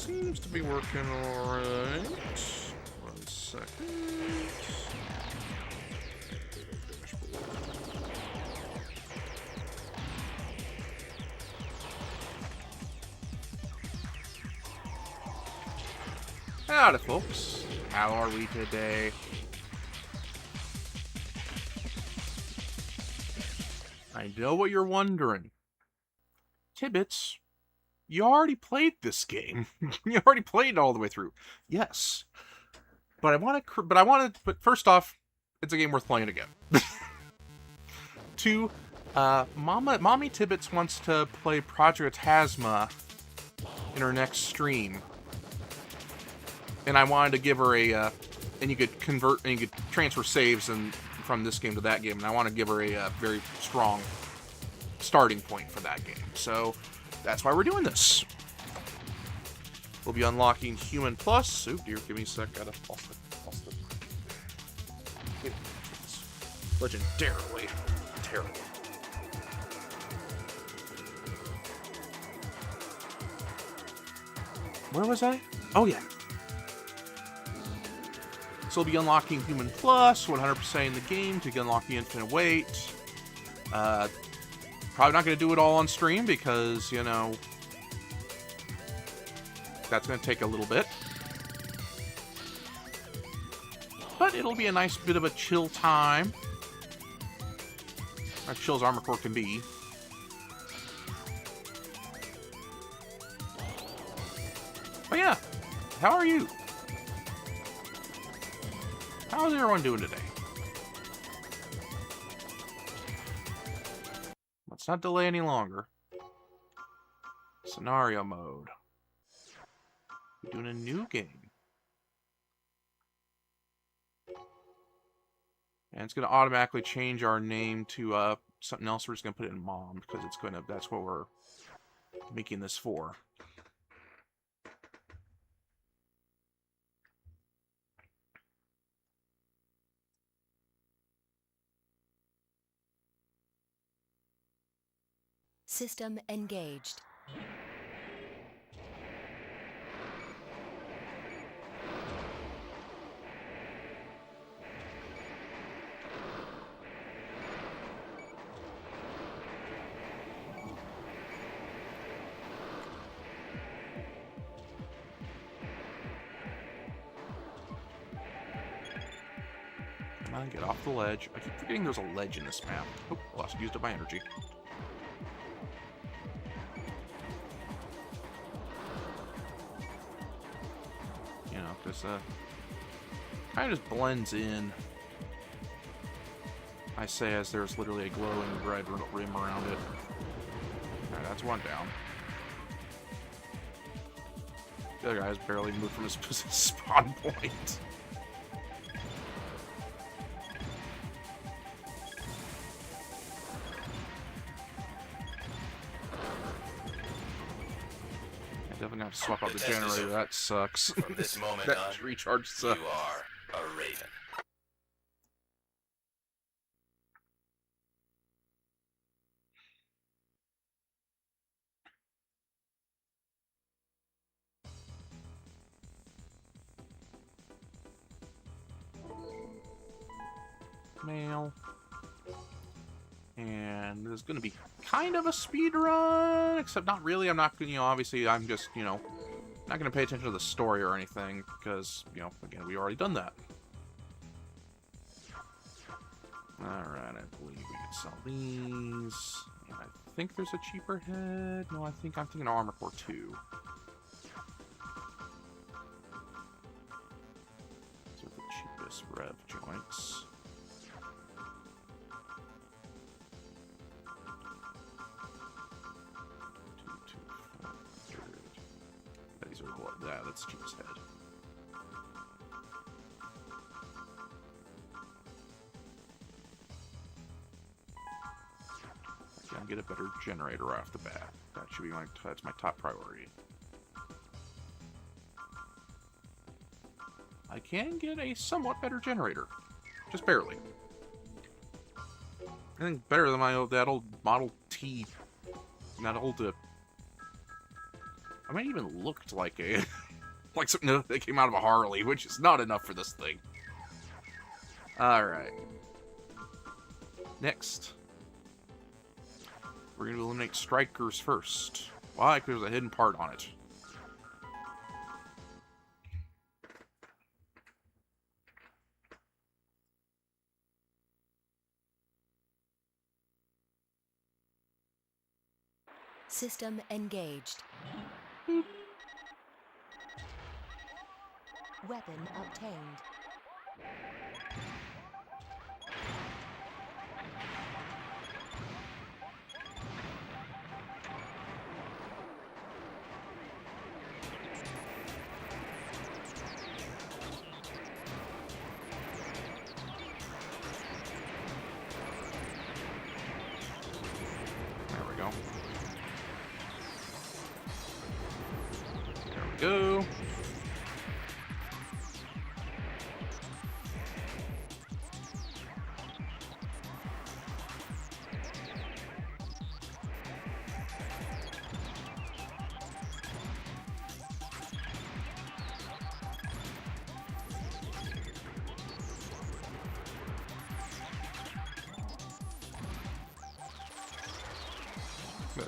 seems to be working alright. 1 second. Howdy, folks. How are we today? I know what you're wondering. Tibbits, you already played this game. You already played it all the way through. Yes. But but first off, it's a game worth playing again. Two, Mommy Tibbits wants to play Project Phantasma in her next stream. And I wanted to give her a, and you could convert, and you could transfer saves from this game to that game, and I want to give her a very strong starting point for that game. So, that's why we're doing this. We'll be unlocking Human Plus. Oop, dear, give me a sec, gotta pulse the... Legendarily terrible. Where was I? Oh, yeah. So we'll be unlocking Human Plus, 100% in the game to unlock the Infinite Weight. Probably not going to do it all on stream because, you know, that's going to take a little bit. But it'll be a nice bit of a chill time. As chill as Armor Core can be. But yeah, how are you? How's everyone doing today? Let's not delay any longer. Scenario mode. We're doing a new game. And it's going to automatically change our name to something else. We're just going to put it in Mom because it's going to, that's what we're making this for. System engaged. Come on, get off the ledge. I keep forgetting there's a ledge in this map. Oh, used up my energy. Because kind of just blends in. I say as there's literally a glowing red rim around it. Alright, that's one down. The other guy's barely moved from his spawn point. Definitely have to swap out the generator. That sucks. From this moment that on, recharge sucks. You are a raven. Mail. And there's going to be kind of a speed run, except not really. I'm not, you know, obviously I'm just, you know, not going to pay attention to the story or anything, because, you know, again, we already done that. Alright, I believe we can sell these. And I think there's a cheaper head. No, I'm thinking Armor Core 2. These are the cheapest rev joints. That's the cheapest head. I can get a better generator off the bat. That should be that's my top priority. I can get a somewhat better generator. Just barely. I think better than that old Model T. That old I mean, it even looked like a like something that came out of a Harley, which is not enough for this thing. Alright. Next. We're going to eliminate strikers first. Why? Because there's a hidden part on it. System engaged. Weapon obtained. There we go. There we go.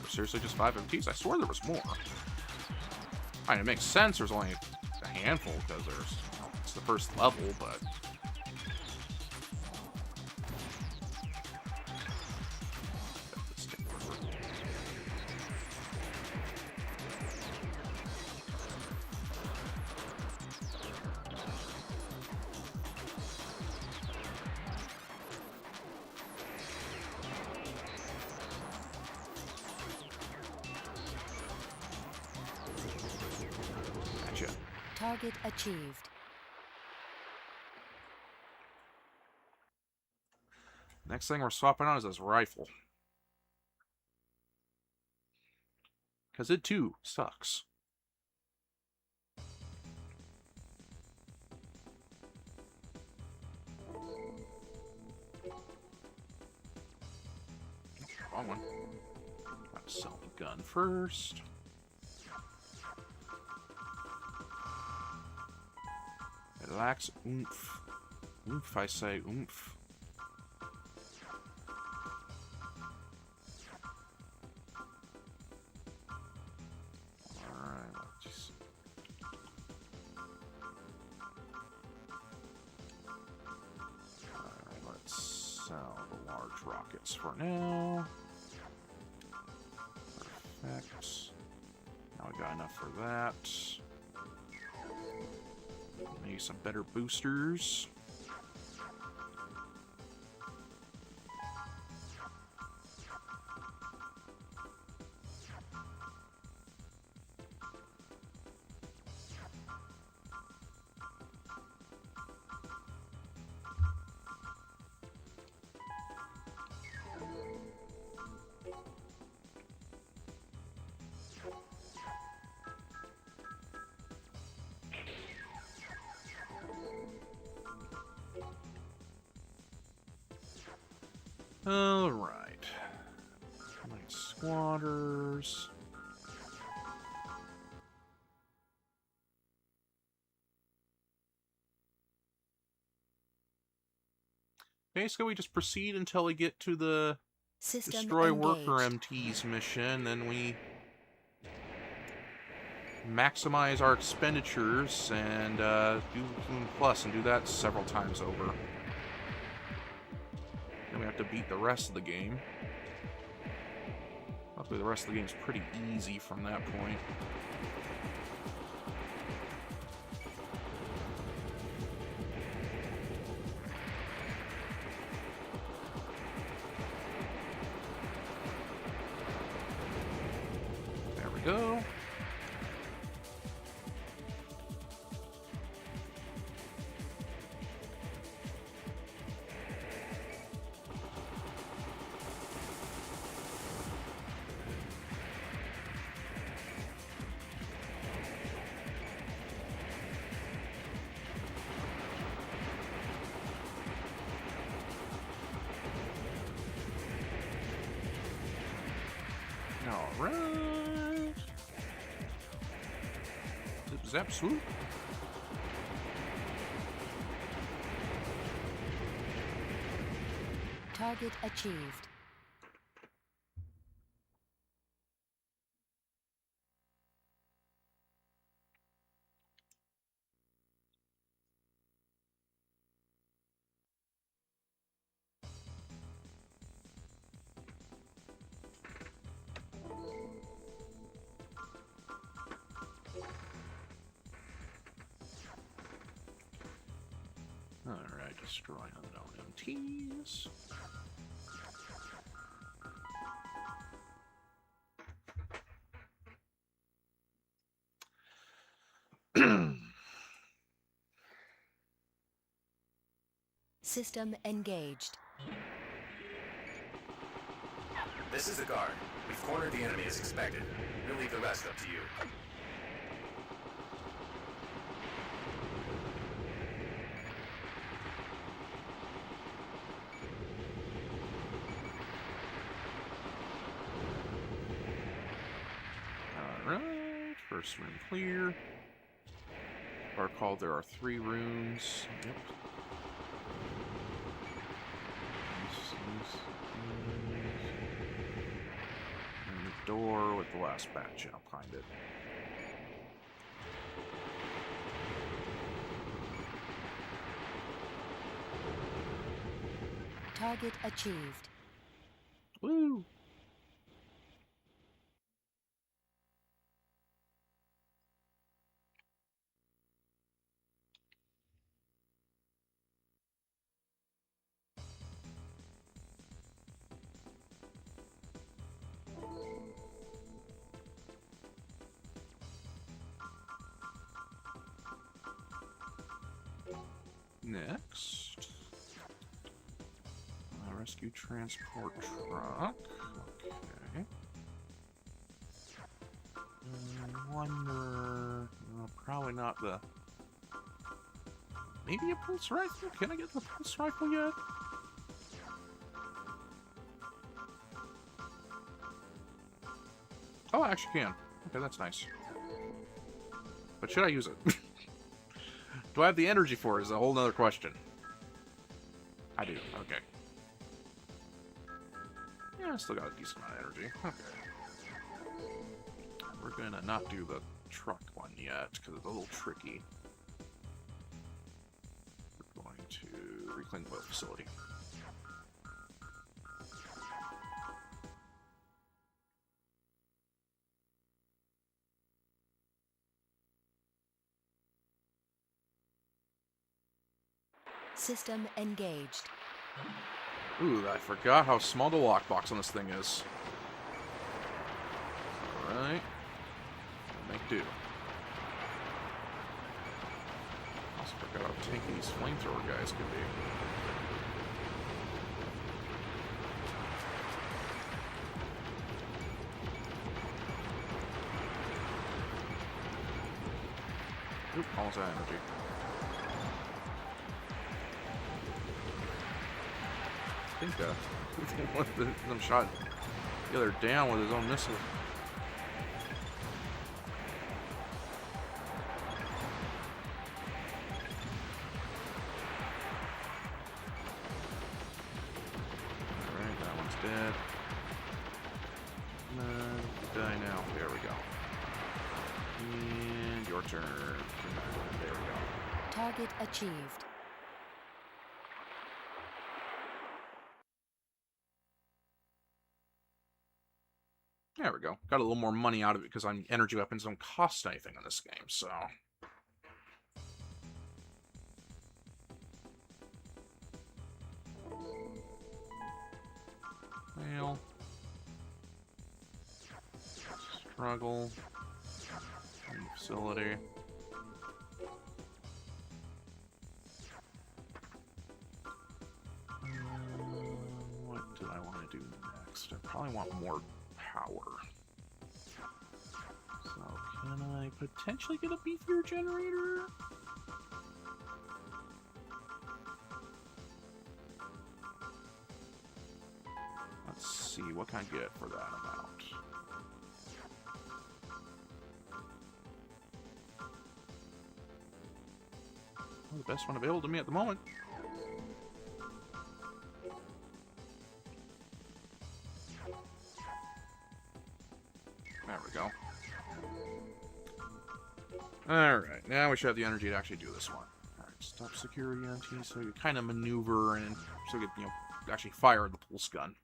Seriously, just 5 MTs? I swore there was more. I mean, it makes sense there's only a handful, because there's, you know, it's the first level, but... Gotcha. Target achieved. Next thing we're swapping on is this rifle. Because it, too, sucks. Wrong one. Gotta sell the gun first. It lacks oomph. Oomph, I say, oomph. Alright, let's... Alright, let's sell the large rockets for now. Perfect. Now we got enough for that. Maybe some better boosters. Alright. Night squatters. Basically, we just proceed until we get to the System Destroy engaged. Worker MTs mission, then we maximize our expenditures and do Boon Plus and do that several times over. Then we have to beat the rest of the game. Luckily, the rest of the game's pretty easy from that point. There we go. Alright. Zap swoop. Target achieved. Alright, destroy unknown MTs. System engaged. This is the guard. We've cornered the enemy as expected. We'll leave the rest up to you. Alright, first room clear. Are called there are 3 rooms. Yep. And the door with the last batch out behind it. Target achieved. Woo! Next, rescue transport truck. Okay. I wonder. Probably not the. Maybe a pulse rifle? Can I get the pulse rifle yet? Oh, I actually can. Okay, that's nice. But should I use it? Do I have the energy for it is a whole nother question. I do, okay. Yeah, I still got a decent amount of energy. Okay. We're gonna not do the truck one yet, because it's a little tricky. We're going to reclaim the oil facility. System engaged. Ooh, I forgot how small the lockbox on this thing is. Alright. Make do. Also forgot how tanky these flamethrower guys can be. Oop, almost out of energy. I think one of them shot the other down with his own missile. Alright, that one's dead. Die now. There we go. And your turn. There we go. Target achieved. There we go. Got a little more money out of it because energy weapons don't cost anything in this game, so. Fail. Struggle. Facility. What do I want to do next? I probably want more power. So, can I potentially get a beefier generator? Let's see, what can I get for that amount? best one available to me at the moment. There we go. Alright, now we should have the energy to actually do this one. Alright, stop security empty, so you kind of maneuver and so you can, actually fire the pulse gun.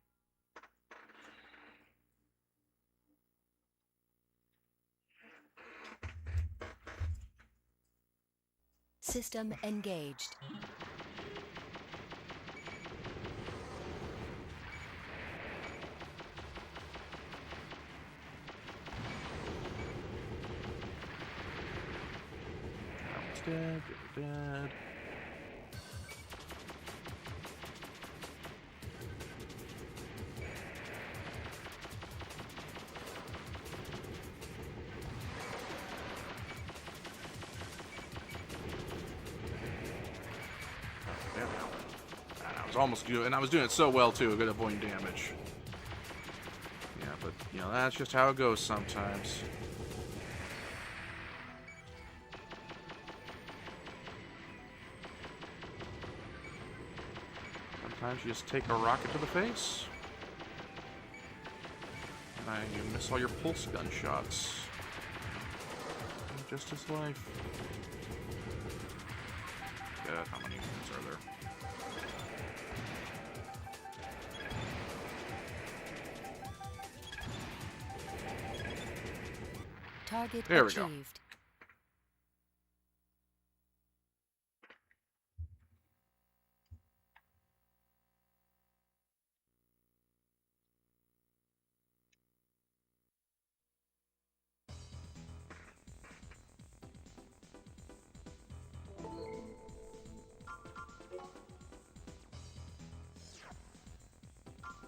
System engaged. Dead, dead. There we go. And I was almost doing, and I was doing it so well too, good at avoiding damage. Yeah, but that's just how it goes sometimes. Sometimes you just take a rocket to the face. And you miss all your pulse gun shots. Just his life. God, how many units are there? Target There we go. achieved.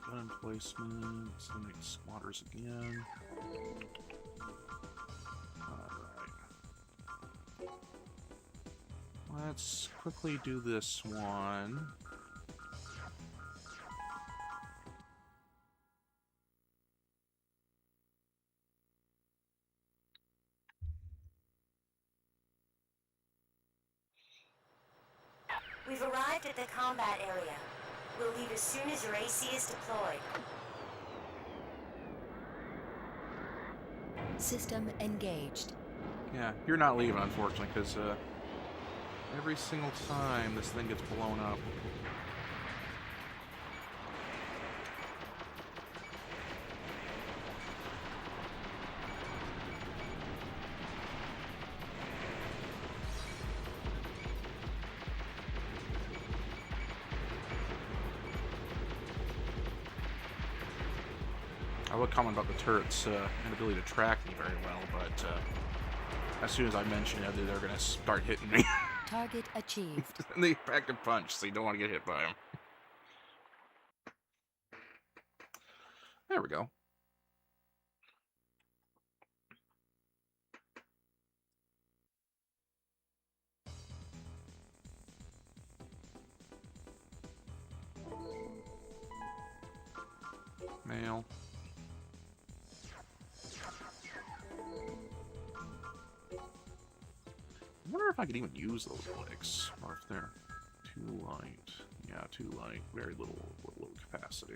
Gun placement. Eliminate squatters again. Alright. Let's quickly do this one. We've arrived at the combat area. We'll leave as soon as your AC is deployed. System engaged. Yeah, you're not leaving, unfortunately, because every single time this thing gets blown up. I would comment about the turret's inability to track me very well, but as soon as I mention it, they're going to start hitting me. Target achieved. And they pack a punch, so you don't want to get hit by them. There we go. Mail. I wonder if I could even use those legs, or if they're too light. Yeah, too light. Very little capacity.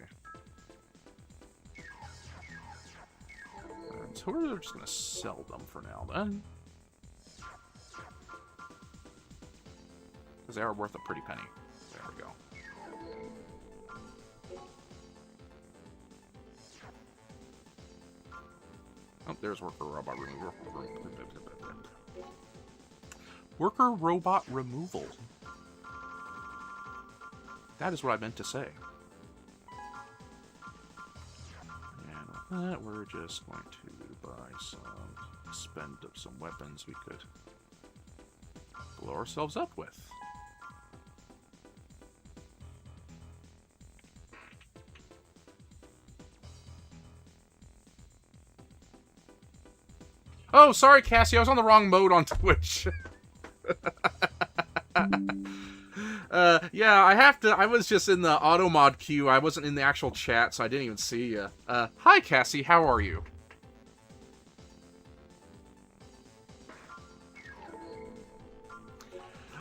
So we're just gonna sell them for now, then. Because they are worth a pretty penny. There we go. Oh, there's worker robot removal. Worker robot removal. That is what I meant to say. And with that, we're just going to buy spend up some weapons we could blow ourselves up with. Oh, sorry, Cassie. I was on the wrong mode on Twitch. Yeah, I was just in the auto mod queue. I wasn't in the actual chat, so I didn't even see you. Hi, Cassie. How are you?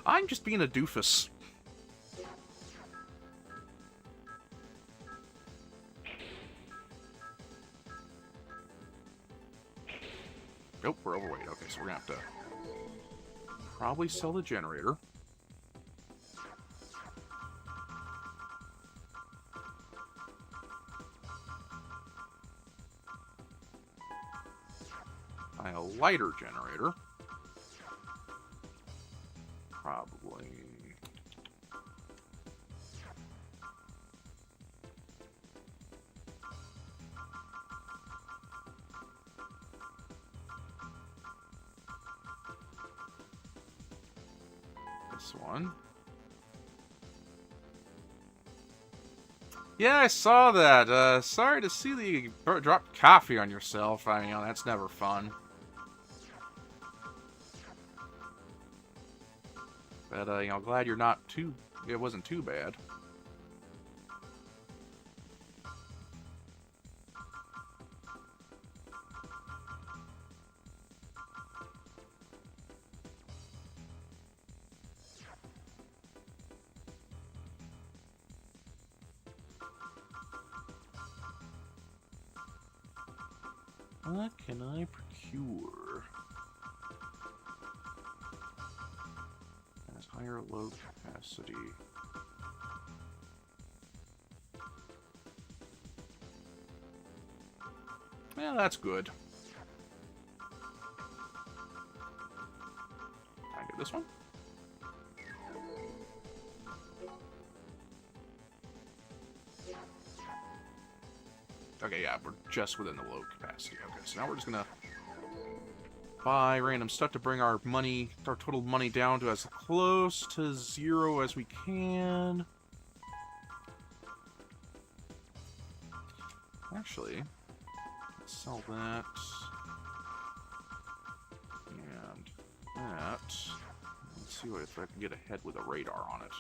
I'm just being a doofus. Nope, we're overweight. Okay, so we're gonna have to probably sell the generator. Buy a lighter generator. Probably. This one. Yeah, I saw that. Sorry to see that you dropped coffee on yourself. I mean, that's never fun. But, you know, glad you're not too... It wasn't too bad. What can I procure? Has higher load capacity. Yeah, that's good. Can I get this one? Okay, yeah, we're just within the load capacity. Okay, so now we're just gonna buy random stuff to bring our money, our total money down to as close to 0 as we can. Actually, let's sell that. And that. Let's see if I can get ahead with a radar on it.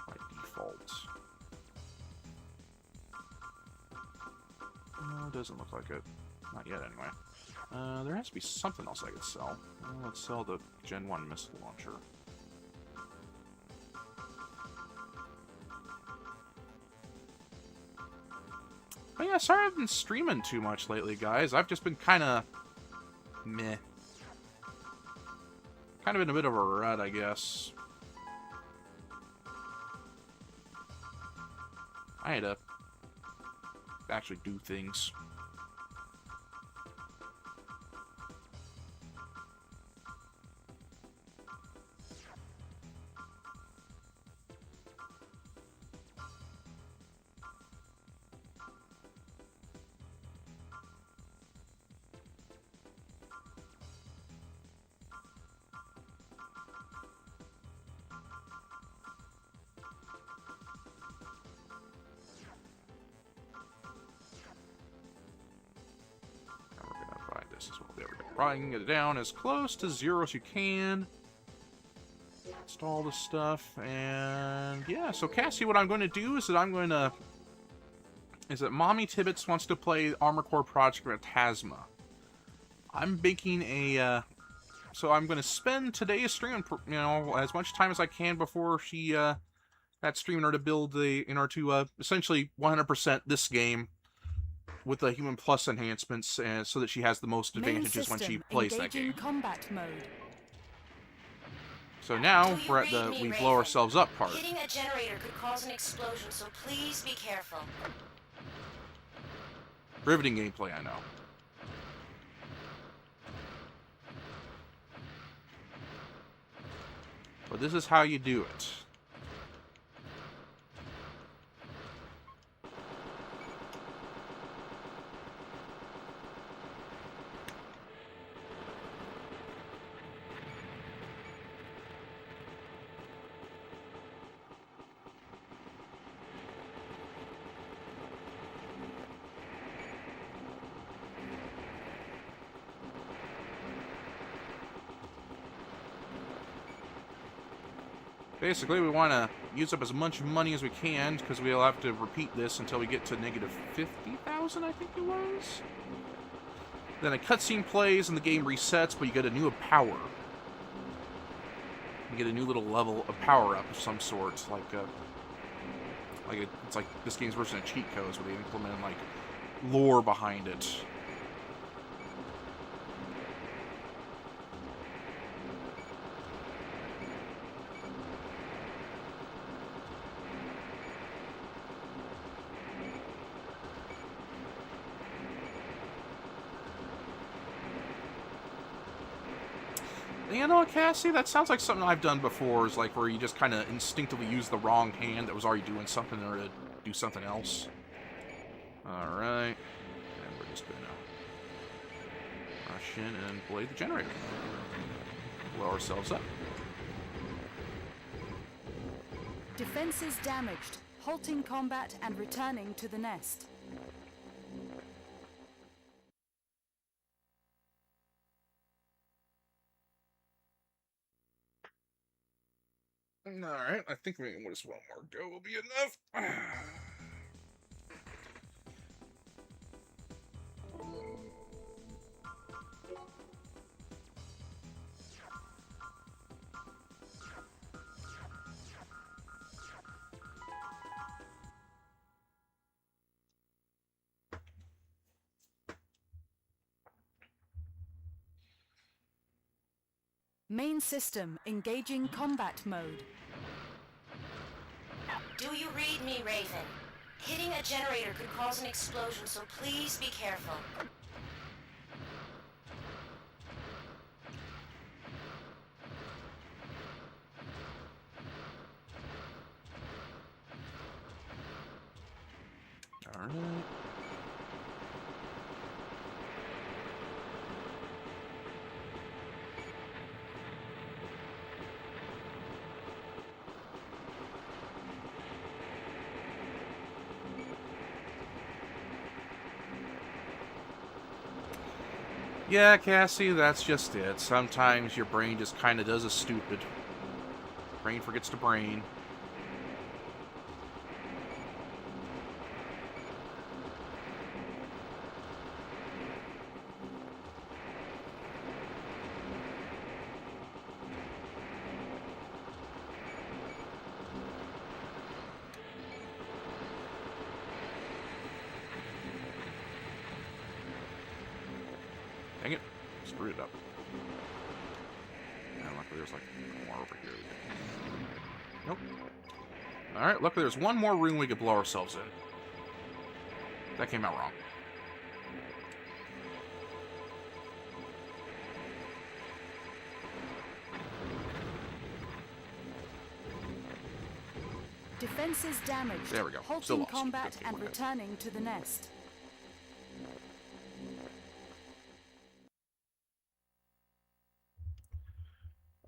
By default. No, it doesn't look like it. Not yet, anyway. There has to be something else I could sell. Let's sell the Gen 1 missile launcher. Oh yeah, sorry I've been streaming too much lately, guys. I've just been kind of... meh. Kind of in a bit of a rut, I guess. I had to actually do things. Probably can get it down as close to 0 as you can. Install the stuff, and yeah. So Cassie, what I'm going to do is that Mommy Tibbits wants to play Armored Core Project Phantasma. I'm making a so I'm going to spend today's stream, you know, as much time as I can before she that stream in order to build essentially 100% this game with the Human Plus enhancements, so that she has the most advantages when she plays that game. Combat mode. So now we're at the we blow ourselves up part. Hitting a generator could cause an explosion, so please be careful. Riveting gameplay, I know. But this is how you do it. Basically, we want to use up as much money as we can, because we'll have to repeat this until we get to negative 50,000, I think it was. Then a cutscene plays and the game resets, but you get a new power. You get a new little level of power-up of some sort, it's like this game's version of cheat codes where they implement, like, lore behind it. You know what, Cassie? That sounds like something I've done before, is like where you just kind of instinctively use the wrong hand that was already doing something in order to do something else. Alright. And we're just gonna rush in and blade the generator. Blow ourselves up. Defenses damaged. Halting combat and returning to the nest. Alright, I think maybe just one more go will be enough. Main system engaging combat mode. Do you read me, Raven? Hitting a generator could cause an explosion, so please be careful. Alright. Yeah, Cassie, that's just it. Sometimes your brain just kind of does a stupid. Brain forgets to brain. Dang it. Screwed it up. And luckily there's like more over here. Nope. Alright, luckily there's one more room we could blow ourselves in. That came out wrong. Defenses damaged. There we go. Still Halting lost. combat Good and thing. returning to the nest.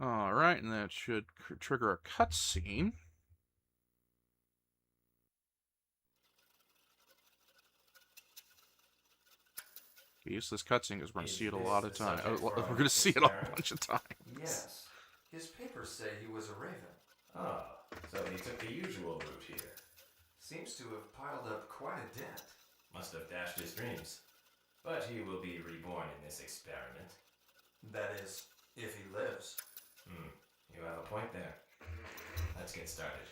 Alright, and that should trigger a cutscene. Use this cutscene because we're going to see it a lot of times. We're going to see it a bunch of times. Yes. His papers say he was a raven. Oh, so he took the usual route here. Seems to have piled up quite a debt. Must have dashed his dreams. But he will be reborn in this experiment. That is, if he lives. You have a point there. Let's get started.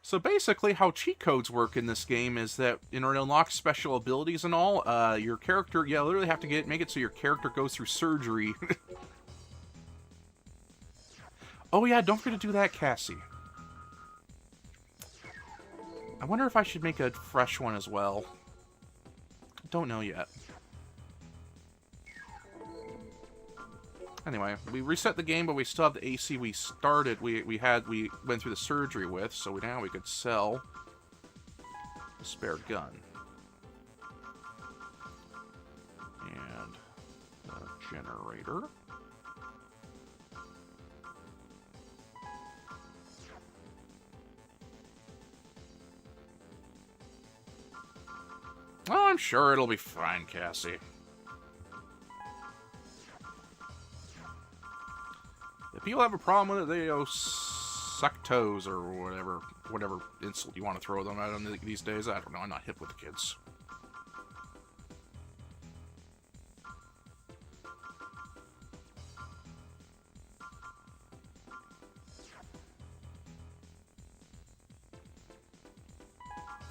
So basically, how cheat codes work in this game is that in order to unlock special abilities and all, your character, literally have to make it so your character goes through surgery. Oh yeah, don't forget to do that, Cassie. I wonder if I should make a fresh one as well. Don't know yet. Anyway, we reset the game, but we still have the AC we started. We went through the surgery with, so now we could sell a spare gun and a generator. Oh, I'm sure it'll be fine, Cassie. If people have a problem with it, they suck toes or whatever insult you want to throw them at them these days. I don't know. I'm not hip with the kids.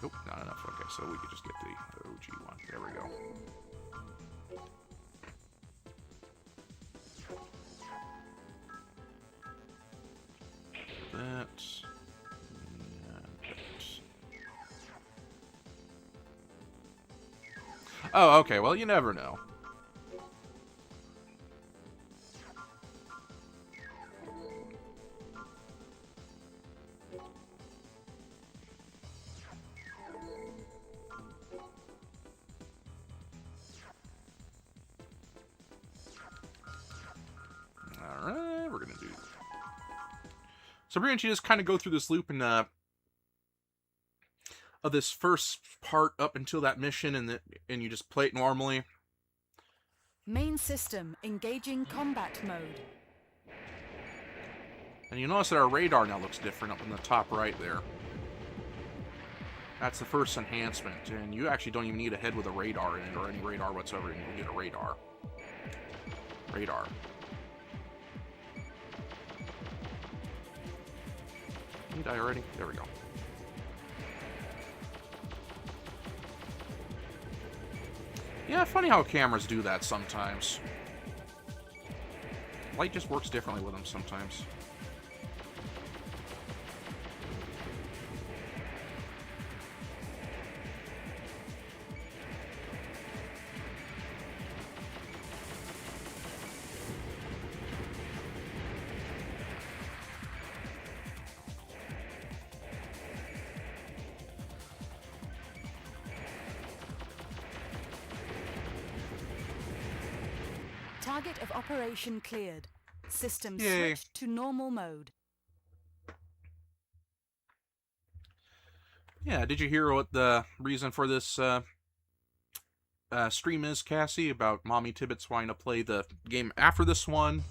Nope, not enough. Okay, so we could just get the OG one. There we go. That. And that. Oh, okay. Well, you never know. Alright, we're gonna do... So pretty much you just kind of go through this loop and, of this first part up until that mission, and you just play it normally. Main system engaging combat mode. And you notice that our radar now looks different up in the top right there. That's the first enhancement, and you actually don't even need a head with a radar in it, or any radar whatsoever, and you'll get a radar. Radar. You die already? There we go. Yeah, funny how cameras do that sometimes. Light just works differently with them sometimes. Target of operation cleared. System Yay. switched to normal mode. Yeah, did you hear what the reason for this stream is, Cassie? About Mommy Tibbits wanting to play the game after this one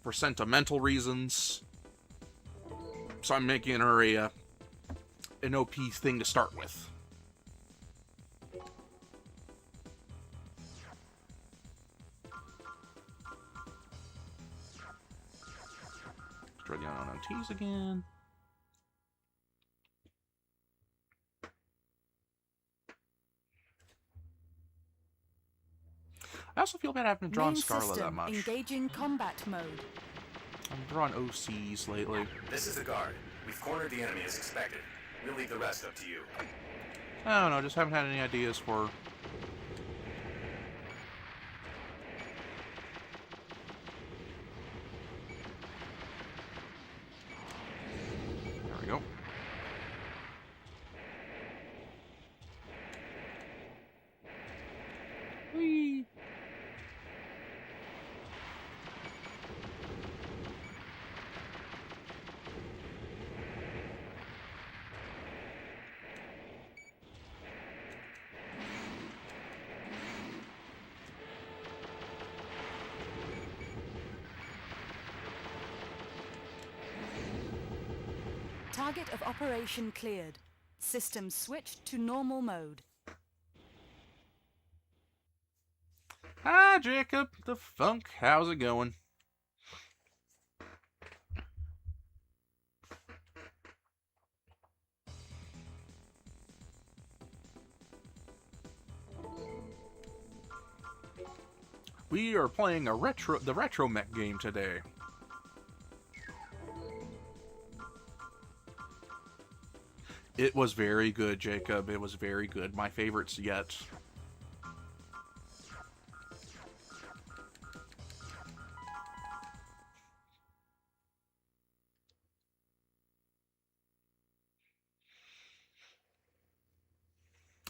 for sentimental reasons. So I'm making her an OP thing to start with. Destroy the unknown OTs again. I also feel bad I haven't drawn Main Scarlet that system much. engaging combat mode. I'm drawing OCs lately. This is the guard. We've cornered the enemy as expected. We'll leave the rest up to you. I don't know, just haven't had any ideas for... There we go. Whee! Target of operation cleared. System switched to normal mode. Hi, Jacob, the funk. How's it going? We are playing the retro mech game today. It was very good, Jacob. It was very good. My favorites yet.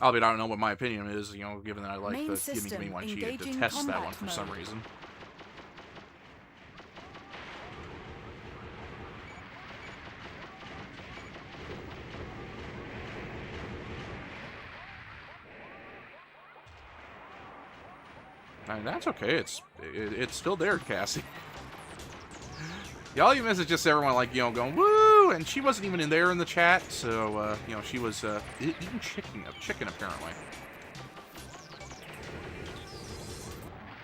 Albeit I don't know what my opinion is, you know, given that I like Main the system Gimme Me one, she engaging detests that combat one for some mode. reason. I mean, that's okay. It's still there, Cassie. Yeah, all you miss is just everyone, like, you know, going, woo! And she wasn't even in there in the chat, so, you know, she was eating chicken, apparently.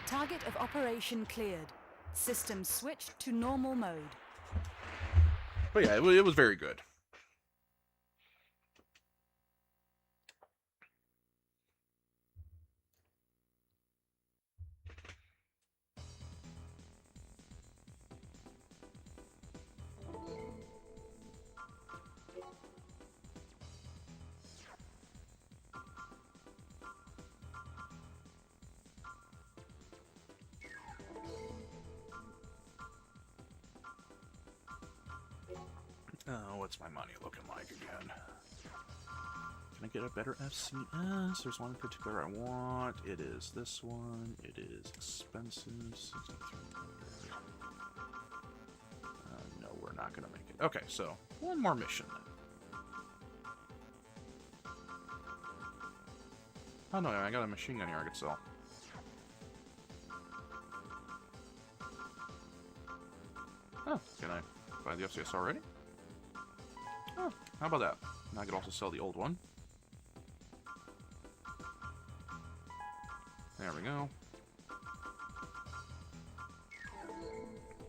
Target of operation cleared. System switched to normal mode. But yeah, it was very good. what's my money looking like again? Can I get a better FCS? There's one in particular I want. It is this one. It is expensive. 63. No, we're not going to make it. Okay, so one more mission then. Oh no, I got a machine gun here I could sell. Oh, can I buy the FCS already? Oh, how about that? Now I could also sell the old one. There we go.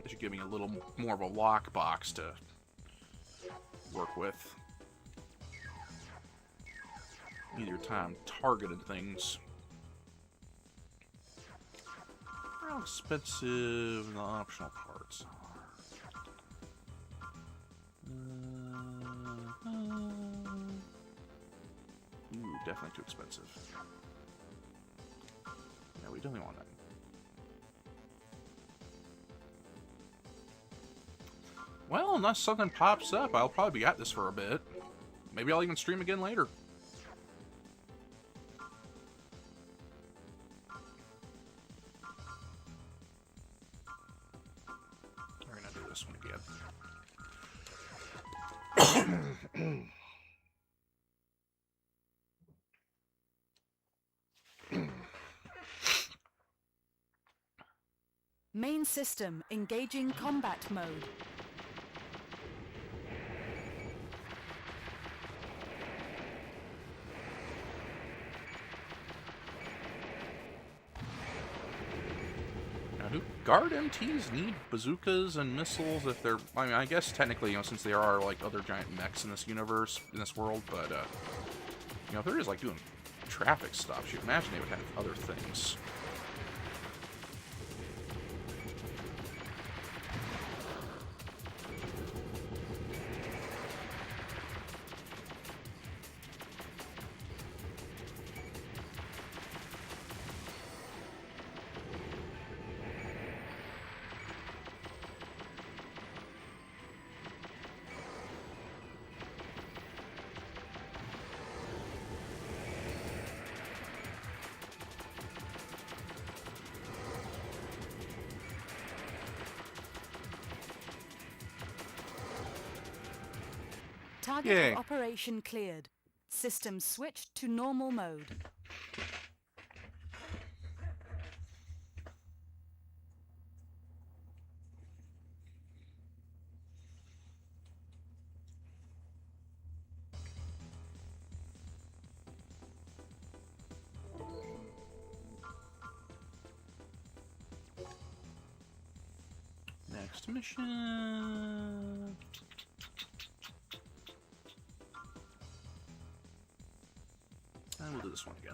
This should give me a little more of a lockbox to work with. Either time targeted things. How expensive the optional parts are. Ooh, definitely too expensive. Yeah, we definitely want that. Well, unless something pops up, I'll probably be at this for a bit. Maybe I'll even stream again later. We're gonna do this one again. Main system engaging combat mode. Now, do guard MTs need bazookas and missiles if they're... I mean, I guess technically, you know, since there are, like, other giant mechs in this universe, in this world, but, you know, if they're just, like, doing traffic stops, you'd imagine they would have other things. Target Yay. of operation cleared. System switched to normal mode. Next mission... And we'll do this one again.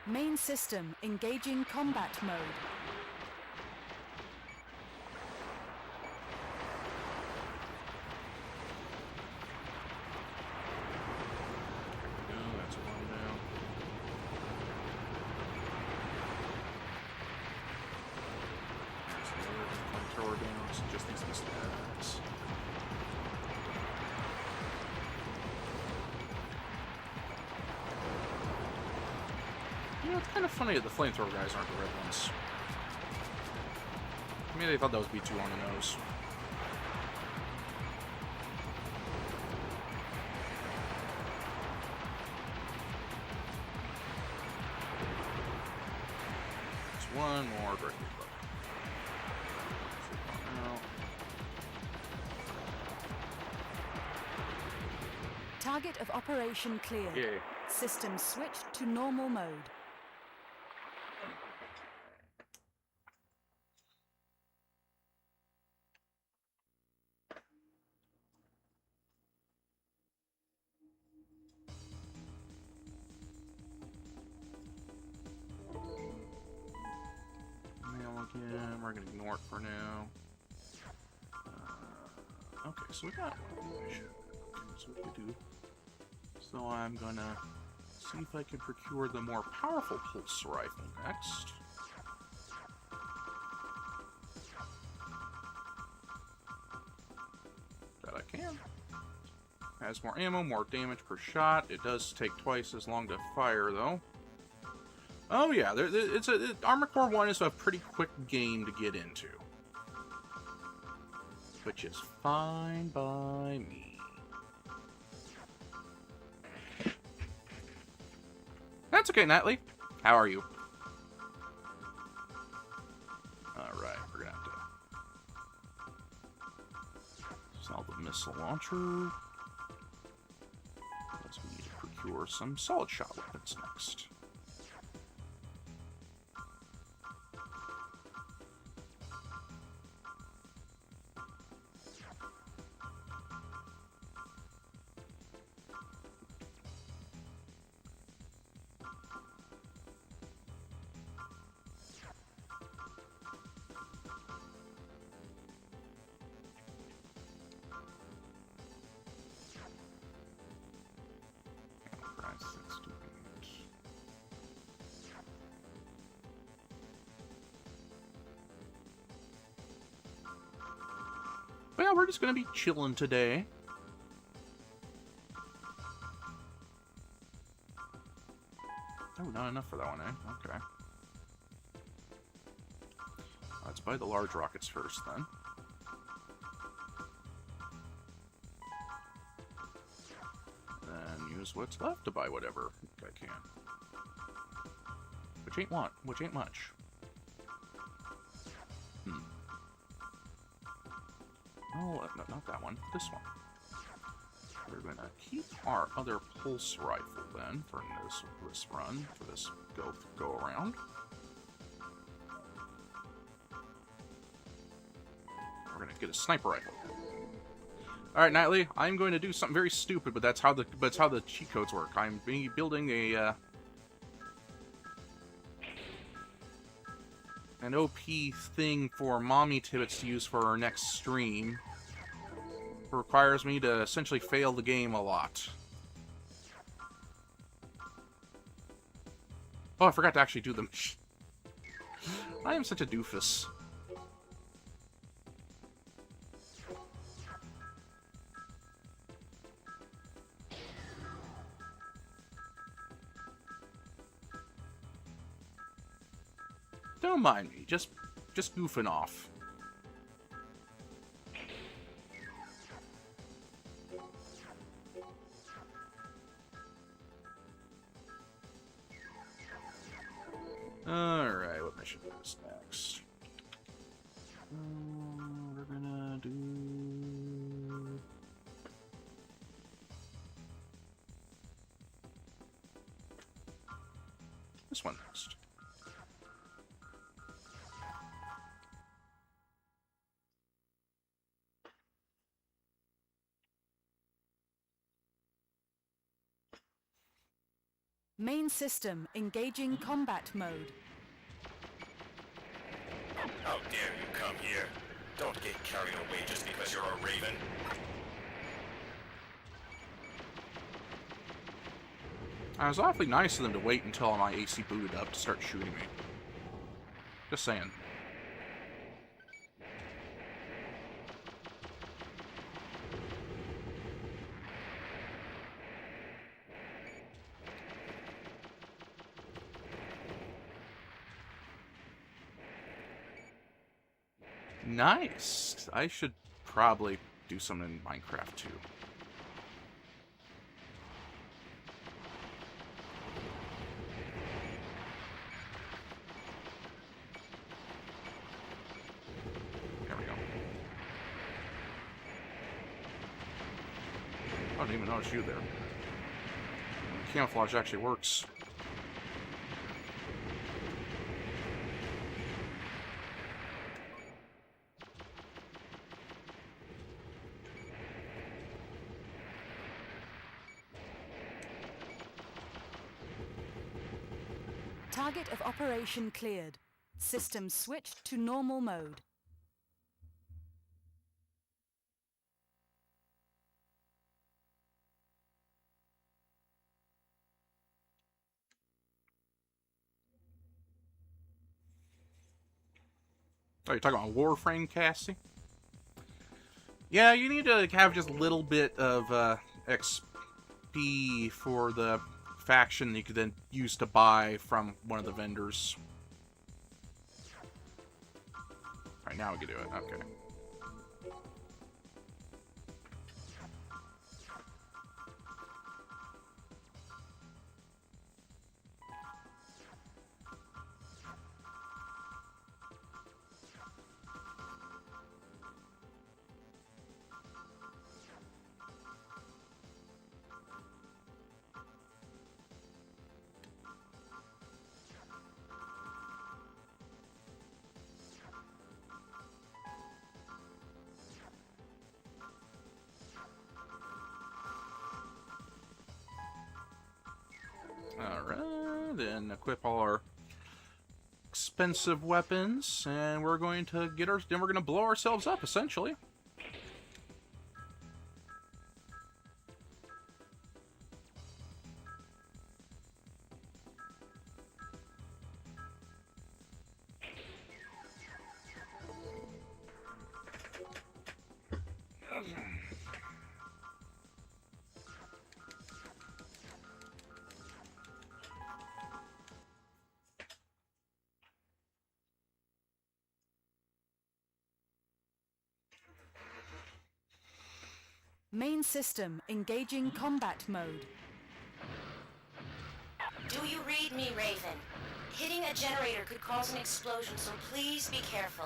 Main system engaging combat mode. There we go, that's one down. There's the other flamethrower down, so just these stats. You know, it's kind of funny that the flamethrower guys aren't the red ones. Maybe they thought that would be too on the nose. There's one more directly above. Target of operation cleared. Yay. System switched to normal mode. Mail again. We're gonna ignore it for now. Okay, so we got one mission. Okay, so what we do is So I'm gonna see if I can procure the more powerful pulse rifle next. That I can. Has more ammo, more damage per shot. It does take twice as long to fire, though. Oh yeah, Armored Core 1 is a pretty quick game to get into. Which is fine by me. That's okay, Natalie. How are you? Alright, we're gonna have to sell the missile launcher. Because we need to procure some solid shot weapons next. But yeah, we're just gonna be chilling today. Oh, not enough for that one, eh? Okay. Let's buy the large rockets first, then. Then use what's left to buy whatever I can. Which ain't much. Oh, no, not that one. This one. We're gonna keep our other pulse rifle then for this run, for this go around. We're gonna get a sniper rifle. All right, Nightly, I'm going to do something very stupid, but that's how the cheat codes work. I'm building an OP thing for Mommy Tibbits to use for our next stream. It requires me to essentially fail the game a lot. Oh, I forgot to actually do them. I am such a doofus. Don't mind me, just goofing off. Alright, what mission is next? We're gonna do... this one next. Main system engaging combat mode. How dare you come here? Don't get carried away just because you're a raven. I was awfully nice of them to wait until my AC booted up to start shooting me. Just saying. Nice. I should probably do something in Minecraft too. There we go. I didn't even notice you there. Camouflage actually works. Target of operation cleared. System switched to normal mode. Oh, you're talking about Warframe casting? Yeah, you need to have just a little bit of XP for the faction that you could then use to buy from one of the vendors. Alright, now we can do it. Okay. Alright, then equip all our expensive weapons, and we're going to then we're going to blow ourselves up, essentially. Main system engaging combat mode. Do you read me, Raven? Hitting a generator could cause an explosion, so please be careful.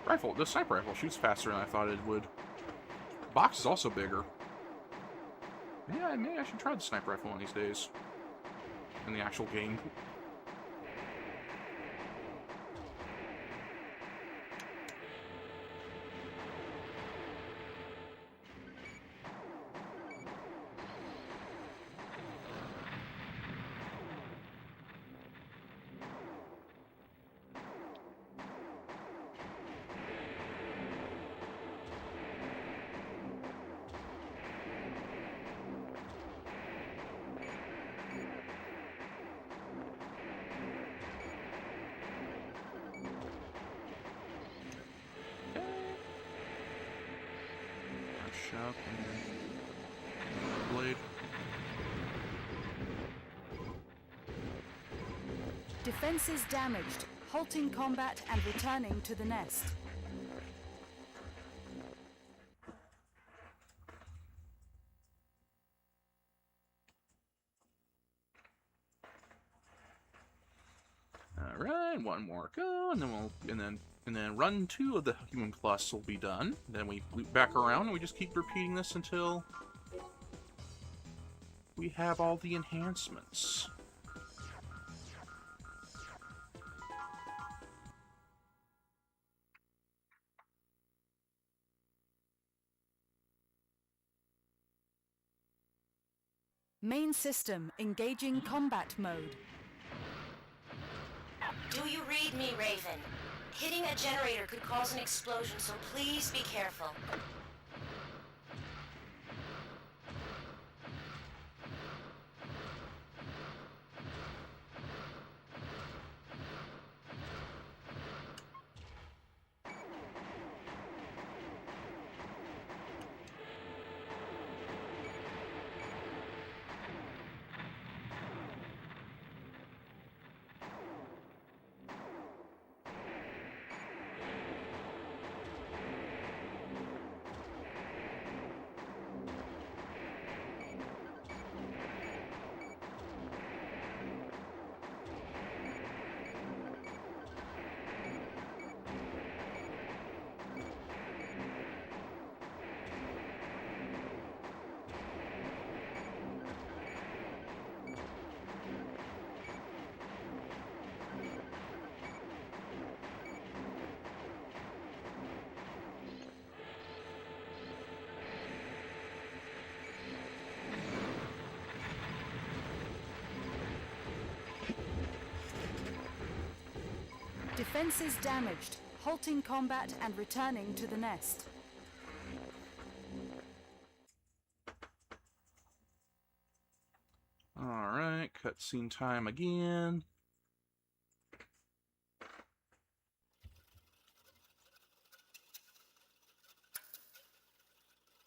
Rifle. The sniper rifle shoots faster than I thought it would. The box is also bigger. Yeah, maybe I should try the sniper rifle one of these days. In the actual game. Shout and blade. Defenses damaged. Halting combat and returning to the nest. Alright, one more go, and then and then run 2 of the human plus will be done. Then we loop back around and we just keep repeating this until we have all the enhancements. Main system engaging combat mode. Do you read me, Raven? Hitting a generator could cause an explosion, so please be careful. Defenses damaged. halting combat and returning to the nest. Alright, cutscene time again.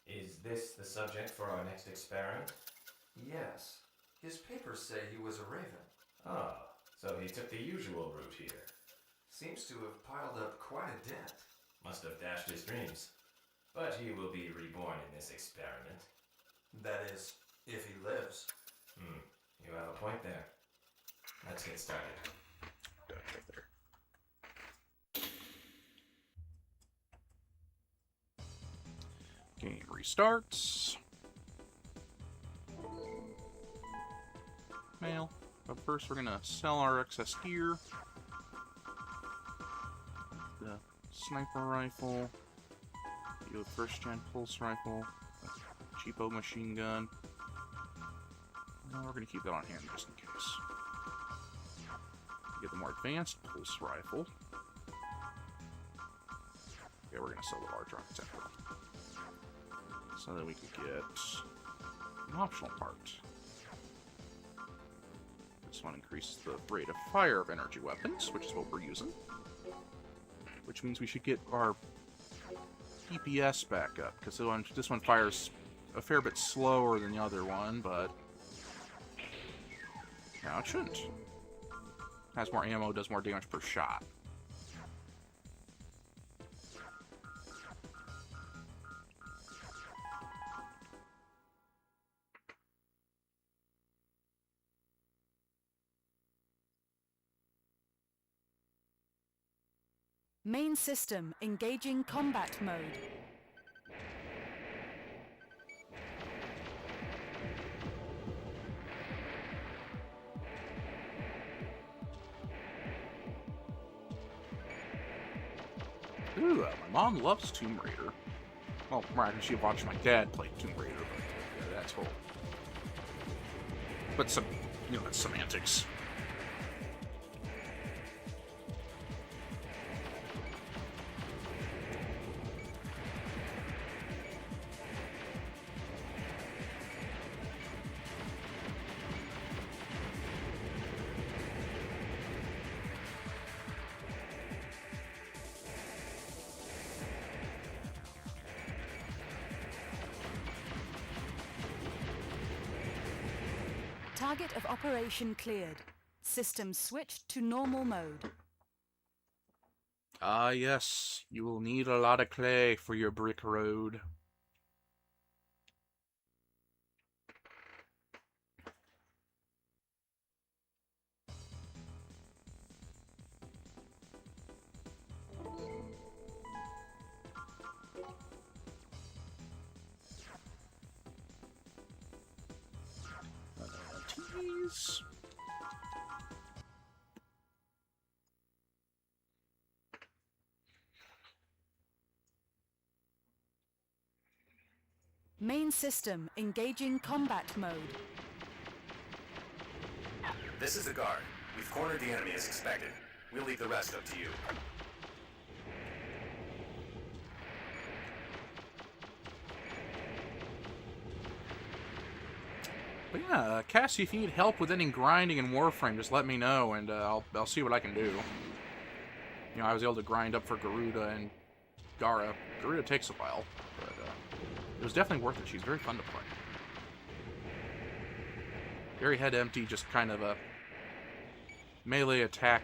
Is this the subject for our next experiment? Yes. His papers say he was a raven. Ah, so he took the usual route here. Seems to have piled up quite a debt. Must have dashed his dreams. But he will be reborn in this experiment. That is, if he lives. You have a point there. Let's get started. Game restarts. Mail. But first we're gonna sell our excess gear. The sniper rifle. The first gen pulse rifle. The cheapo machine gun. No, we're gonna keep that on hand just in case. Get the more advanced pulse rifle. Okay, we're gonna sell the large rocket temper. So that we can get an optional part. This one increases the rate of fire of energy weapons, which is what we're using. Which means we should get our DPS back up, because this one fires a fair bit slower than the other one, but now it shouldn't. Has more ammo, does more damage per shot. Main system engaging combat mode. Ooh, my mom loves Tomb Raider. Well, right, she watched my dad play Tomb Raider, but yeah, that's whole. But some, you know, that's semantics. Target of operation cleared. System switched to normal mode. Ah, yes. You will need a lot of clay for your brick road. Tease. Main system engaging combat mode. This is the guard. We've cornered the enemy as expected. We'll leave the rest up to you. But yeah, Cassie, if you need help with any grinding in Warframe, just let me know, and I'll see what I can do. You know, I was able to grind up for Garuda and Gara. Garuda takes a while, but it was definitely worth it. She's very fun to play. Very head empty, just kind of a melee attack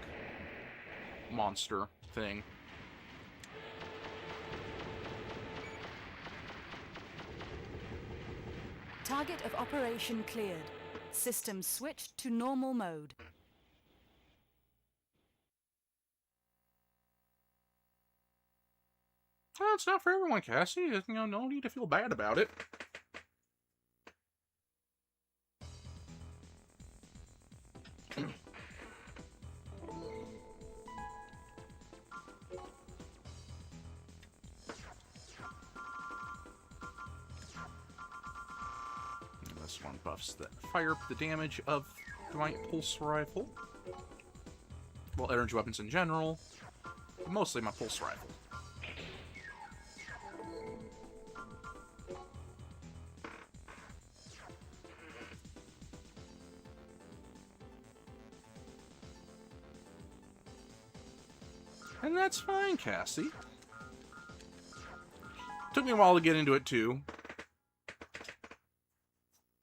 monster thing. Target of operation cleared. System switched to normal mode. Well, it's not for everyone, Cassie. You know, no need to feel bad about it. This one buffs the damage of the Giant Pulse Rifle. Well, energy weapons in general. Mostly my pulse rifle. And that's fine, Cassie. Took me a while to get into it, too.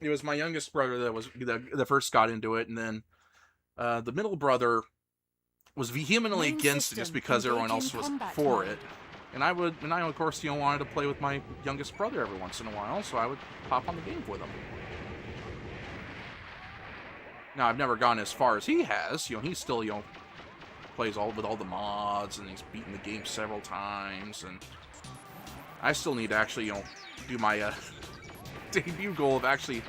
It was my youngest brother that first got into it, and then the middle brother was vehemently against it just because everyone else was for it. And I of course, wanted to play with my youngest brother every once in a while, so I would hop on the game with him. Now, I've never gone as far as he has. He's still, plays with all the mods, and he's beaten the game several times, and I still need to actually, do my debut goal of actually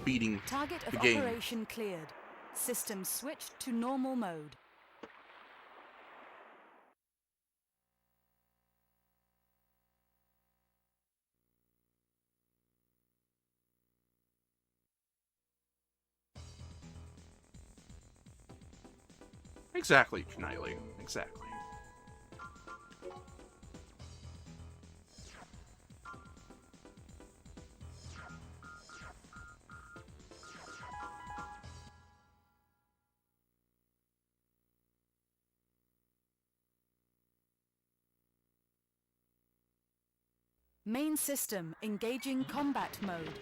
beating Target of the game. operation cleared. System switched to normal mode. Exactly, Knightley. Exactly. Main system engaging combat mode.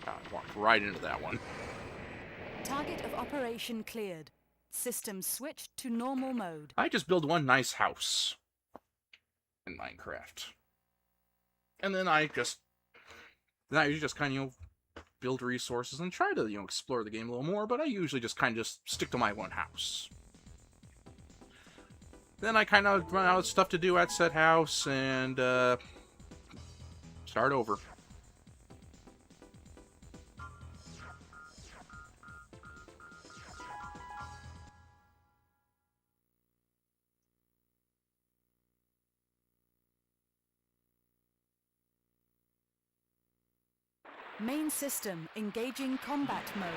I walked right into that one. Target of operation cleared. System switched to normal mode. I just build one nice house in Minecraft. And then I usually just kind of, build resources and try to, explore the game a little more, but I usually just kind of just stick to my one house. Then I kind of run out of stuff to do at said house and start over. Main system engaging combat mode.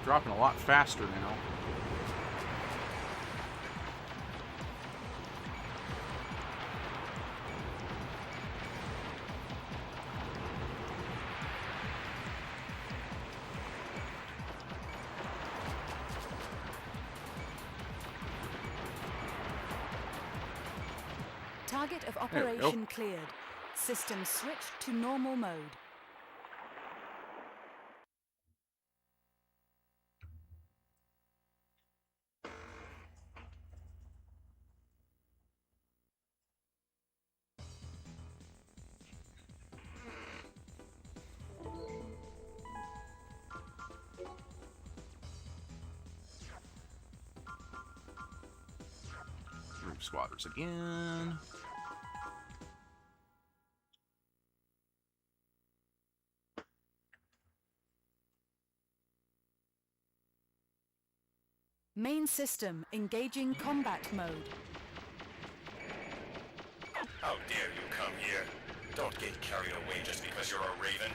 Dropping a lot faster now. Target of There we go. operation cleared. System switched to normal mode. Group squatters again. Main system engaging combat mode. How dare you come here? Don't get carried away just because you're a raven.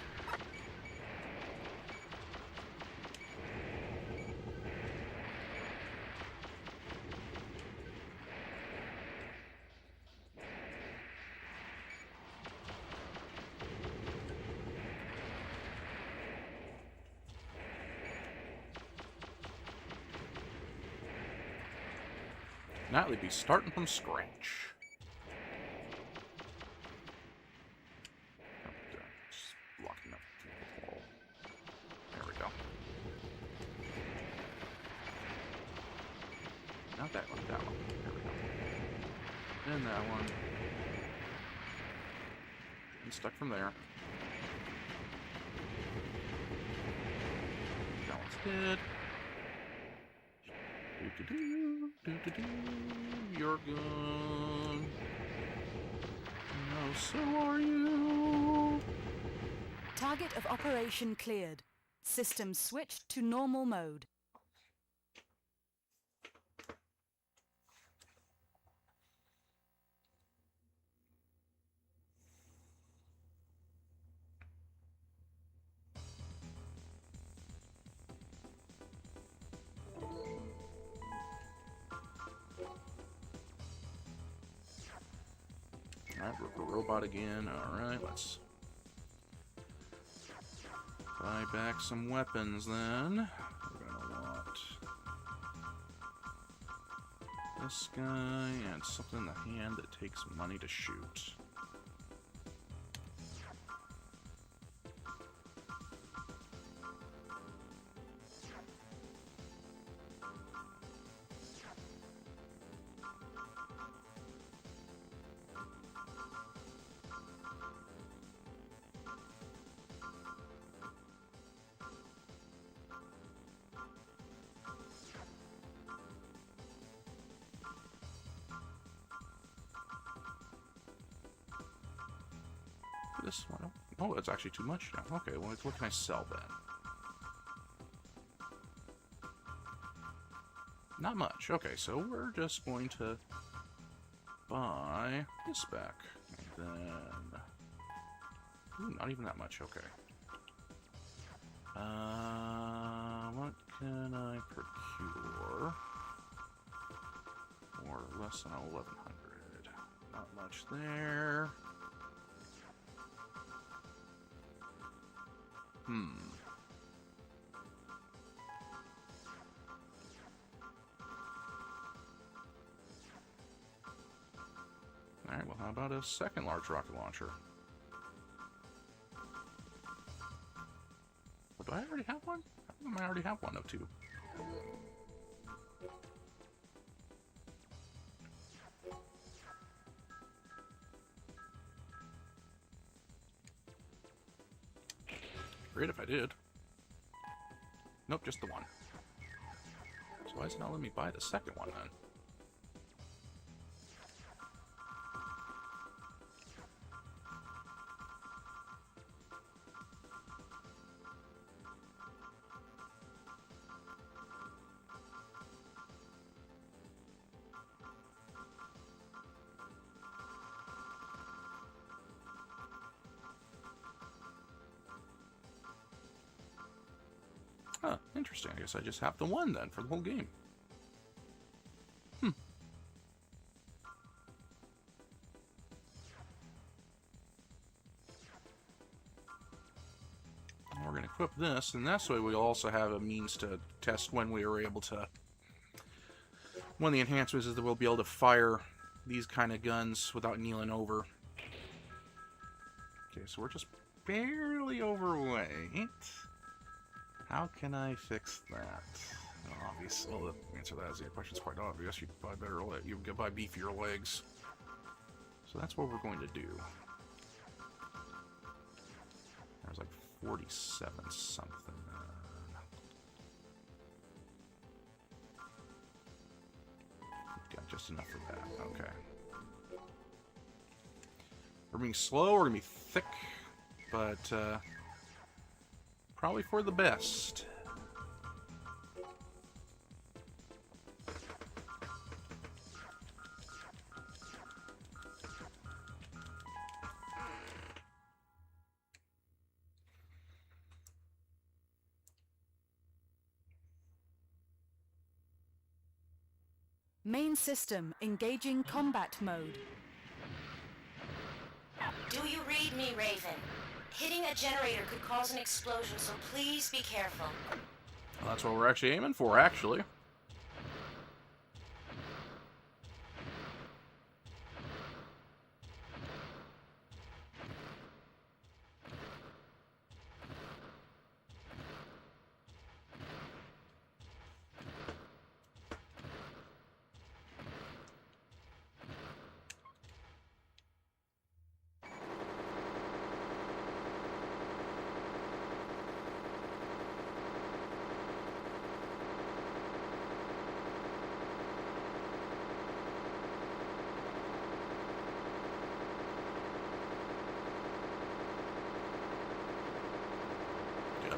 Now they'd be starting from scratch. Just blocking up the wall. There we go. Not that one, that one. There we go. And that one. And stuck from there. That one's dead. You're gone. No, so are you. Target of operation cleared. System switched to normal mode. Alright, we're a robot again. Alright, let's buy back some weapons then. We're gonna want this guy and something in the hand that takes money to shoot. This one. Oh, that's actually too much now. Okay, well, what can I sell then? Not much. Okay, so we're just going to buy this back. And then... Ooh, not even that much. Okay. What can I procure? Or less than 1,100. Not much there. Alright, well, how about a second large rocket launcher? But do I already have one? I think I already have one of two. Great if I did. Nope, just the one. So why is it not letting me buy the second one then? Huh, interesting. I guess I just have the one then for the whole game. We're going to equip this, and this way we'll also have a means to test when we are able to... One of the enhancements is that we'll be able to fire these kind of guns without kneeling over. Okay, so we're just barely overweight. How can I fix that? Well, obviously, well, the answer to that is the question's quite obvious. You buy better, you buy beefier legs. So that's what we're going to do. There's like 47 something. Got just enough for that. Okay. We're being slow. We're gonna be thick, but. Probably for the best. Main system engaging combat mode. Do you read me, Raven? Hitting a generator could cause an explosion, so please be careful. Well, that's what we're actually aiming for, actually.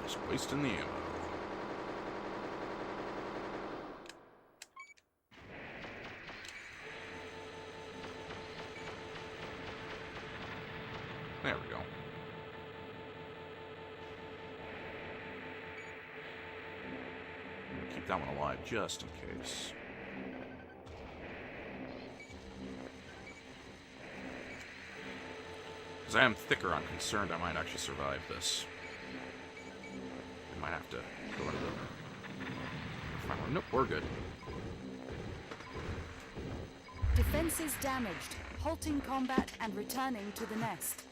Just wasting the ammo. There we go. I'm gonna keep that one alive just in case. Because I am thicker, I'm concerned I might actually survive this. I might have to go into the... Nope, we're good. Defenses damaged. Halting combat and returning to the nest.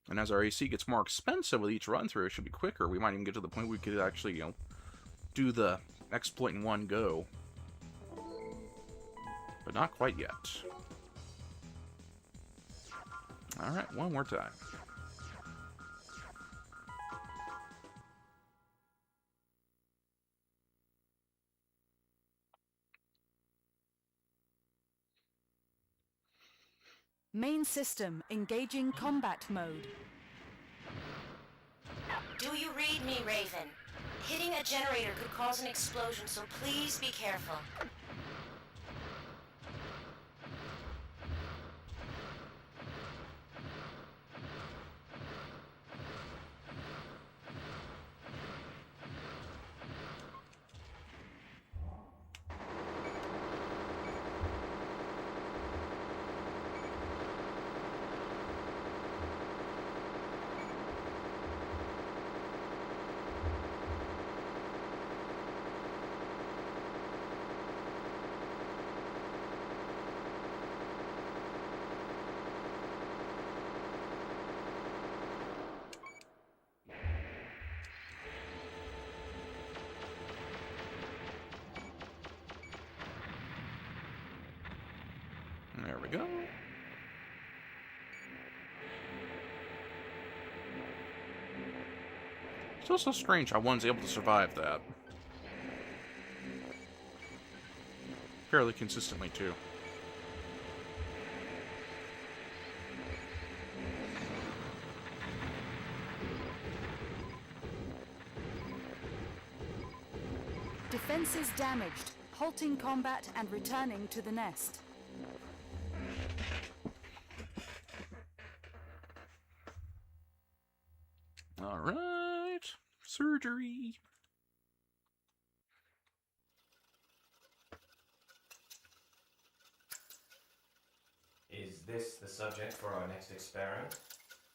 And as our AC gets more expensive with each run-through, it should be quicker. We might even get to the point where we could actually, you know, do the exploit in one go. But not quite yet. Alright, one more time. Main system engaging combat mode. Do you read me, Raven? Hitting a generator could cause an explosion, so please be careful. There we go. Still so strange how one's able to survive that. Fairly consistently, too. Defenses damaged. Halting combat and returning to the nest. Alright. Surgery. Is this the subject for our next experiment?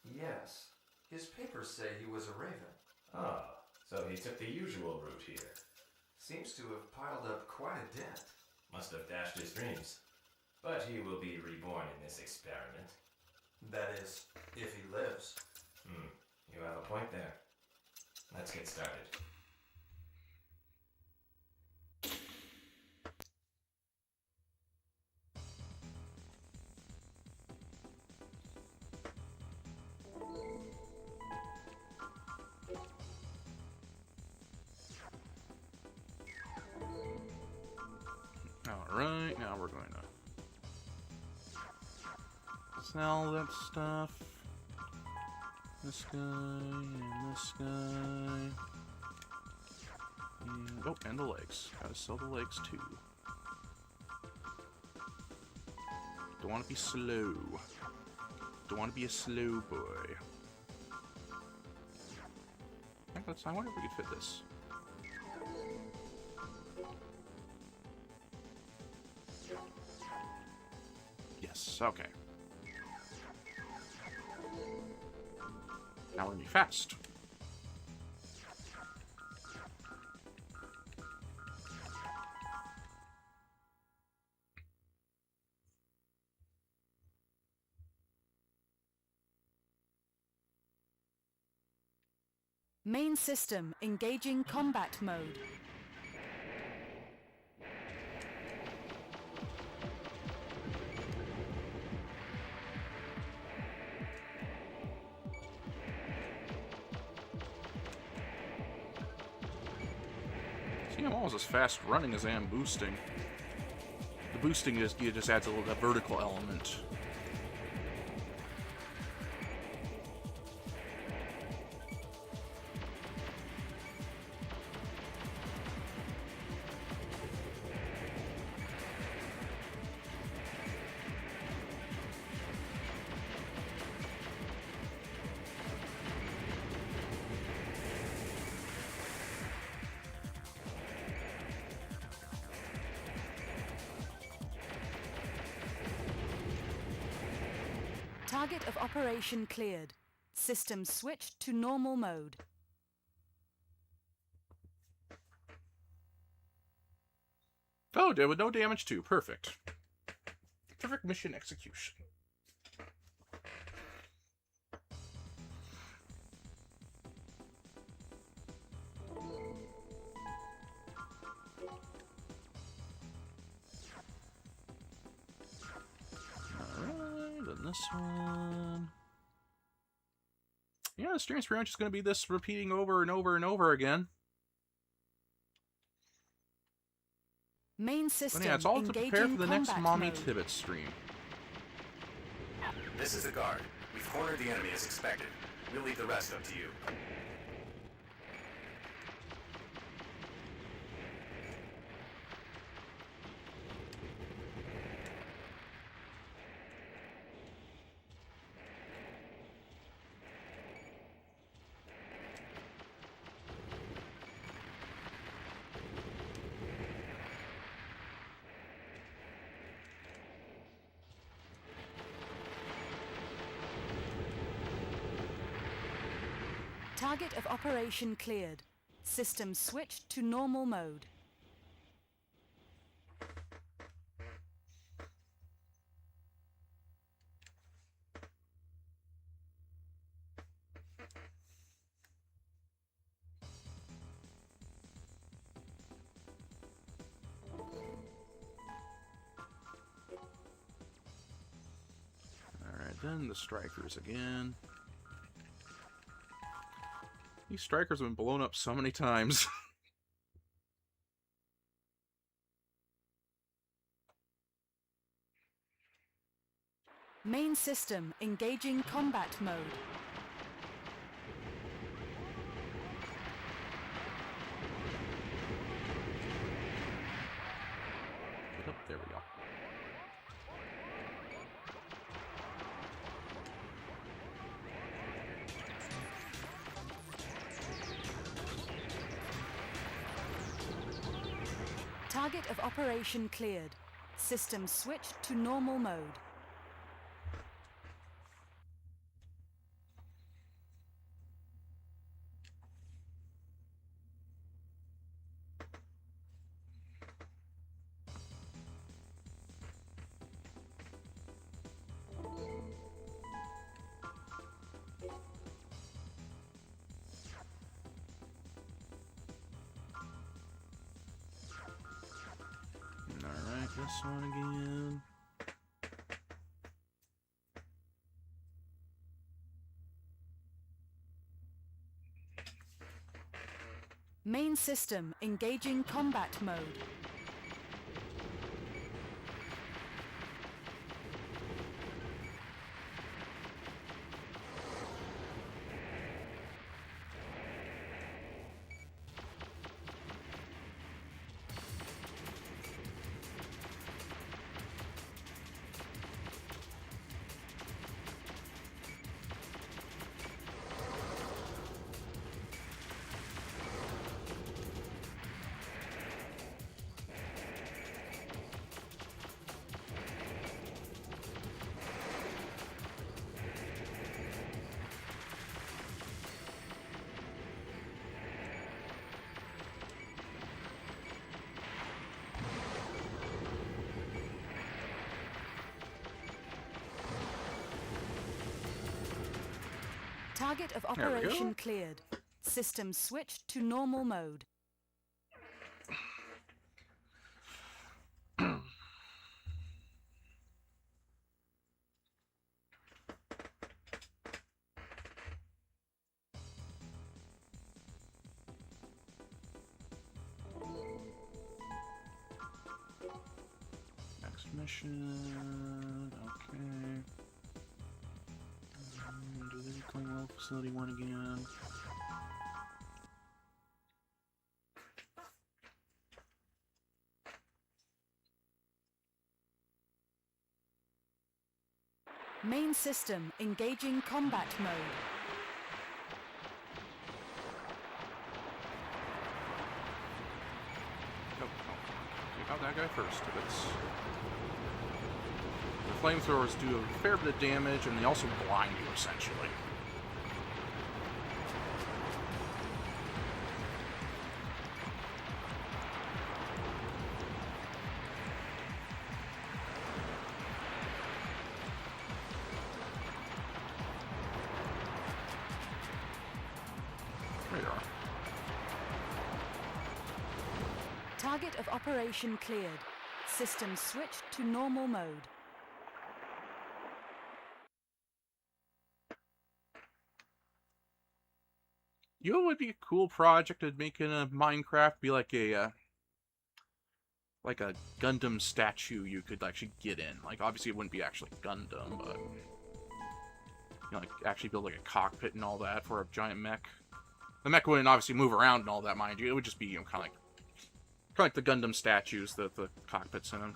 Yes. His papers say he was a raven. Oh, so he took the usual route here. Seems to have piled up quite a dent. Must have dashed his dreams. But he will be reborn in this experiment. That is, if he lives. You have a point there. Let's get started. Alright, now we're going to sell that stuff. This guy, and this guy. And, oh, and the legs. Gotta sell the legs too. Don't want to be slow. Don't want to be a slow boy. I wonder if we could fit this. Yes, okay. Now we're gonna be fast. Main system engaging combat mode. See, I'm almost as fast running as I am boosting. The boosting just adds a little vertical element. Target of operation cleared. System switched to normal mode. Oh, there was no damage too. Perfect. Perfect mission execution. Alright, then this one. Yeah, the stream's pretty much just going to be this repeating over and over and over again. Main system But yeah, it's all to prepare for the next combat Mommy mode. Tibbits stream. This is the guard. We've cornered the enemy as expected. We'll leave the rest up to you. Target of operation cleared. System switched to normal mode. Alright, then the strikers again. These strikers have been blown up so many times. Main system engaging combat mode. Oh, there we go. Target of operation cleared. System switched to normal mode. Alright, this one again. Main system engaging combat mode. Target of There we go. operation cleared. System switched to normal mode. mission. Okay. Do they claim well facility 1 again? Main system engaging combat mode. Oh, take out that guy first. The flamethrowers do a fair bit of damage, and they also blind you, essentially. There you are. Target of operation cleared. System switched to normal mode. You know what would be a cool project to make in a Minecraft? Be like a Gundam statue you could actually get in. Like, obviously it wouldn't be actually Gundam, but you know, like actually build like a cockpit and all that for a giant mech. The mech wouldn't obviously move around and all that, mind you. It would just be, you know, kind of like the Gundam statues that the cockpits in them.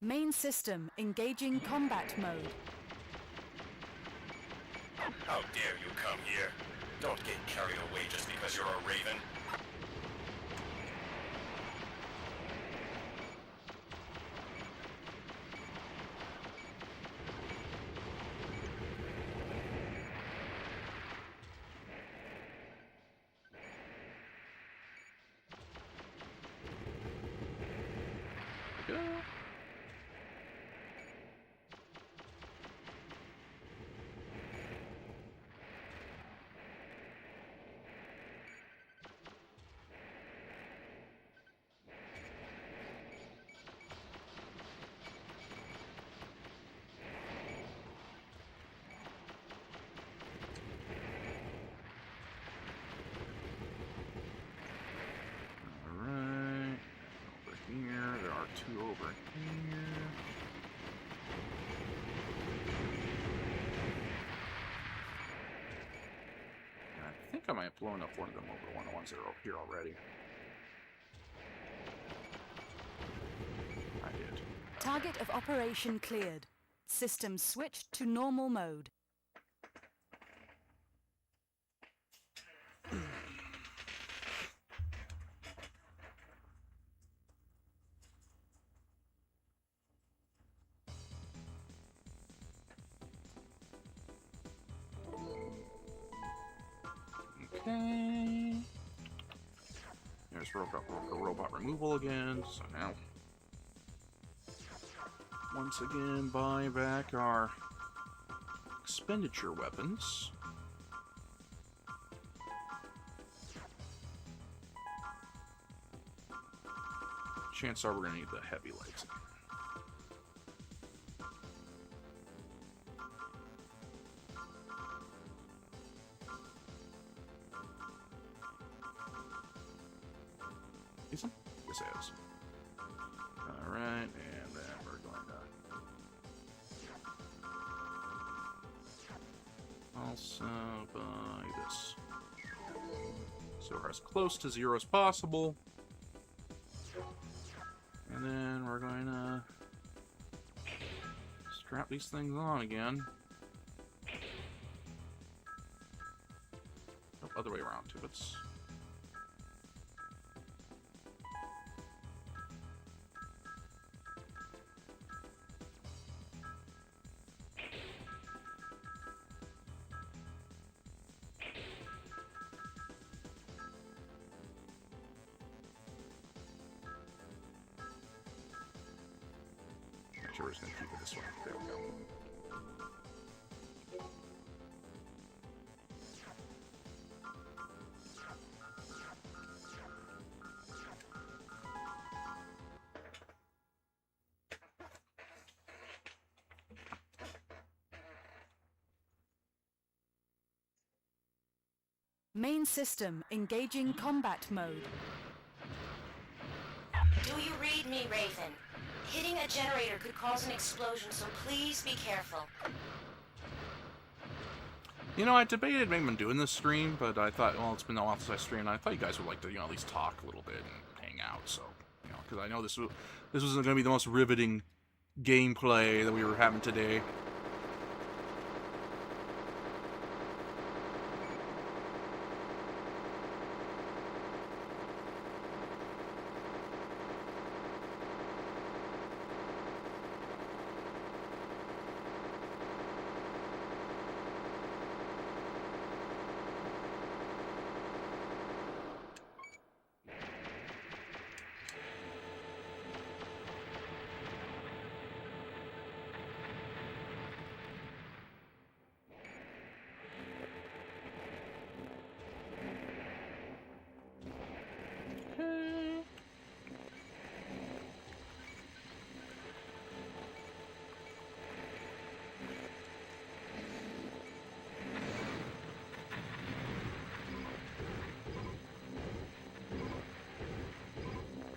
Main system engaging combat mode. How dare you come here? Don't get carried away just because you're a raven. Go. Alright. Over here. There are 2 over here. I think I might have blown up one of them over, one of the ones that are over here already. I did. Target of operation cleared. System switched to normal mode. Okay. There's robot removal again. So now, once again, buy back our expenditure weapons. Chances are we're going to need the heavy legs again. Is it? This is. Alright, and then we're going to also buy this. So we're as close to 0 as possible. And then we're going to strap these things on again. Oh, other way around, Tibbits. We're just going to keep it this way. There we go. Main system engaging combat mode. Do you read me, Raven? Hitting a generator could cause an explosion, so please be careful. You know, I debated maybe doing this stream, but I thought, well, it's been a while since I streamed. I thought you guys would like to, at least talk a little bit and hang out. So, because I know this wasn't going to be the most riveting gameplay that we were having today.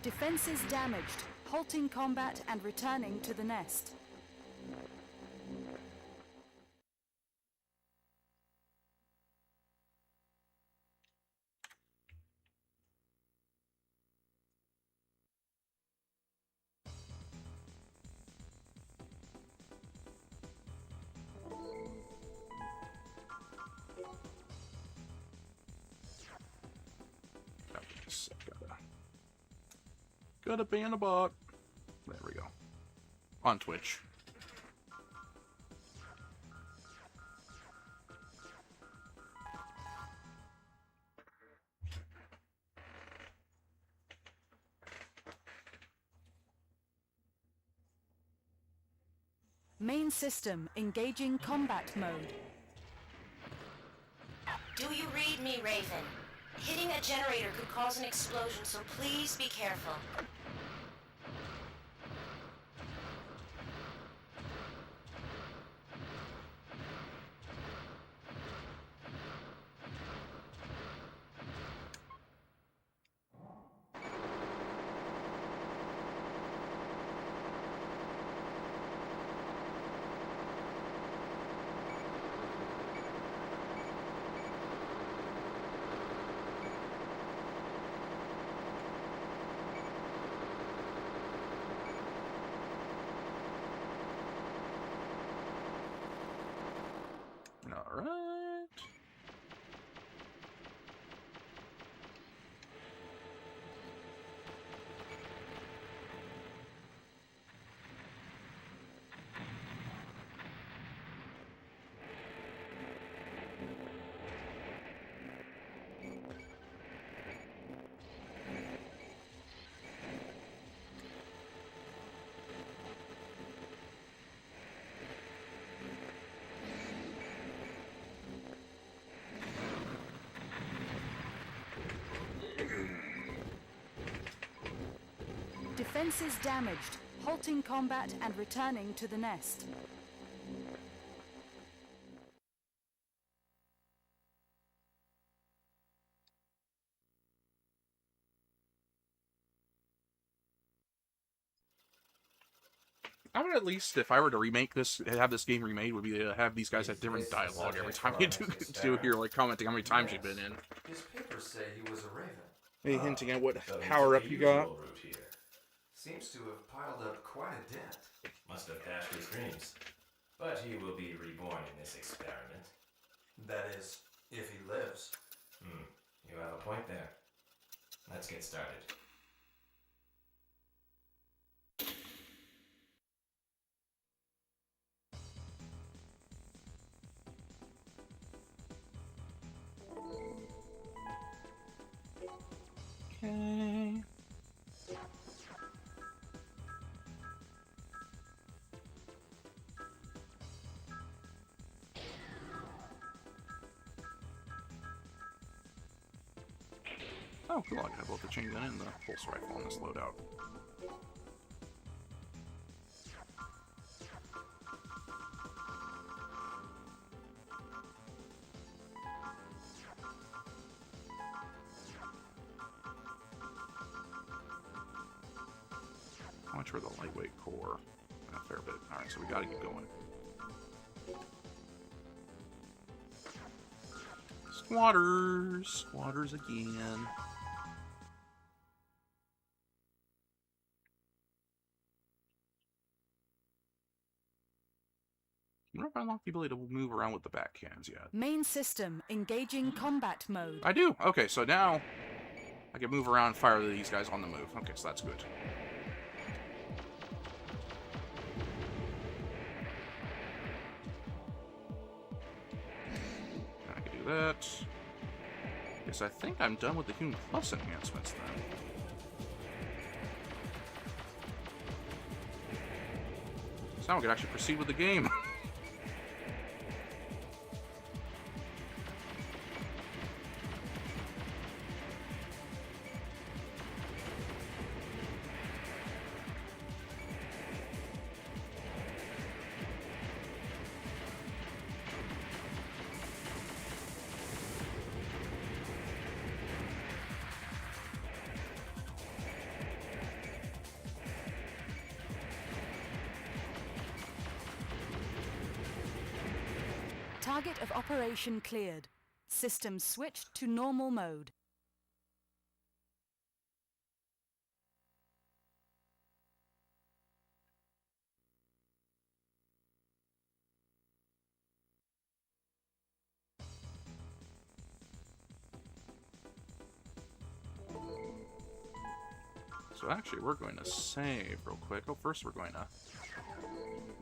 Defenses damaged. Halting combat and returning to the nest. Gotta ban a bot. There we go. On Twitch. Main system engaging combat mode. Do you read me, Raven? Hitting a generator could cause an explosion, so please be careful. All right. Defenses damaged. Halting combat and returning to the nest. I would at least, if I were to remake this, have this game remade, would be to have these guys have different dialogue every time you do hear, like, commenting how many times you've been in. His papers say he was a raven. Any hinting at what So he power took up the you got? usual route here. Seems to have piled up quite a dent. Must have dashed his dreams. But he will be reborn in this experiment. That is, if he lives. You have a point there. Let's get started. Okay. Oh, cool. I can have both the chain gun and the pulse rifle on this loadout. much for the lightweight core. A fair bit. Alright, so we gotta keep going. Squatters! Squatters again. I wonder if I unlocked the ability to move around with the bat cans yet. Main system engaging combat mode. I do! Okay, so now I can move around and fire these guys on the move. Okay, so that's good. I can do that. Guess I think I'm done with the Human Plus enhancements then. So now we can actually proceed with the game. Target of operation cleared. System switched to normal mode. So actually, we're going to save real quick. Oh, first we're going to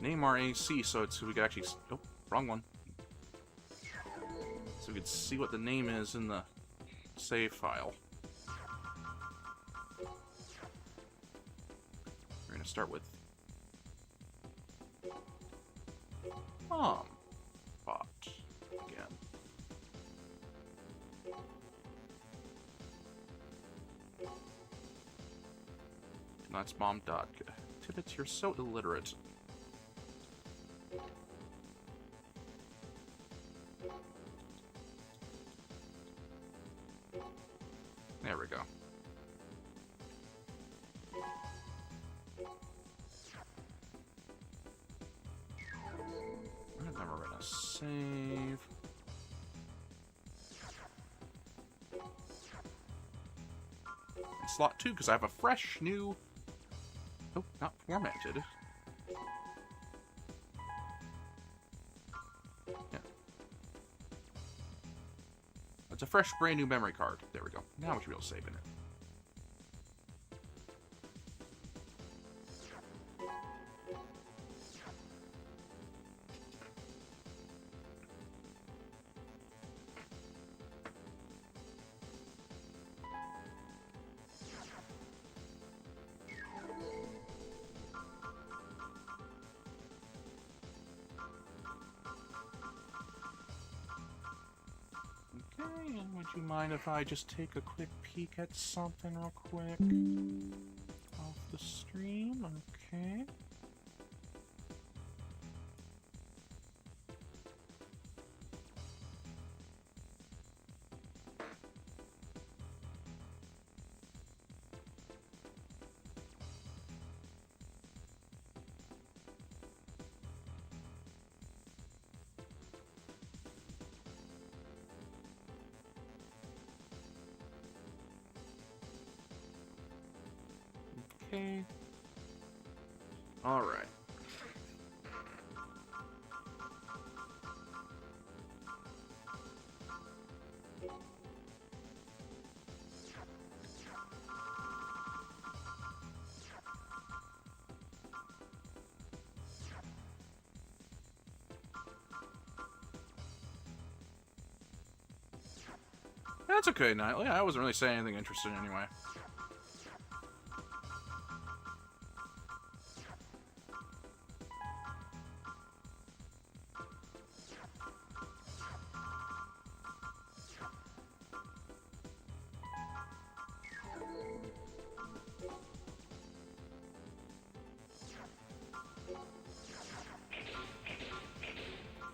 name our AC so we can actually... Oh, wrong one. So we can see what the name is in the save file. We're going to start with Bot again. And that's Mom. Tibbits, you're so illiterate. There we go. And then we're gonna save. And slot 2, because I have a fresh new... Oh, not formatted. Yeah. It's a fresh, brand new memory card. There we go. Now we should be able to save in it. Okay, and would you mind if I just take a quick peek at something real quick? Off the stream, okay. Okay. All right. That's okay, Nightly. I wasn't really saying anything interesting anyway.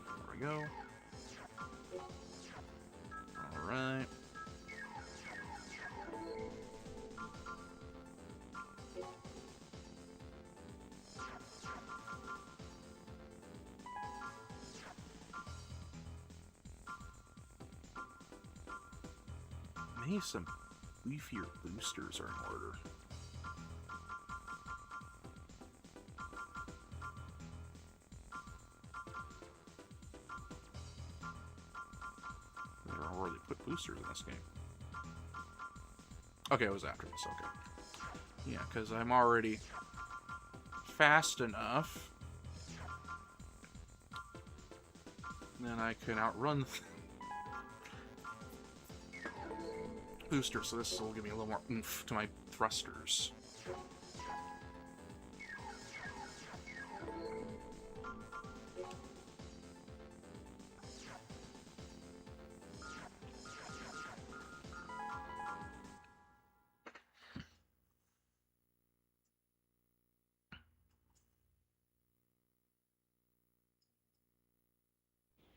There we go. All right. Maybe some beefier boosters are in order. They don't really put boosters in this game. Okay, it was after this, okay. Yeah, because I'm already fast enough. Then I can outrun boosters, so this will give me a little more oomph to my thrusters.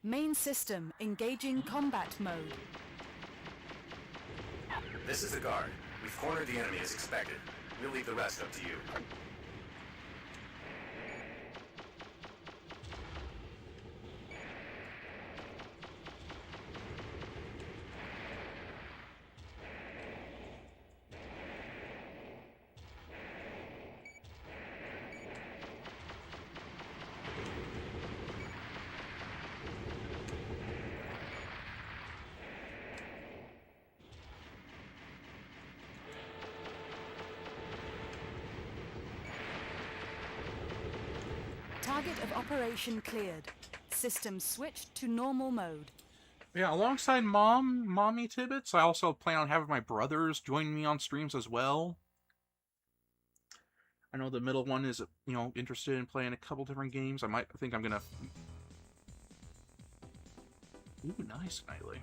Main system engaging combat mode. This is the guard. We've cornered the enemy as expected. We'll leave the rest up to you. Target of operation cleared. System switched to normal mode. Yeah, alongside Mommy Tibbits, I also plan on having my brothers join me on streams as well. I know the middle one is, you know, interested in playing a couple different games. I think I'm gonna... Ooh, nice, Knightley.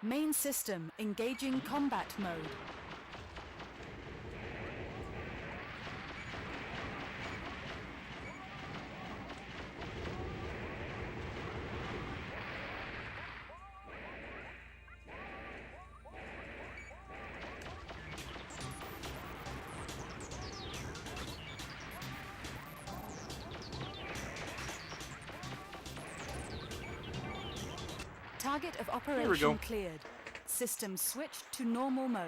Main system engaging combat mode. Target of operation cleared. System switched to normal mode.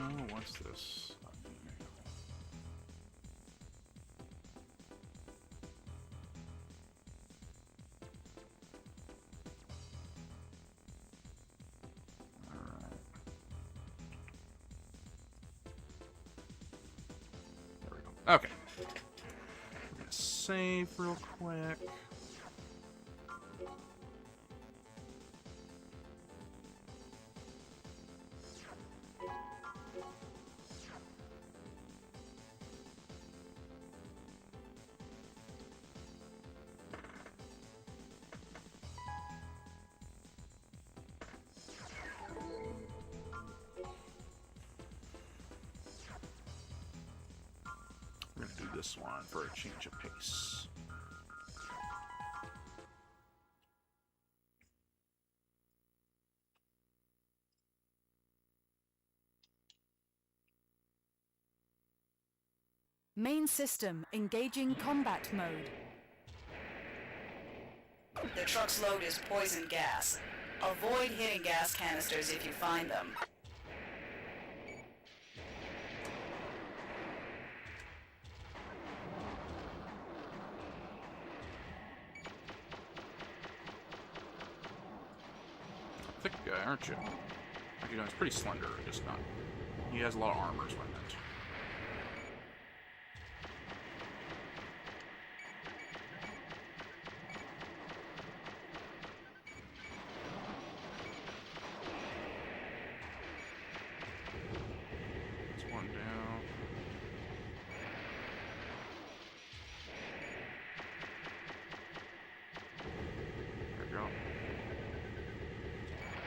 Oh, what's this? Okay. We're gonna save real quick. We're gonna do this one for a change of pace. Main system engaging combat mode. The truck's load is poison gas. Avoid hitting gas canisters if you find them. Thick guy, aren't you? You know, he's pretty slender, just not. He has a lot of armor, is what I meant.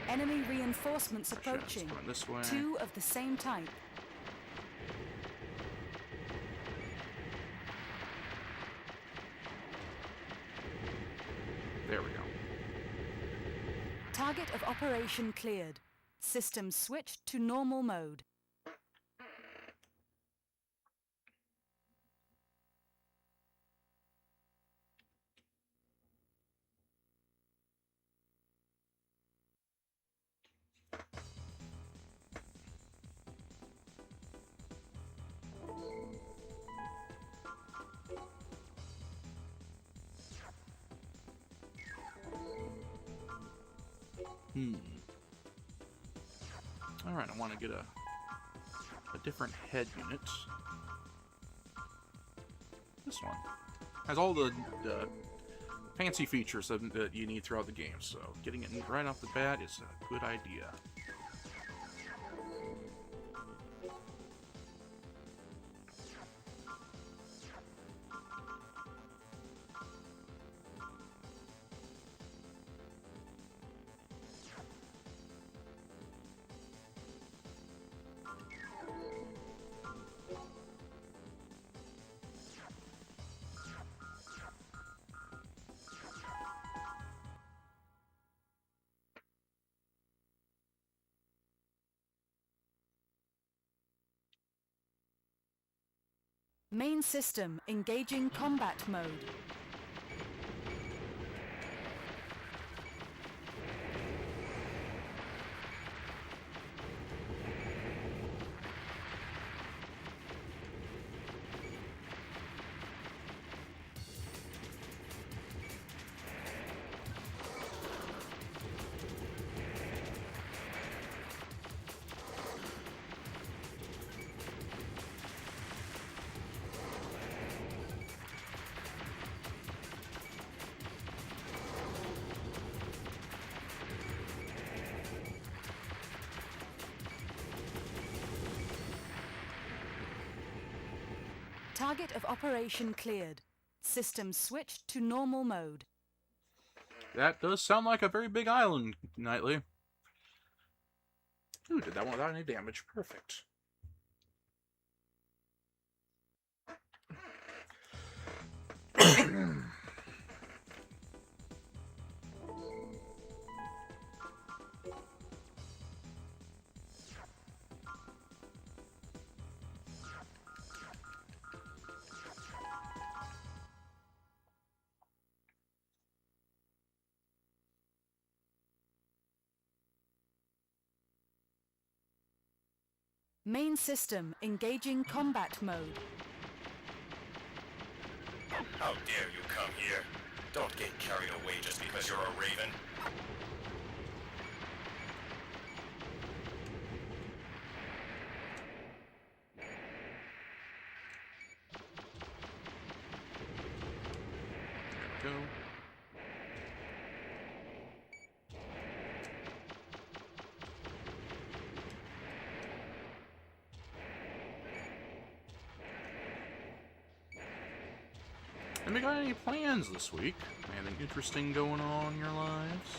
Enemy reinforcements Actually, it's approaching. going this way. 2 of the same type. There we go. Target of operation cleared. System switched to normal mode. Alright, I want to get a different head unit. This one has all the fancy features that you need throughout the game, so getting it right off the bat is a good idea. Main system engaging combat mode. Target of operation cleared. System switched to normal mode. That does sound like a very big island, Knightley. Ooh, did that one without any damage. Perfect. Main system engaging combat mode. How dare you come here? Don't get carried away just because you're a raven. Go. Have you got any plans this week? Anything interesting going on in your lives?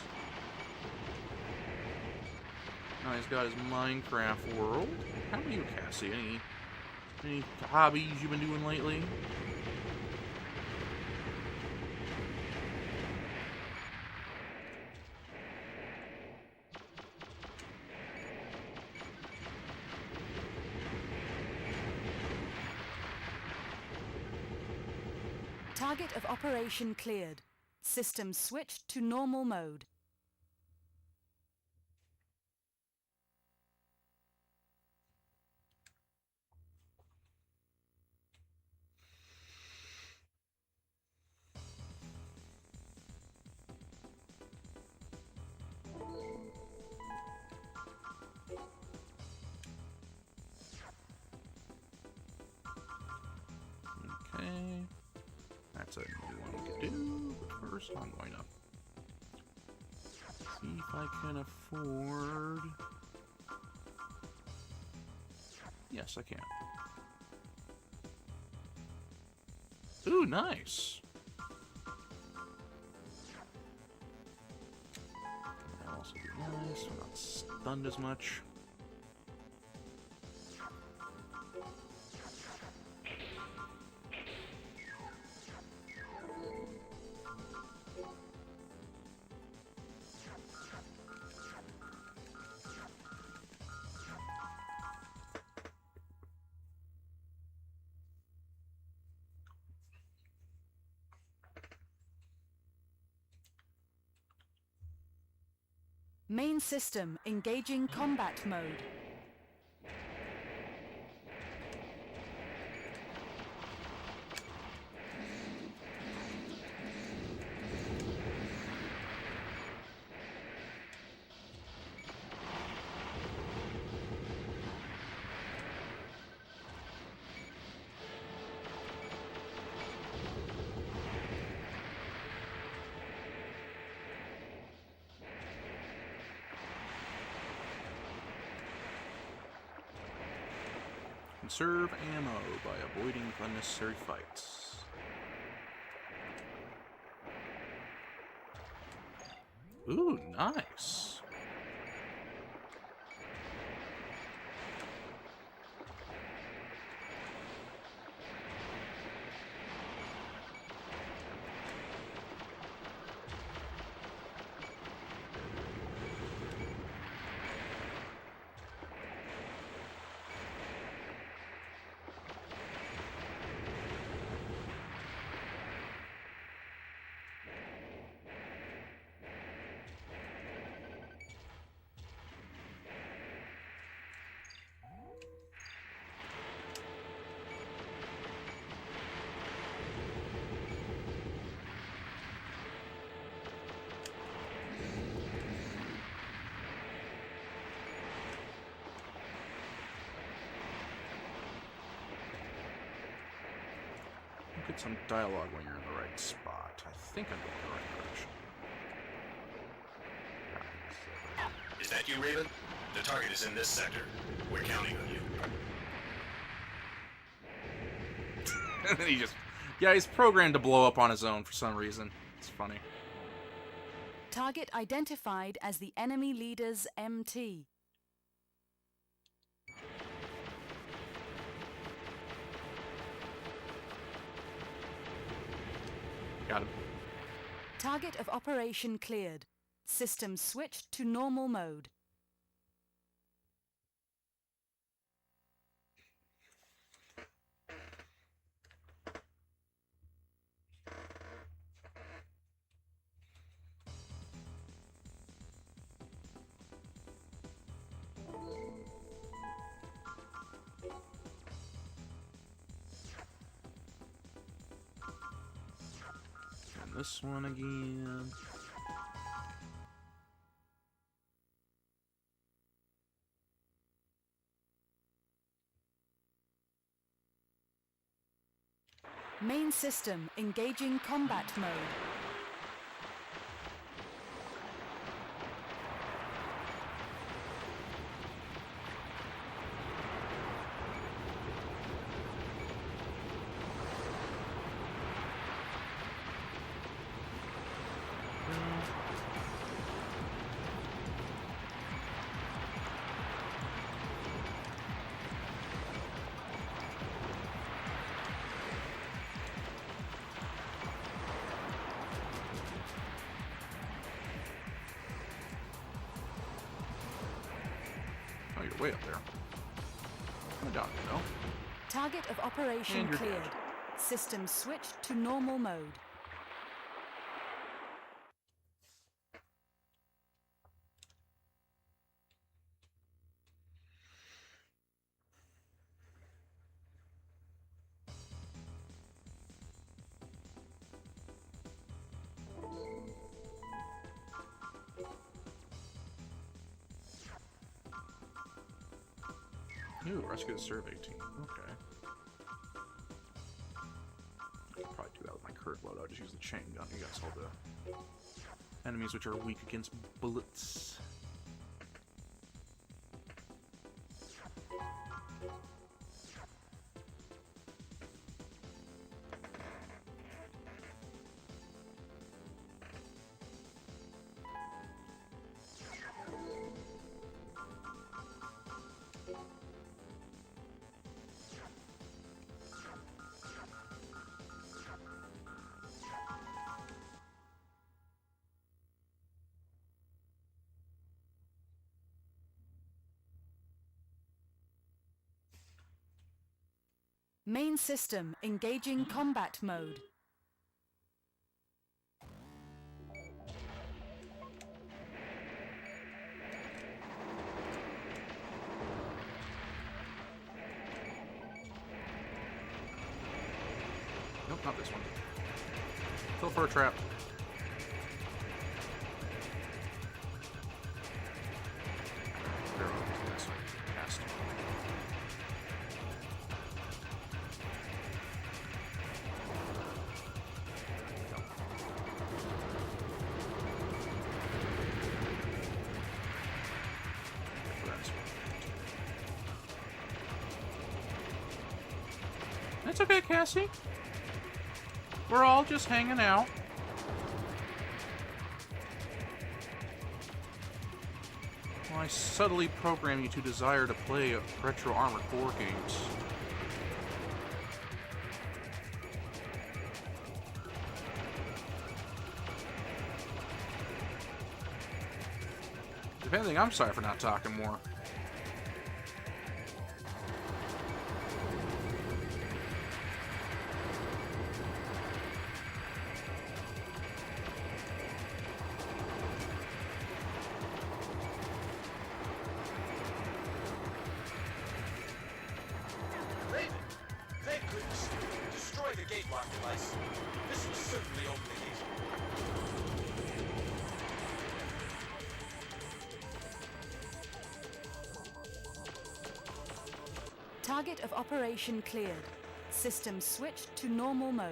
Now he's got his Minecraft world. How about you, Cassie? Any hobbies you've been doing lately? Target of operation cleared. System switched to normal mode. Okay. That's a new one we could do. But first, I'm going to see if I can afford... Yes, I can. Ooh, nice! I'll also do Nice, we're not stunned as much. Main system engaging combat mode. Conserve ammo by avoiding unnecessary fights. Ooh, nice. Get some dialogue when you're in the right spot. I think I'm going the right direction. Is that you, Raven? The target is in this sector. We're counting on you. And then he just... Yeah, he's programmed to blow up on his own for some reason. It's funny. Target identified as the enemy leader's MT. Got him. Target of operation cleared. System switched to normal mode. And this one again. Main system engaging combat mode. Oh, you're way up there. I'm down here, though. Target of operation And you're cleared. dead. System switched to normal mode. Ooh, rescue the survey team. Okay. I could probably do that with my current loadout. Just use the chain gun. You guys all the enemies which are weak against bullets. Main system engaging combat mode. Nope, not this one. Fell for a trap. It's okay, Cassie. We're all just hanging out. Well, I subtly program you to desire to play retro Armored Core games. If anything, I'm sorry for not talking more. Target of operation cleared. System switched to normal mode.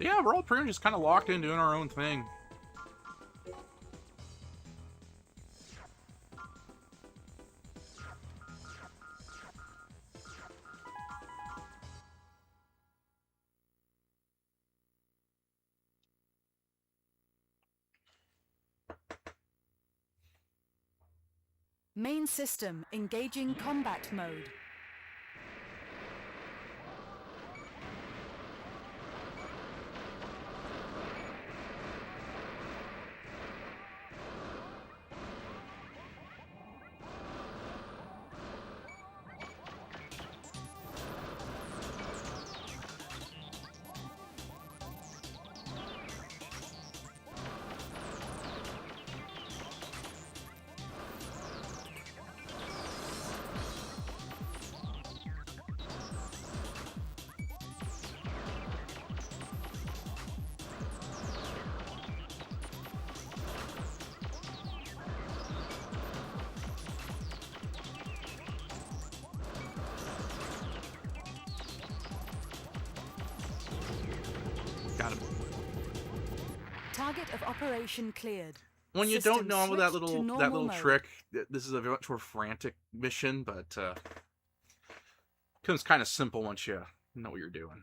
Yeah, we're all pretty much just kind of locked in doing our own thing. Main system engaging combat mode. Got him. Target of operation cleared. When you System don't know that switched to little normal mode. trick, this is a much more frantic mission, but becomes kind of simple once you know what you're doing.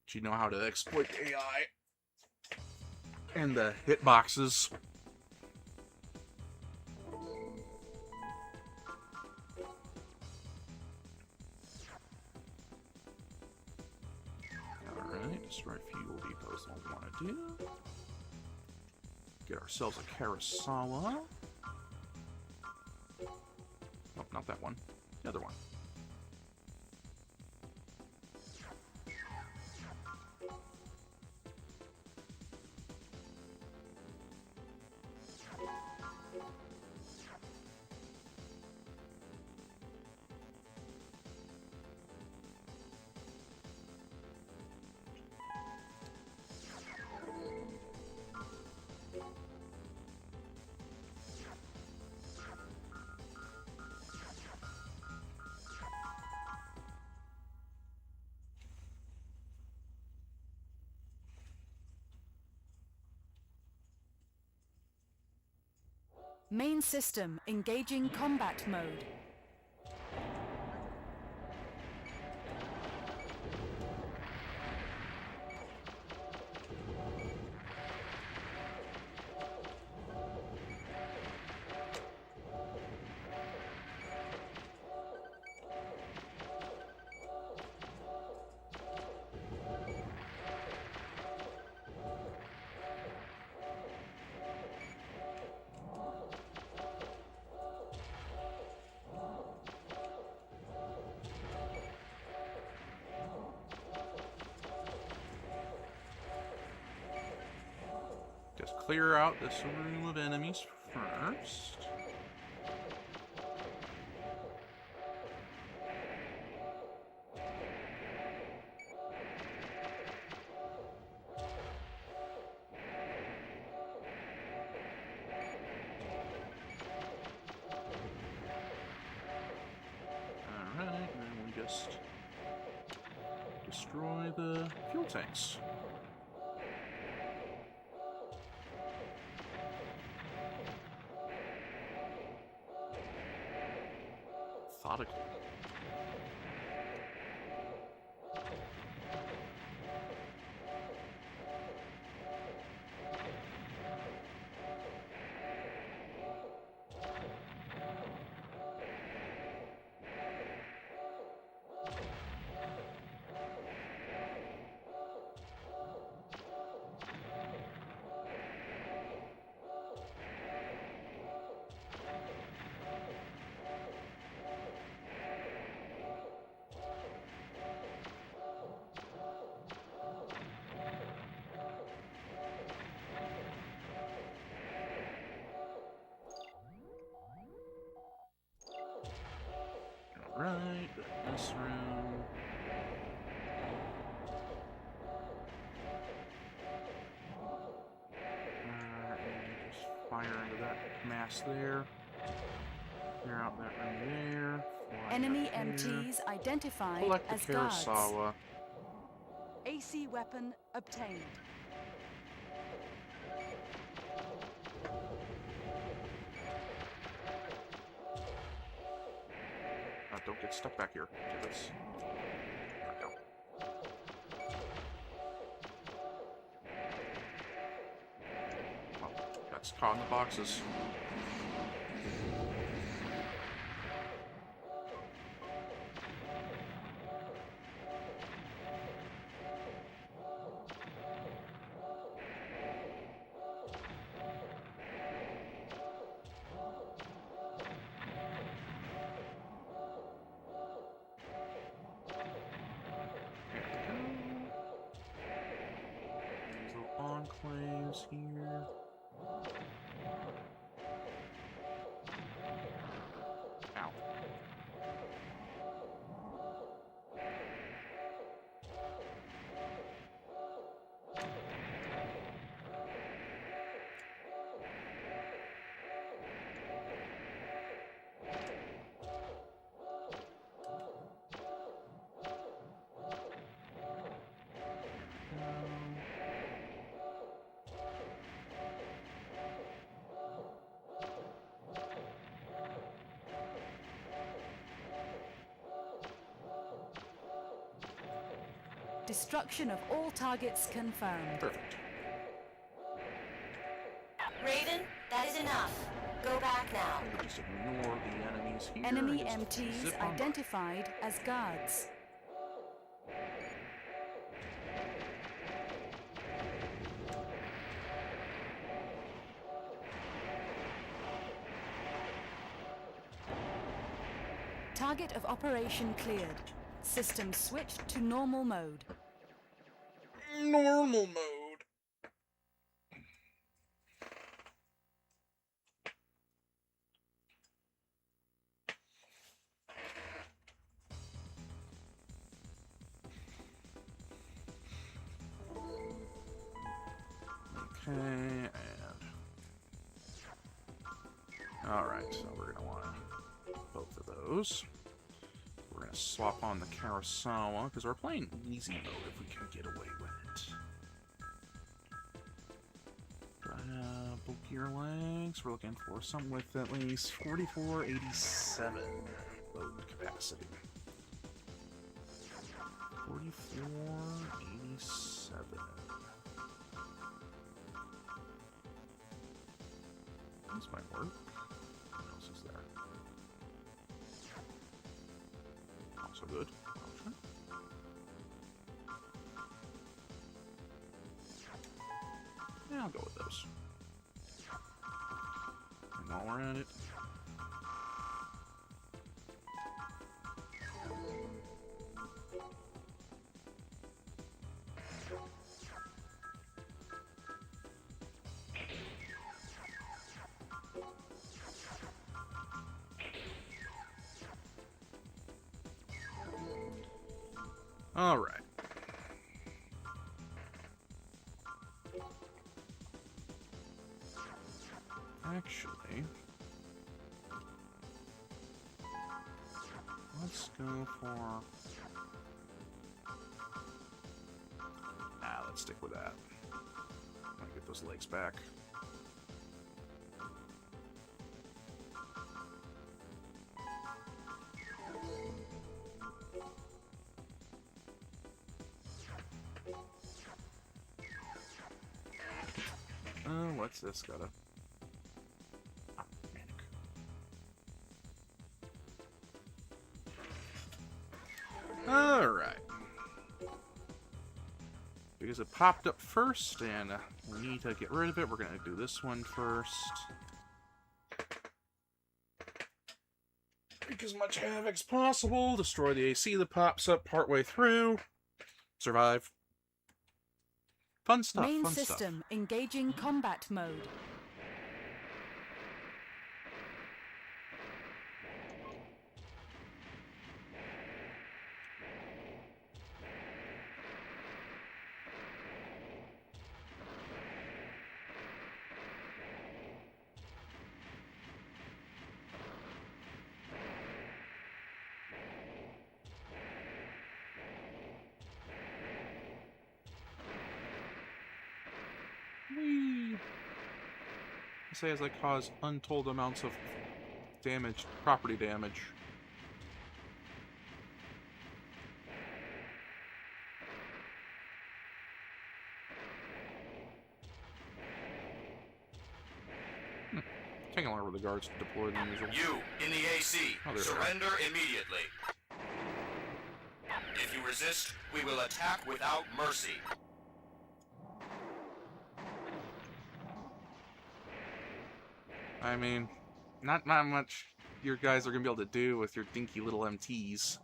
But you know how to exploit the AI and the hitboxes. Alright, destroy fuel depots, what we want to do. Get ourselves a Karasawa. Oh, not that one. The other one. Main system engaging combat mode. Let's clear out this room of enemies first. Alright, and then we just destroy the fuel tanks. Methodical. Alright, this room. And just fire into that mass there. Clear out that room there. Fly Enemy up here. MTs identified Collect the as guards. Kurosawa. AC weapon obtained. Don't get stuck back here. Do this. There we go. Oh, that's caught in the boxes. These little enclaves here. Ow. Destruction of all targets confirmed. Perfect. Raven, that is enough. Go back now. I'm gonna just ignore the enemies here. Enemy and just MTs zip on by. identified as guards. Target of operation cleared. System switched to normal mode. Normal mode. Okay, and alright, so we're gonna want both of those. We're gonna swap on the Kurosawa, because we're playing easy mode if we can get away with it. Bulkier legs, we're looking for something with at least 4487 load capacity. 4487. This might work. What else is there? Also good. Option. Yeah, I'll go with those. And while we're at it, Alright. Actually, let's go for... let's stick with that. I'm gonna get those legs back. What's this? Gotta... Alright. Because it popped up first, and we need to get rid of it, we're gonna do this one first. Wreak as much havoc as possible, destroy the AC that pops up partway through. Survive. Fun stuff, Main fun system stuff. engaging combat mode. Whee! Say as I cause untold amounts of damage, property damage. Taking longer with the guards to deploy than usual. You, in the AC, Oh, there they are. surrender immediately. If you resist, we will attack without mercy. I mean, not much your guys are gonna be able to do with your dinky little MTs.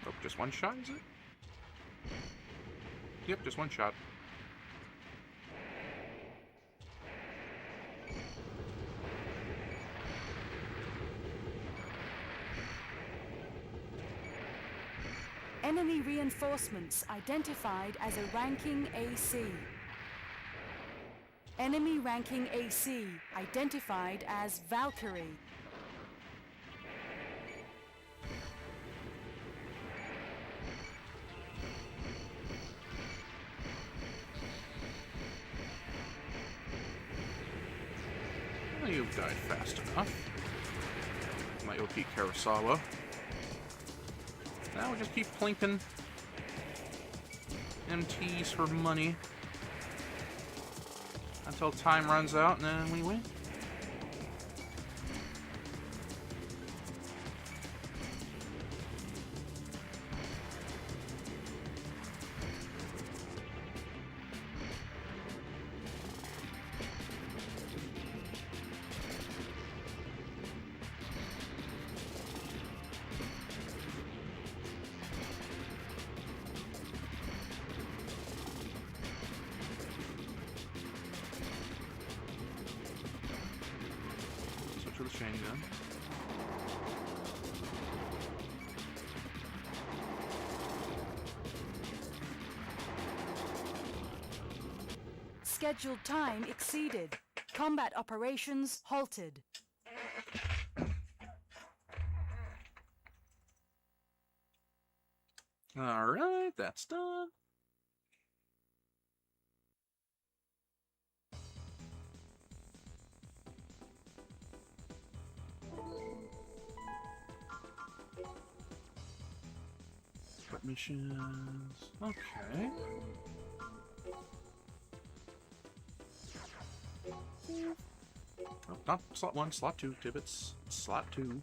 Oh, just one shot, is it? Yep, just one shot. Enemy reinforcements identified as a ranking AC. Enemy ranking AC identified as Valkyrie. Well, you've died fast enough. My OP Karasawa. Now we just keep plinking MTs for money until time runs out, and then we win. Switch to the chain gun. Scheduled time exceeded. Combat operations halted. Alright, that's done. What missions? Okay. Oh, not slot 1, slot 2, Tibbits. Slot 2.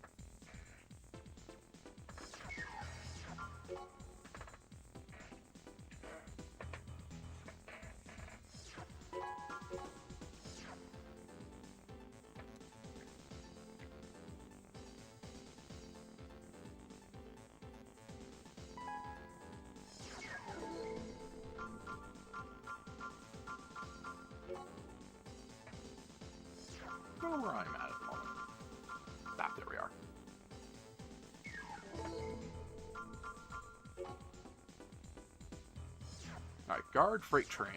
where I'm at the moment. Ah, there we are. Alright, guard freight train.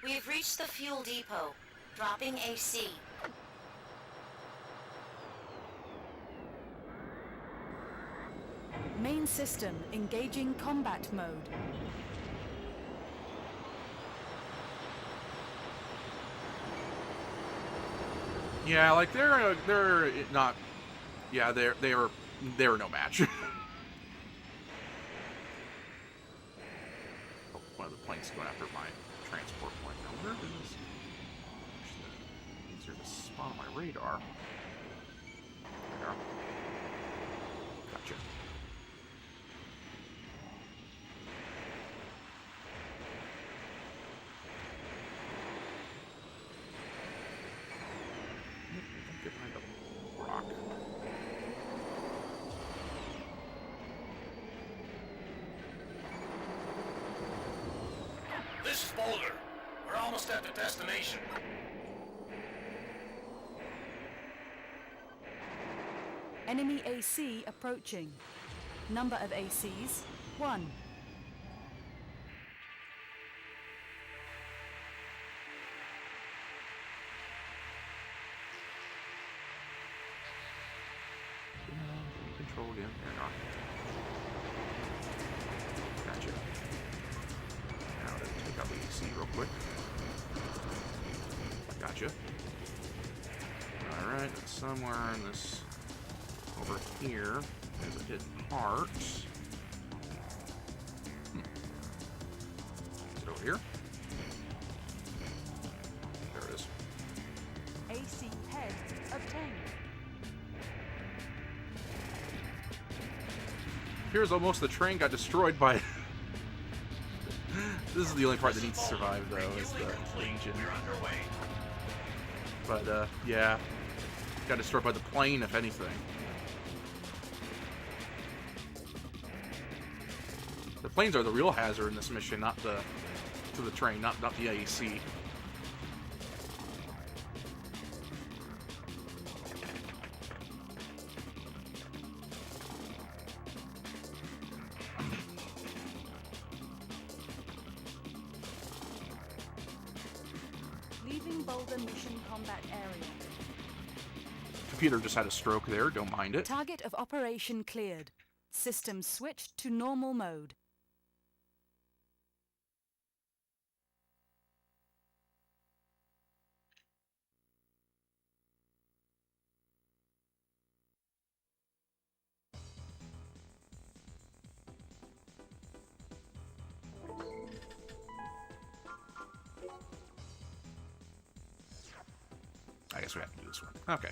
We have reached the fuel depot. Dropping AC. Main system engaging combat mode. Yeah, like they're not. Yeah, they were no match. Oh, one of the planes going after my transport plane. Now where is? These are the spot on my radar. There. Gotcha. Get behind the rock. This is Boulder. We're almost at the destination. Enemy AC approaching. Number of ACs, 1. Control again. There you are. Gotcha. Now to take out the AC real quick. Gotcha. Alright, it's somewhere in this over here. There's a hidden part. Is it over here? There it is. AC head obtained. Here's almost the train got destroyed by. This is the only part that needs to survive, though, is the engine. We're underway. But, yeah. Got destroyed by the plane, if anything. The planes are the real hazard in this mission, not the train, not the AEC. Leaving Boulder mission combat area. Computer just had a stroke there, don't mind it. Target of operation cleared. System switched to normal mode. I guess we have to do this one. Okay,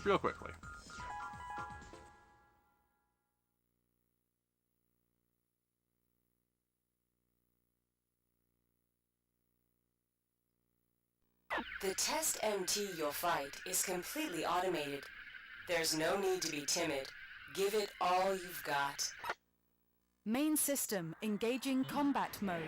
real quickly. The test MT you'll fight is completely automated. There's no need to be timid. Give it all you've got. Main system engaging combat mode.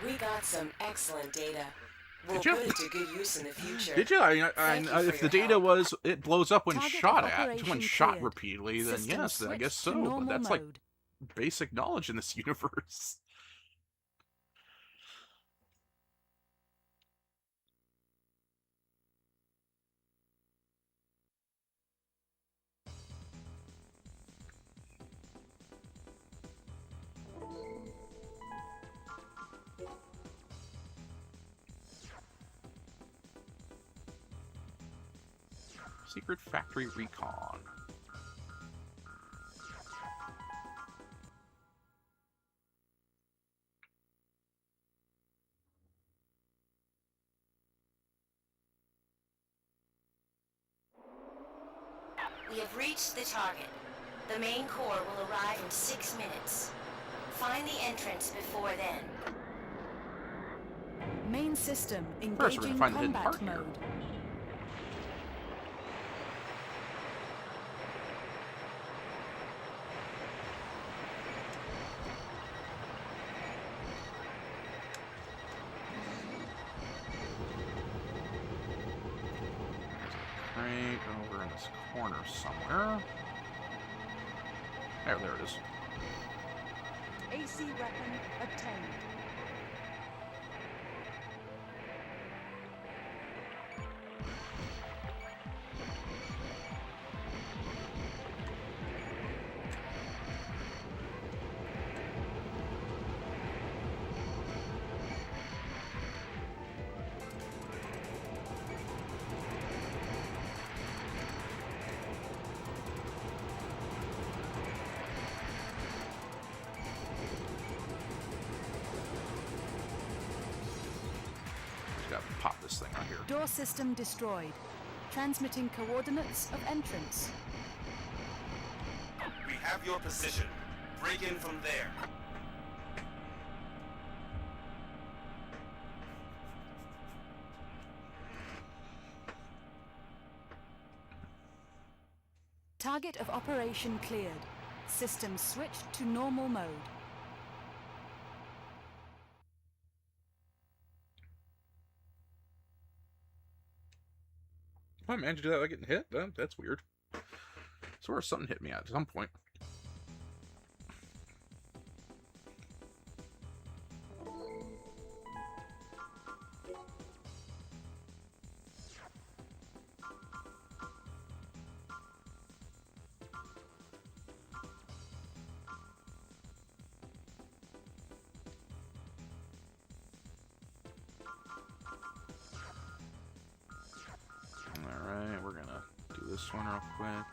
We got some excellent data. We'll Did you? put it to good use in the future. Did you? Thank you for If the your data help. was it blows up when Target shot of at, when operation shot cleared. repeatedly, then System yes, I guess switched to so. But normal that's like mode. basic knowledge in this universe. Secret factory recon. We have reached the target. The main core will arrive in 6 minutes. Find the entrance before then. Main system First, we're engaging gonna find the hidden combat part here. mode. Right over in this corner somewhere. There it is. AC weapon obtained. Just gotta pop this thing right here. Door system destroyed. Transmitting coordinates of entrance. We have your position. Break in from there. Target of operation cleared. System switched to normal mode. I managed to do that without getting hit? That's weird. Swear something hit me at some point. Alright, we're gonna do this one real quick.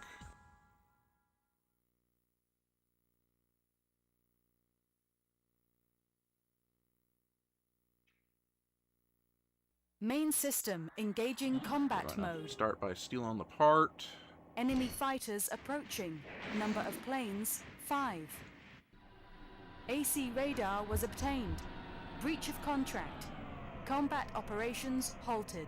Main system engaging combat We're gonna mode. start by stealing the part. Enemy fighters approaching. Number of planes 5. AC radar was obtained. Breach of contract. Combat operations halted.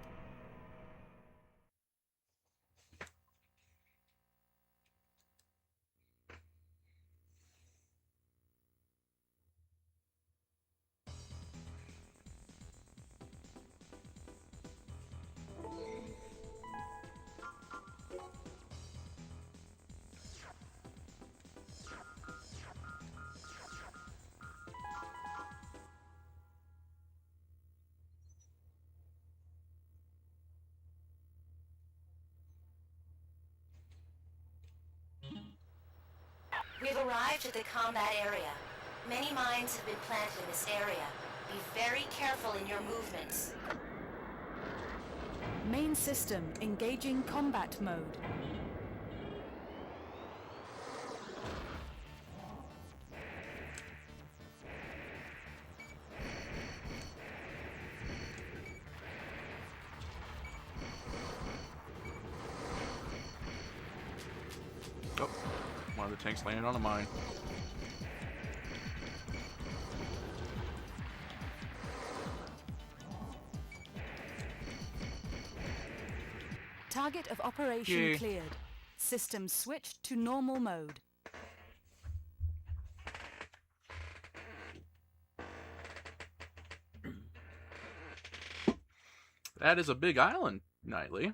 We've arrived at the combat area. Many mines have been planted in this area. Be very careful in your movements. Main system engaging combat mode. Oh, one of the tanks landed on a mine. Target of operation Yay. cleared. System switched to normal mode. That is a big island, Nightly.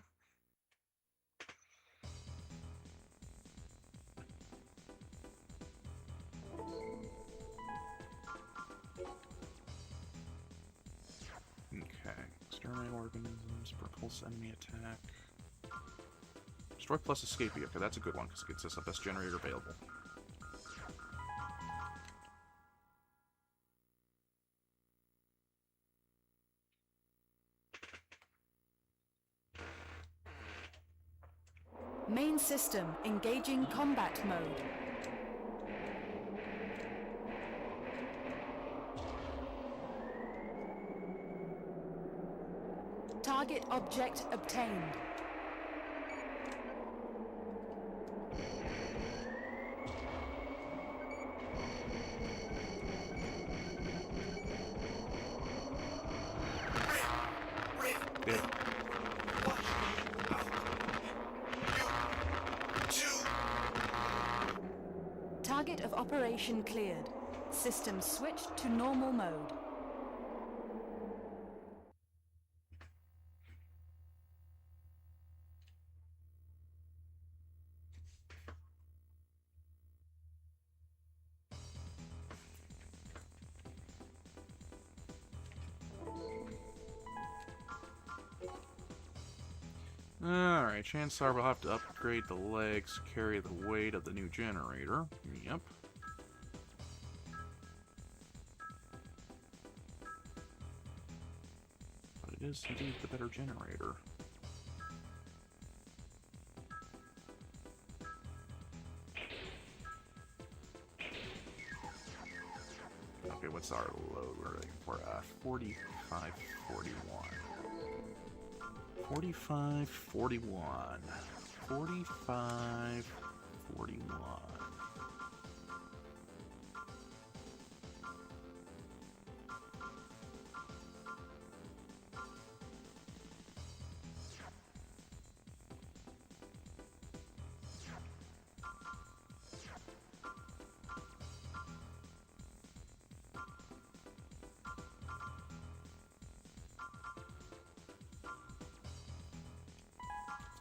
Okay. Exterminate organisms, repulse enemy attack. Destroy plus escape. Okay, that's a good one because it gets us the best generator available. Main system engaging combat mode. Target object obtained. Yeah. Target of operation cleared. System switched to normal mode. Alright, chances are we'll have to upgrade the legs, carry the weight of the new generator. Yep. But it is indeed the better generator. Okay, what's our load we're looking for? 45, 41. 45, 41. 45, 41.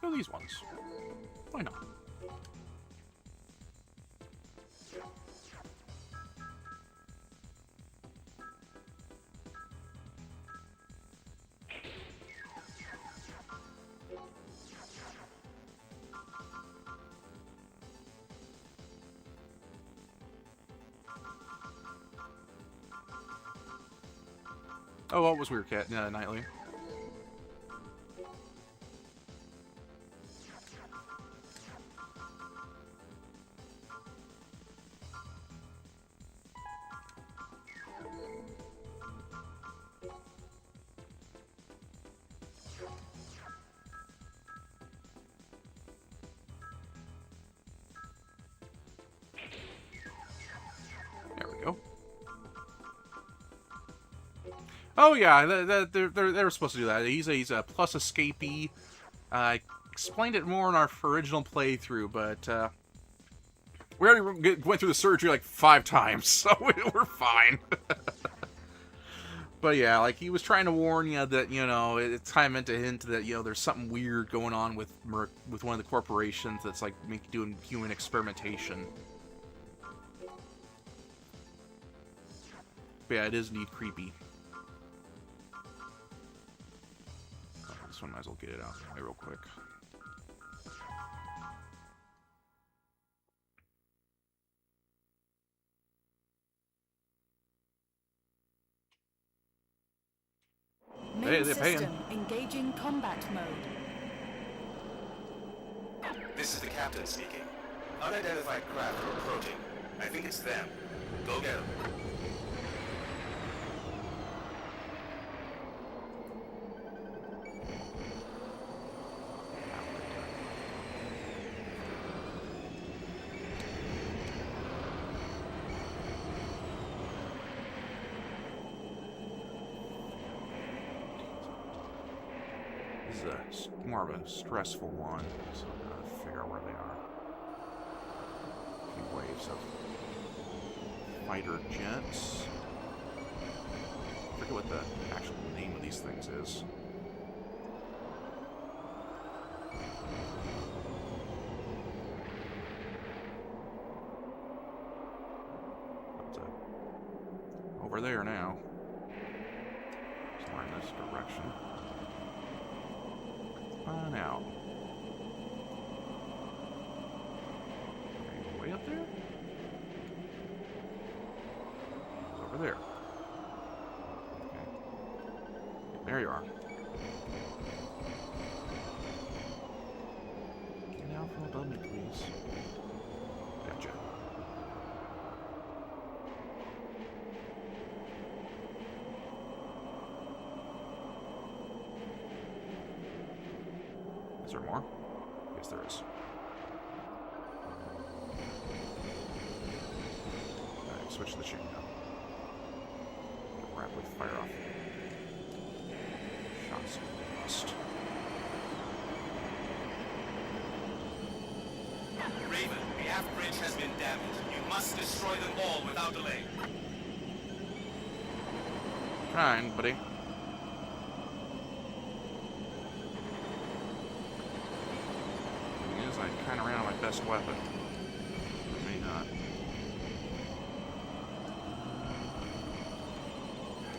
Let's go these ones. Why not? Oh, what was Weird Cat Nightly? There we go. Oh yeah, they're supposed to do that. He's a plus escapee. I explained it more in our original playthrough, but we already went through the surgery like 5 times, so we're fine. But yeah, like he was trying to warn you that, you know, it's kind of meant to hint that, you know, there's something weird going on with one of the corporations that's like doing human experimentation. But yeah, it is indeed creepy. This one might as well get it out of the way real quick. Main They're paying. system engaging combat mode. This is the captain speaking. Unidentified craft are approaching. I think it's them. Go get them. This is more of a stressful one, so I'm going to figure out where they are. A few waves of fighter jets. I forget what the actual name of these things is. But, over there now. Somewhere in this direction. Now. Okay, way up there? It's over there. Okay. There you are. Get out from above me, please. Gotcha. Is there more? Yes, there is. Alright, switch the chain now. Rapidly fire off shots Lost. Raven, the aft bridge has been damaged. You must destroy them all without delay. Trying, buddy. Thing is, I kind of ran out of my best weapon. Maybe not.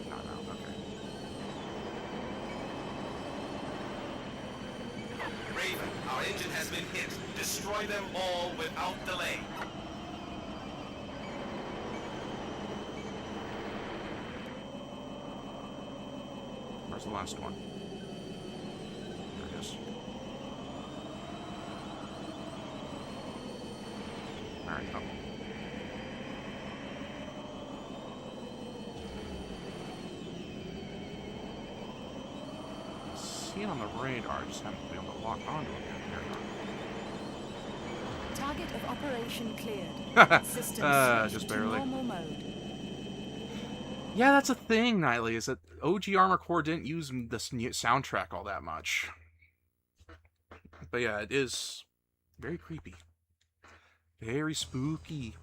No, okay. Raven, our engine has been hit. Destroy them all without delay. Where's the last one? There it is. Alright, up. See it on the radar, I just haven't been able to lock onto it yet. There we go. Target of operation cleared. System switched just to barely. normal mode. Yeah, that's a thing, Nightly, is that OG Armor Core didn't use this new soundtrack all that much. But yeah, it is very creepy. Very spooky.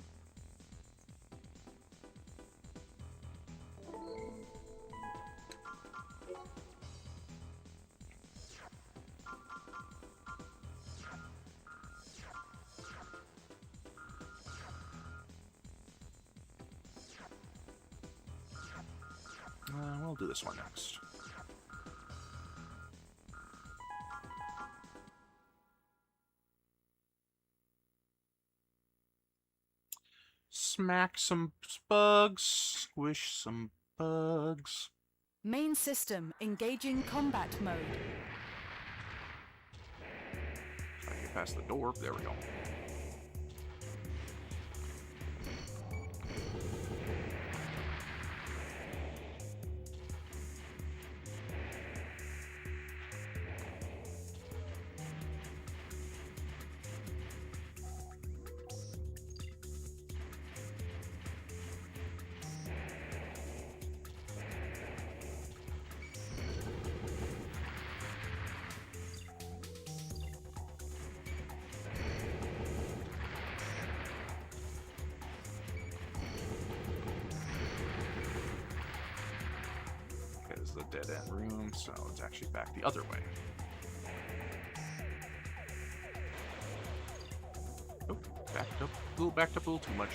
We'll do this one next. Smack some bugs, squish some bugs. Main system engaging combat mode. Try to get past the door. There we go. The dead end room, so it's actually back the other way. Oh, backed up a little too much.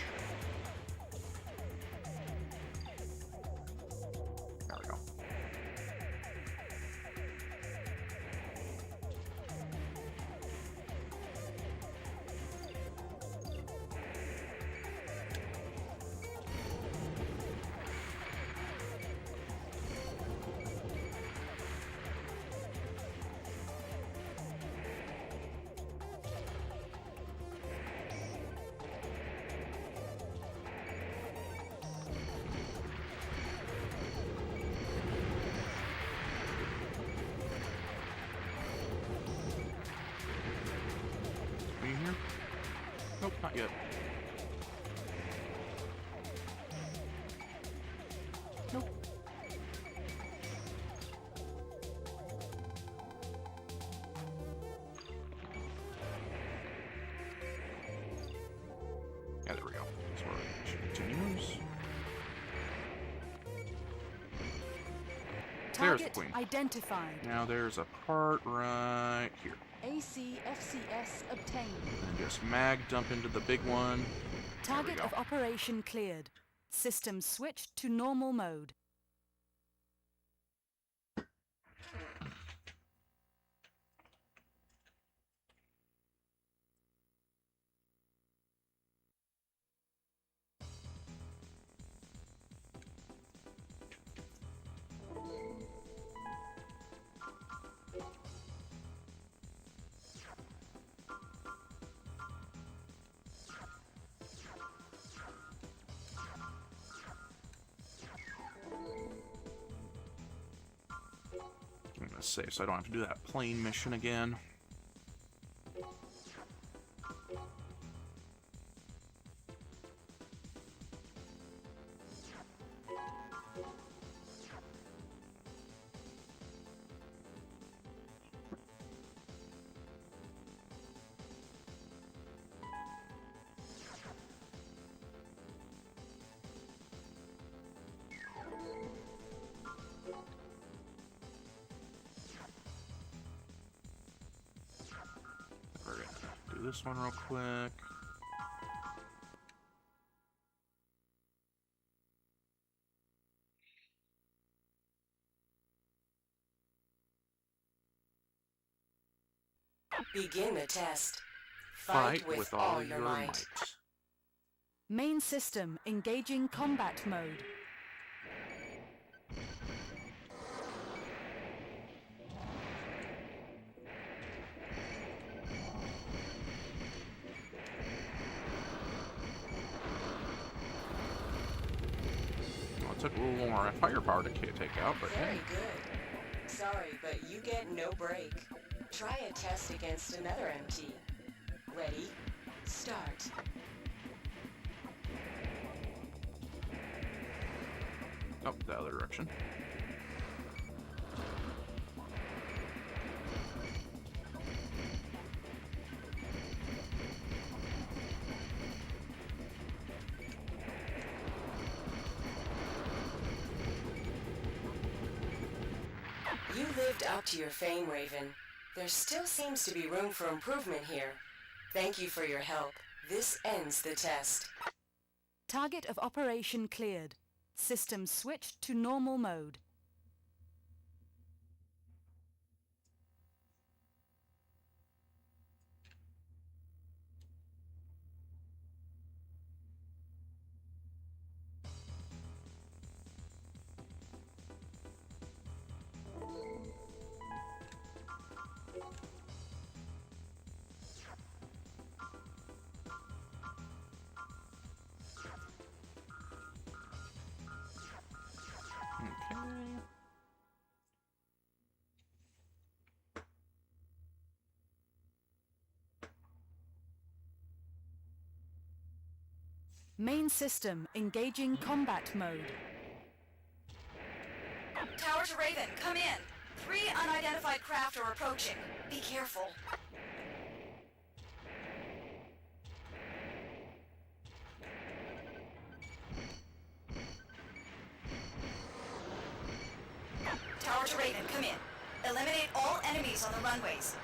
There we go. Here? Nope, not yet. Nope. Yeah, there we go. That's where it continues. There's the Target queen. identified. Now there's a part right here. ACFCS obtained. And just mag dump into the big one. Target go. of operation cleared. System switched to normal mode. I'm gonna save so I don't have to do that plane mission again. do this one real quick. Begin the test. Fight with all your might. Main system engaging combat mode. Well, it took a little more firepower to take out, but Very hey. good. Sorry, but you get no break. Try a test against another MT. Ready? Start. Oh, the other direction. You lived up to your fame, Raven. There still seems to be room for improvement here. Thank you for your help. This ends the test. Target of operation cleared. System switched to normal mode. Okay. Main system engaging combat mode. Tower to Raven, come in. 3 unidentified craft are approaching. Be careful. Tower to Raven, come in. Eliminate all enemies on the runways.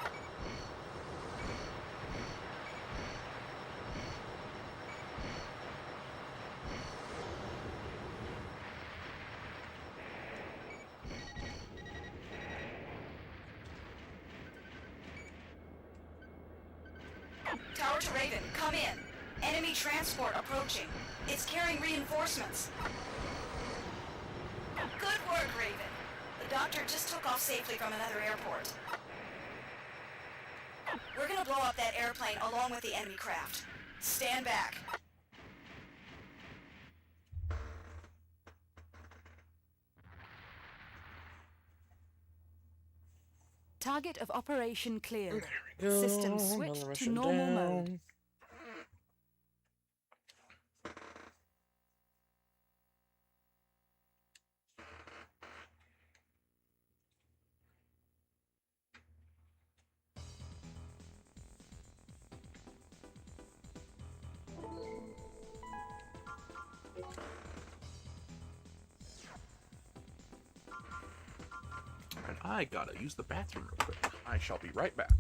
Tower to Raven, come in. Enemy transport approaching. It's carrying reinforcements. Good work, Raven. The doctor just took off safely from another airport. We're gonna blow up that airplane along with the enemy craft. Stand back. Target of operation cleared. There we go. System switched Another to mission normal mode. down. And I gotta use the bathroom real quick. I shall be right back.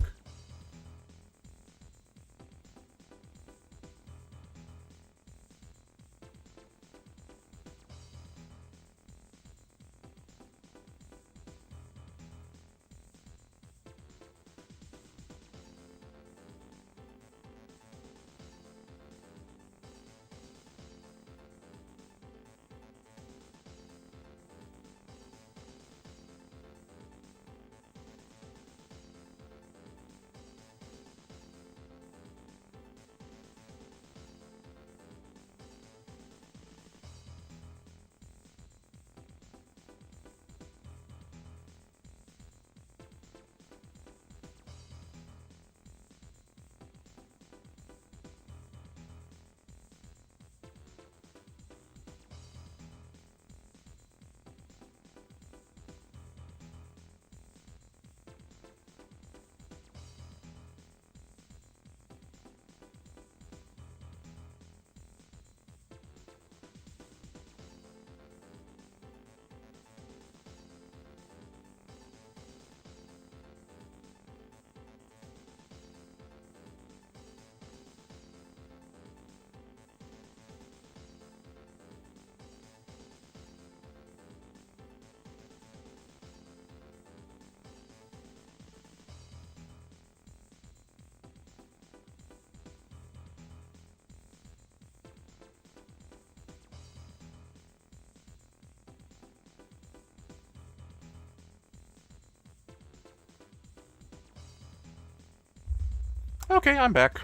Okay, I'm back.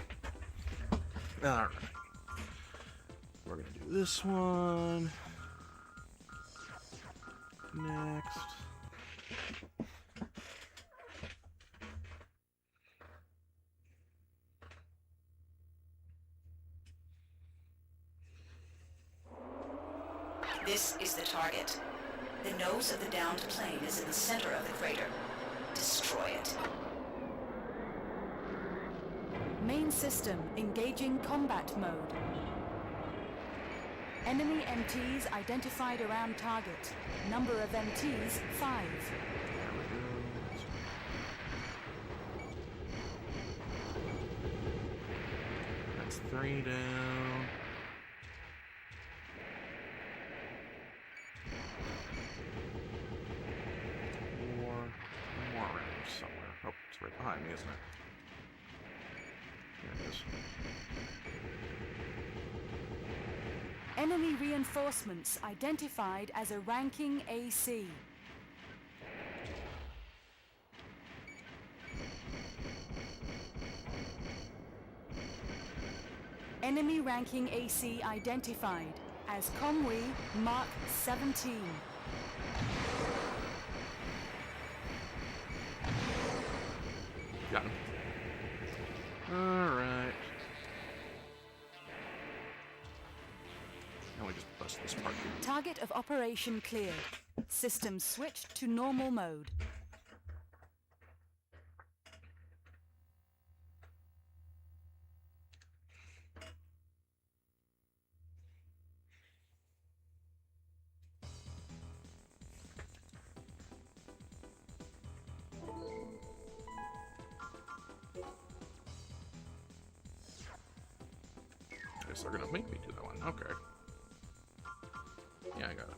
Alright. We're gonna do this one. Next. This is the target. The nose of the downed plane is in the center of the crater. Destroy it. Main system engaging combat mode. Enemy MTs identified around target. Number of MTs, 5. That's 3 down. More around here somewhere. Oh, it's right behind me, isn't it? Here it is. Enemy reinforcements identified as a ranking AC. Enemy ranking AC identified as Comwe Mark 17. Got him. Alright. Now we just bust this part here. Target of operation cleared. System switched to normal mode. Guess they're gonna make me do that one. Okay. Yeah, I got it.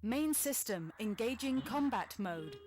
Main system engaging combat mode.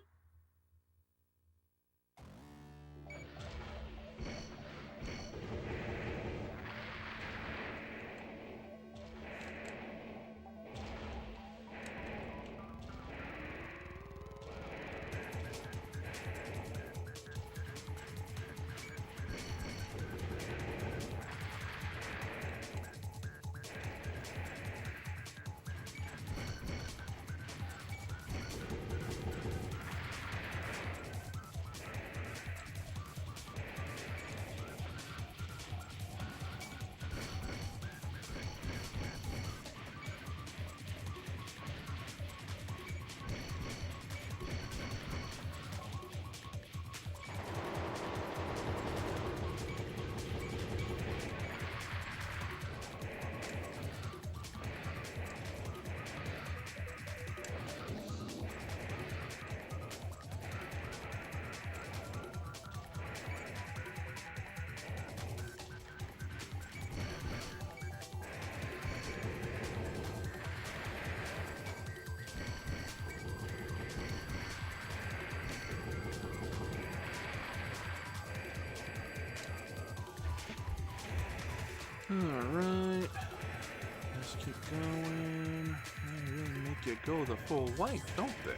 Alright. Let's keep going. They really make you go the full length, don't they?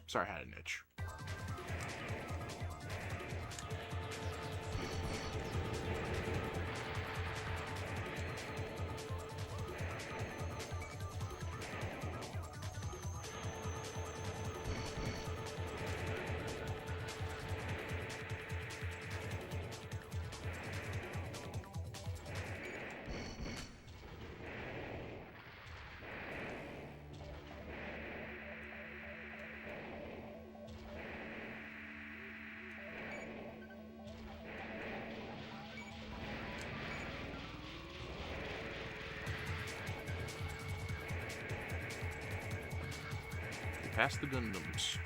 Sorry, I had an itch. past the Gundams.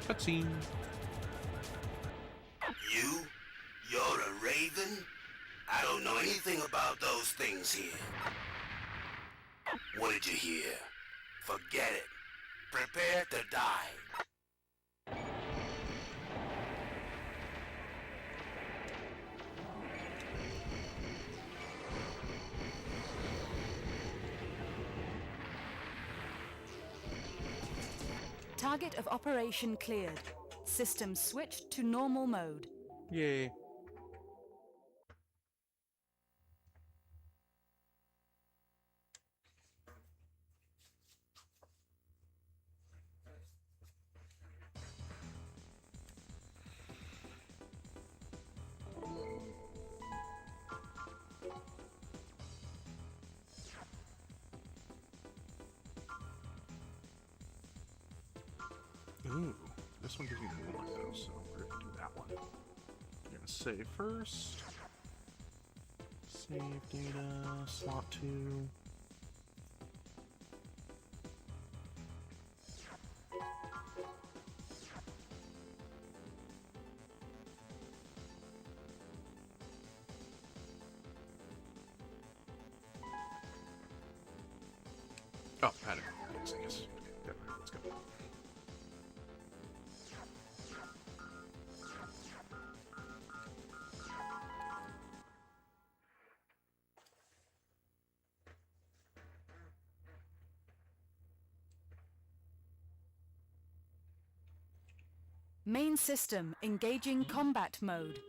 Cutscene. You're a Raven? I don't know anything about those things here. What did you hear? Forget it. Prepare to die. Target of operation cleared. System switched to normal mode. Yay. Ooh, this one gives me more though, so we're gonna do that one. We're gonna save first. Save data, slot 2. Oh, pattern. Yes, I guess. Okay, let's go. Main system engaging combat mode.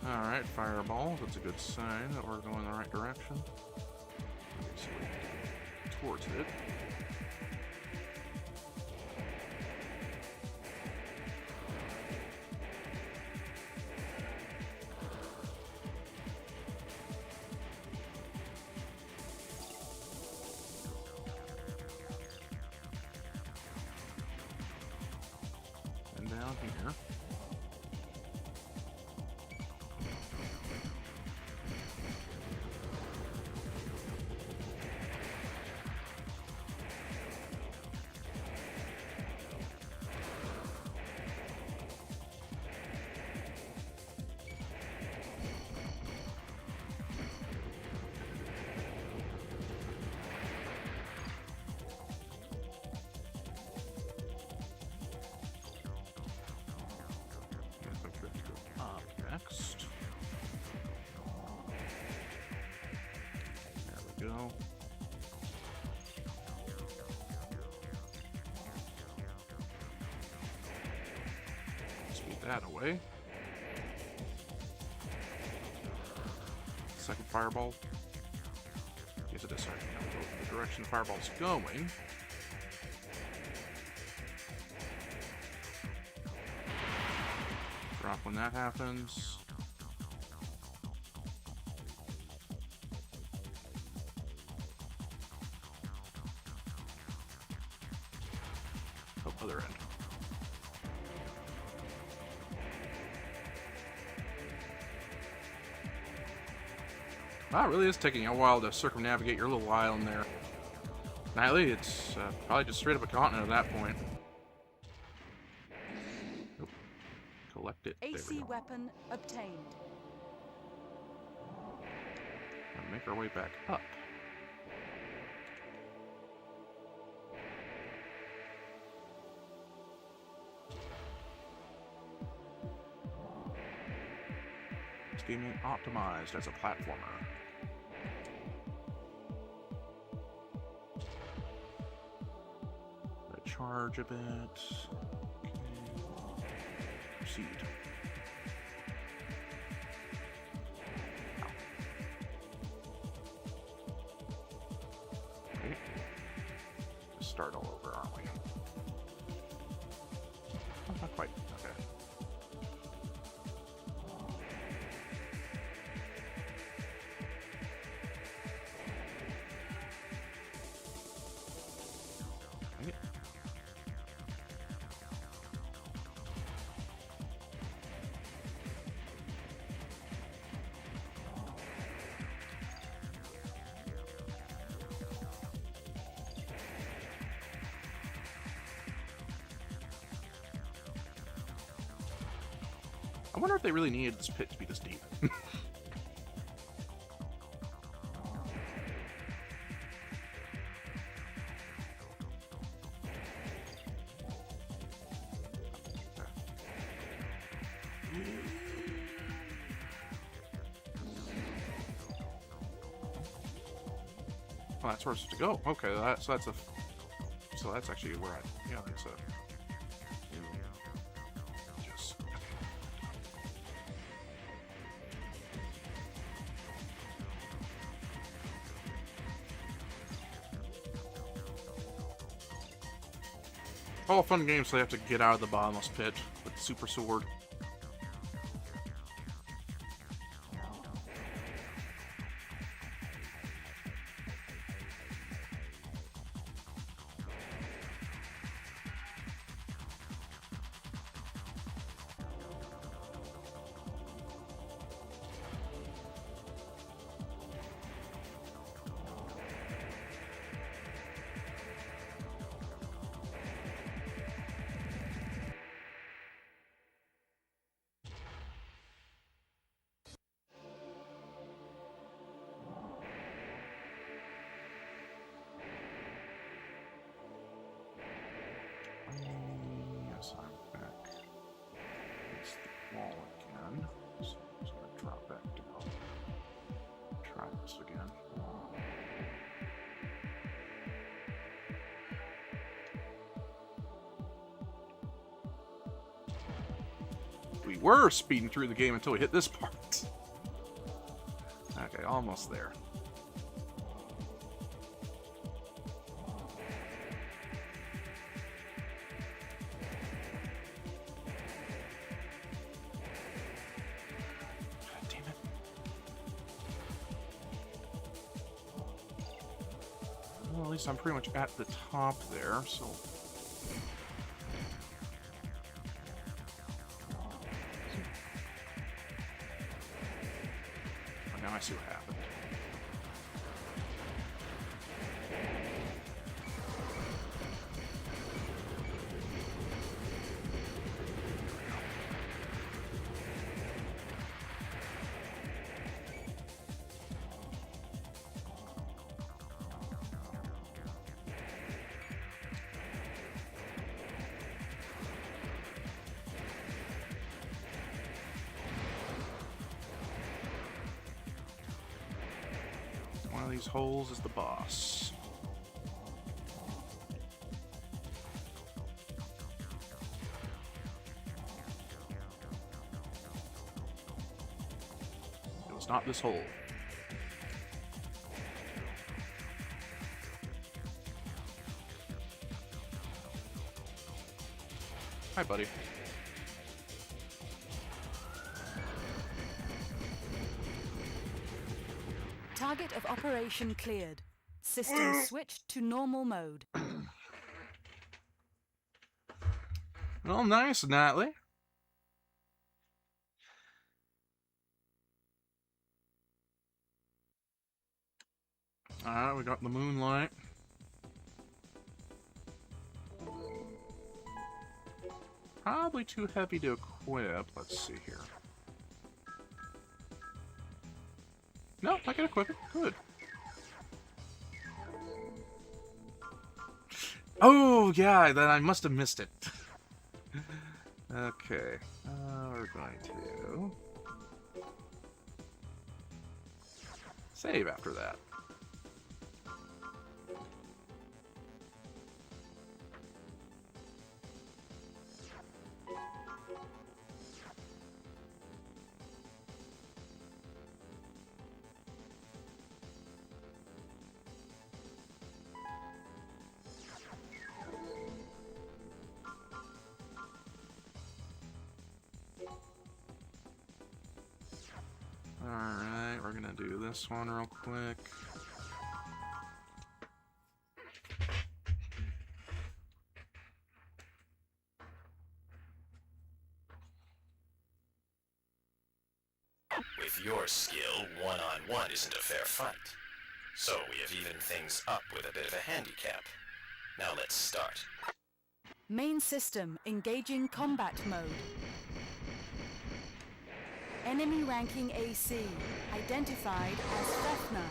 Alright, fireball. That's a good sign that we're going the right direction. Okay, so we have to go towards it. And down here. Next. There we go. Speed that away. Second fireball. Yes, it is. Sorry. Now we'll go in the direction the fireball's going. Drop when that happens. Oh, other end. Wow, it really is taking a while to circumnavigate your little island there. Nightly, it's probably just straight up a continent at that point. Nope. Collect it. AC weapon obtained. And make our way back up. This game ain't optimized as a platformer. Charge a bit. Okay. Proceed. start all over, aren't we? Oh, not quite. Okay. Dang it. I wonder if they really needed this pit to be this deep. Well, that's where it's to go. Okay, so that's actually where I think so. Just all fun games, so they have to get out of the bottomless pit with the super sword. Yes, I'm back. It's the wall again. So I'm just gonna drop back down. Try this again. We were speeding through the game until we hit this part. Okay, almost there. Well, at least I'm pretty much at the top there, so... Oh, now I see what happened. One of these holes is the boss. It was not this hole. Hi, buddy. Target of operation cleared. System switched to normal mode. Well, nice, Natalie. Alright, we got the moonlight. Probably too heavy to equip. Let's see here. No, I can equip it. Good. Oh, yeah, then I must have missed it. Okay. We're going to... save after that. Alright, we're gonna do this one real quick. With your skill, one-on-one isn't a fair fight. So we have evened things up with a bit of a handicap. Now let's start. Main system engaging combat mode. Enemy ranking AC identified as Fefner.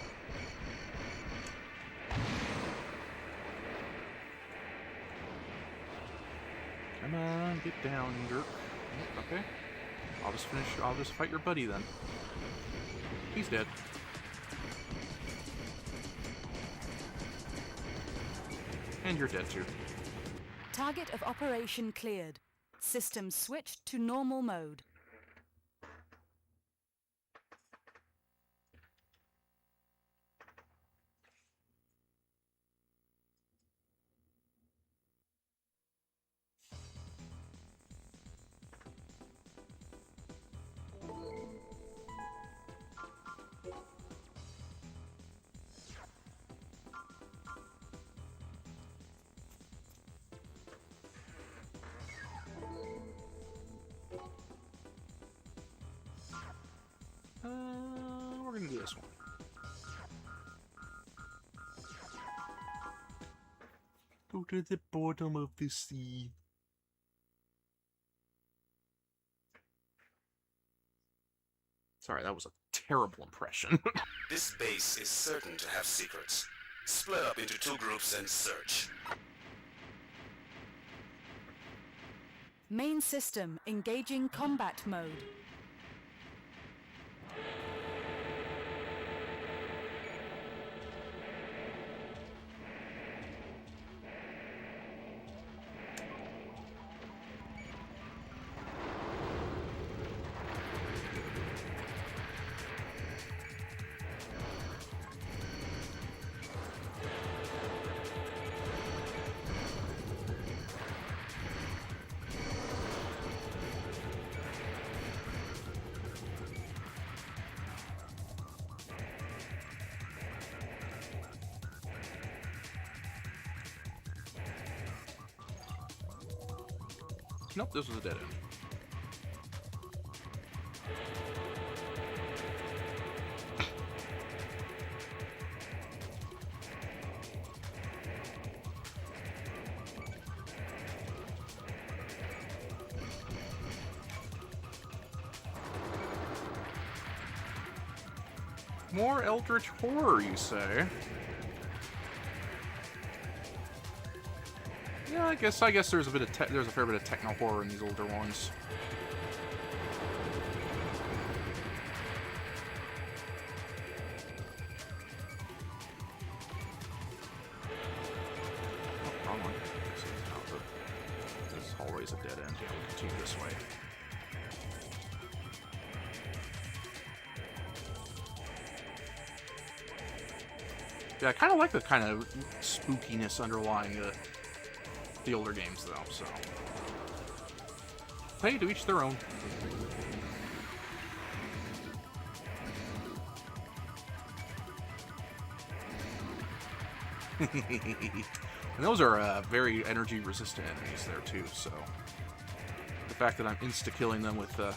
Come on, get down, jerk. Okay. I'll just fight your buddy then. He's dead. And you're dead too. Target of operation cleared. System switched to normal mode. We're gonna do this one. Go to the bottom of the sea. Sorry, that was a terrible impression. This base is certain to have secrets. Split up into 2 groups and search. Main system engaging combat mode. Nope, this was a dead end. More Eldritch Horror, you say? Yeah, I guess there's a fair bit of techno horror in these older ones. Oh, wrong one. This hallway's a dead end. Yeah, we'll continue this way. Yeah, I kind of like the kind of spookiness underlying the older games, though, so... Hey, to each their own. And those are very energy-resistant enemies there, too, so... The fact that I'm insta-killing them with the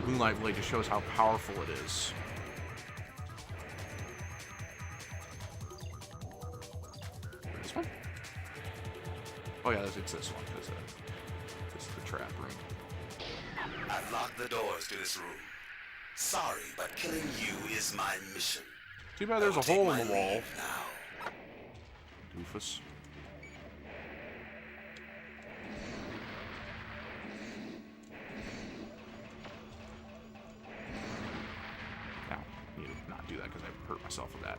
Moonlight Blade just shows how powerful it is. This one? Oh yeah, it's this one, because this is the trap room. I've locked the doors to this room. Sorry, but killing you is my mission. Too bad there's a hole in the wall. Now. Doofus. Now, I need to not do that because I hurt myself with that.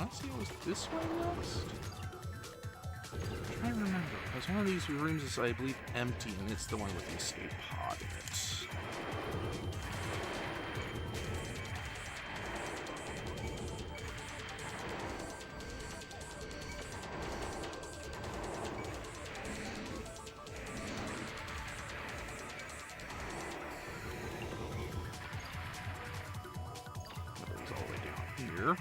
want to say it was this way next? I'm trying to remember. Because one of these rooms is, I believe, empty, and it's the one with the escape pod in it. That all the way down here.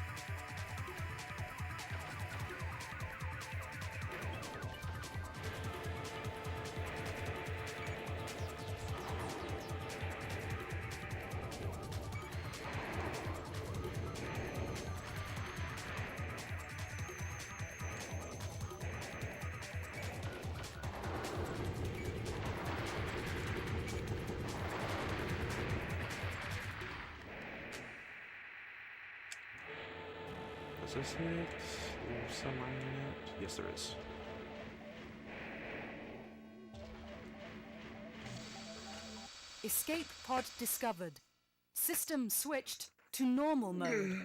Is this it? There's some iron in it? Yes, there is. Escape pod discovered. System switched to normal mode.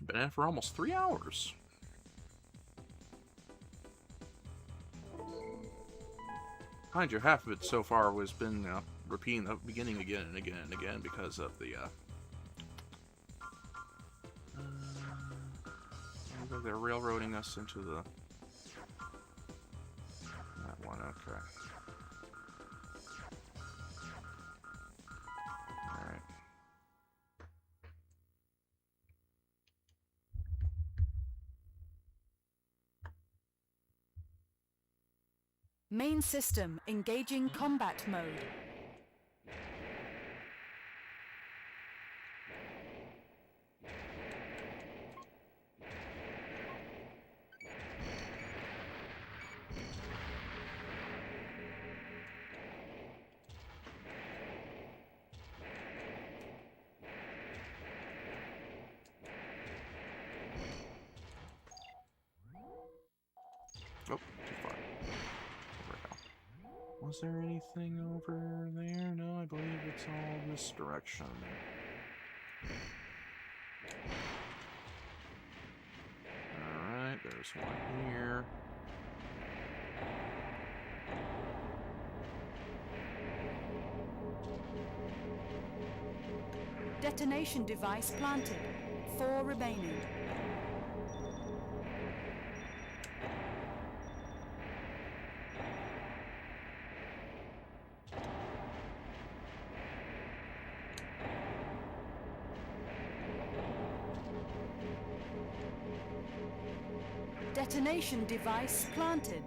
Been at it for almost 3 hours. Mind you, half of it so far was been repeating the beginning again and again and again because of the they're railroading us into the that one. Okay. All right. Main system engaging combat mode. Oh, too far. Over now. Was there anything over there? No, I believe it's all this direction. Alright, there's one here. Detonation device planted. 4 remaining. Detonation device planted.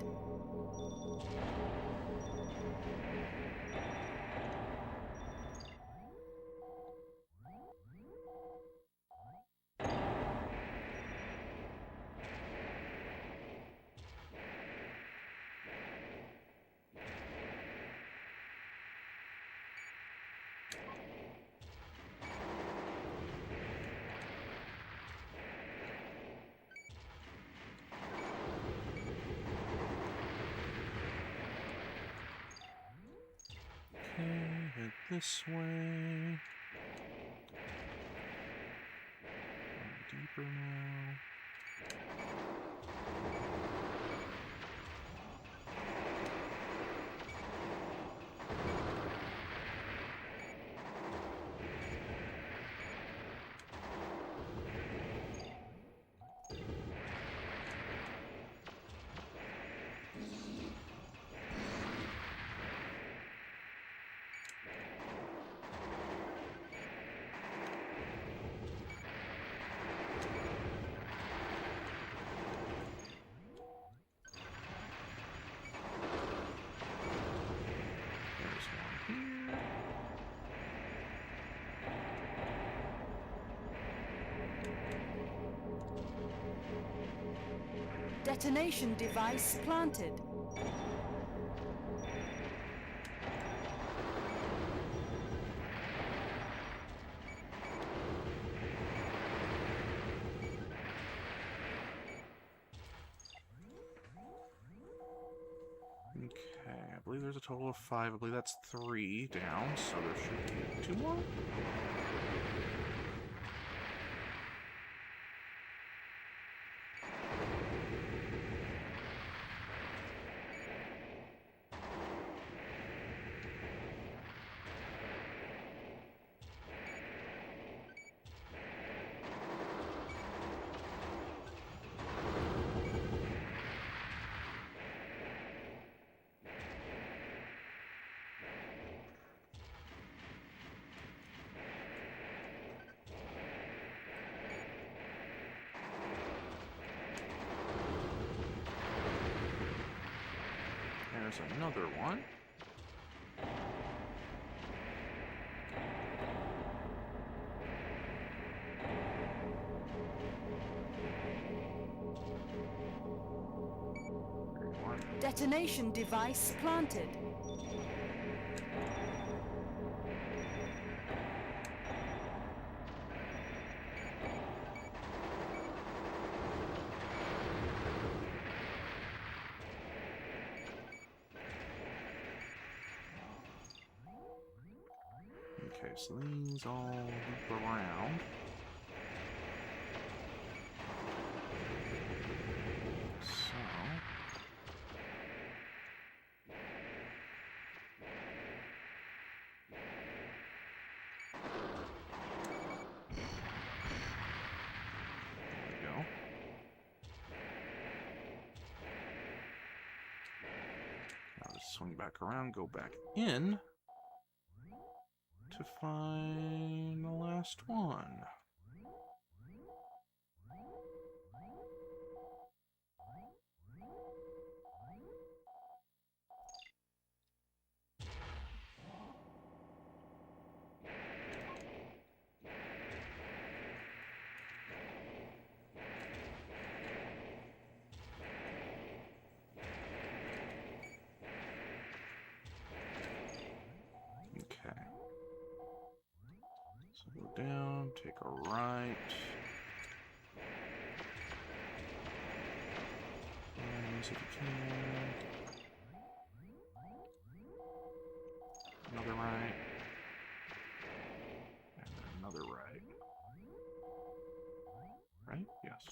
Okay, head this way. Deeper now. Detonation device planted. Okay. believe there's a total of 5. I believe that's 3 down, so there should be 2 more. There's another one. Detonation device planted. Okay, so these all loop around. So... there we go. Now just swing back around, go back in to find the last one. Okay. So go down, take a right. Use if you can. Another right. And then another right. Right? Yes.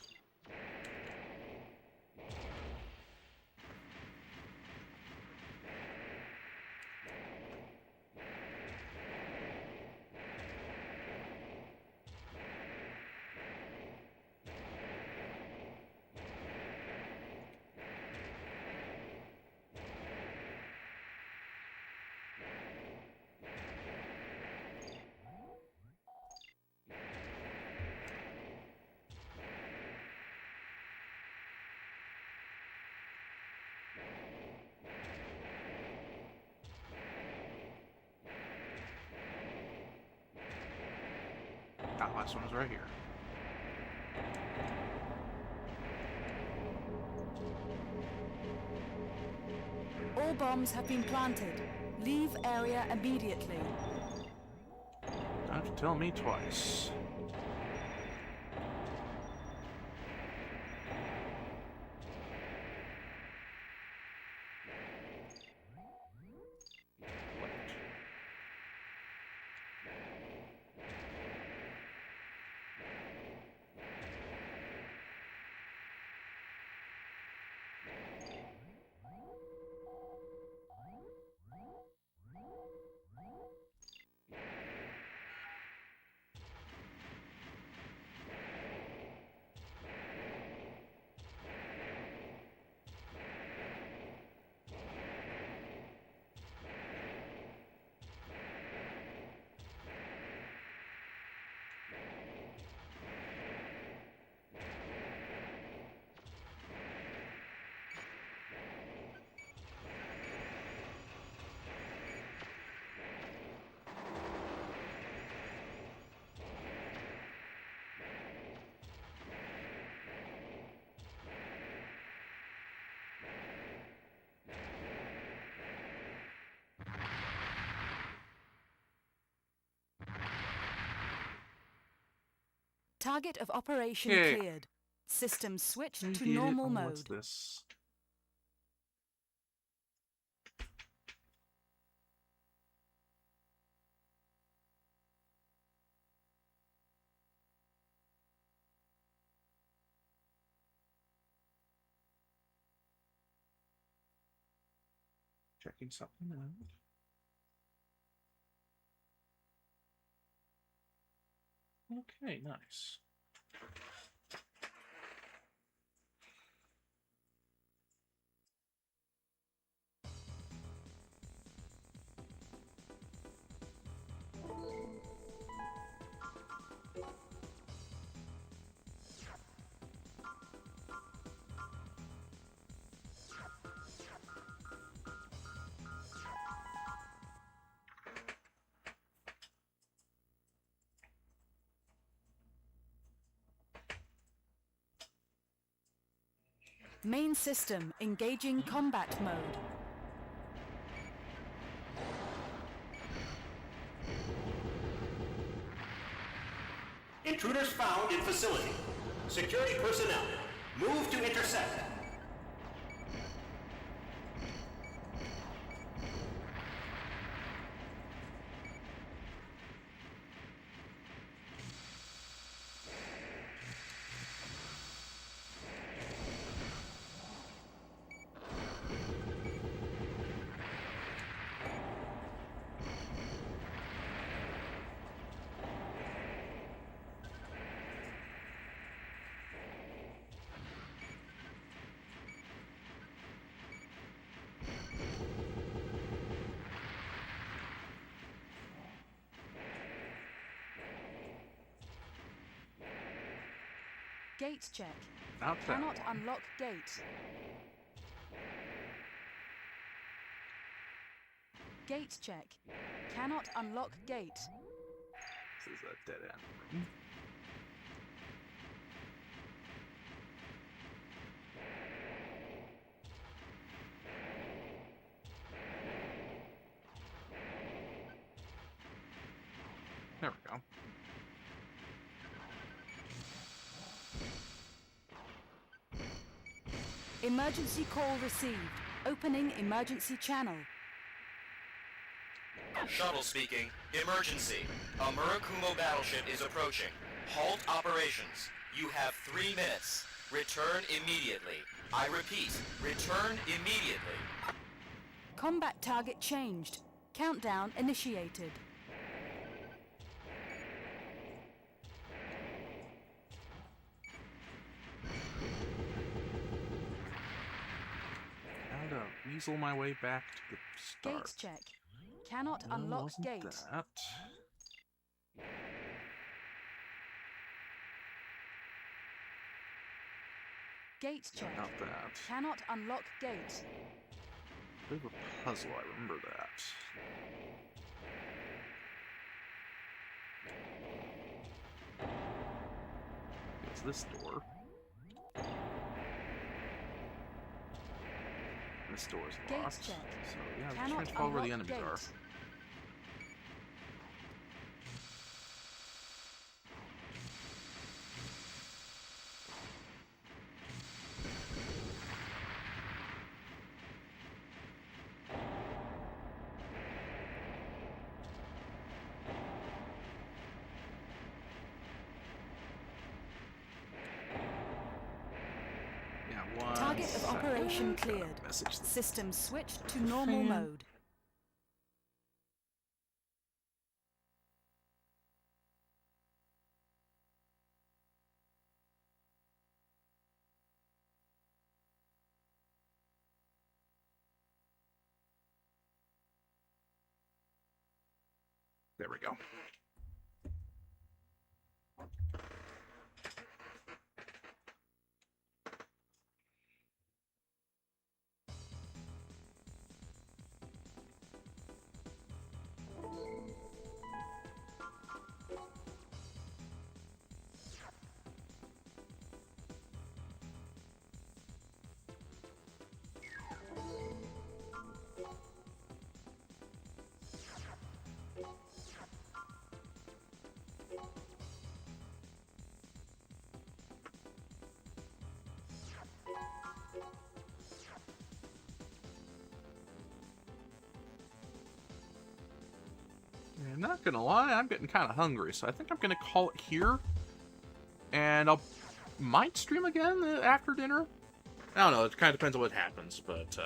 That last one is right here. All bombs have been planted. Leave area immediately. Don't have to tell me twice. Target of operation Okay. cleared. System switched We to did it. normal Oh, mode. what's this? Checking something out. Okay, nice. Main system engaging combat mode. Intruders found in facility. Security personnel, move to intercept. Gate check. Not that Cannot one. unlock gate. Gate check. Cannot unlock gate. This is a dead end room. There we go. Emergency call received. Opening emergency channel. Shuttle speaking. Emergency. A Murakumo battleship is approaching. Halt operations. You have 3 minutes. Return immediately. I repeat, return immediately. Combat target changed. Countdown initiated. How to weasel my way back to the start. Gates check. Cannot No, unlock wasn't gate. that. Gate check. Not that. Cannot unlock gate. Bit of a puzzle, I remember that. It's this door. This door's Gates locked. check. So yeah, just Cannot trying to follow where the unlock enemies are. gate. Yeah, one Target of second. operation Got a cleared. message. System switched to normal Fan. mode. There we go. I'm not gonna lie, I'm getting kind of hungry, so I think I'm gonna call it here. And I'll might stream again after dinner. I don't know, it kind of depends on what happens, but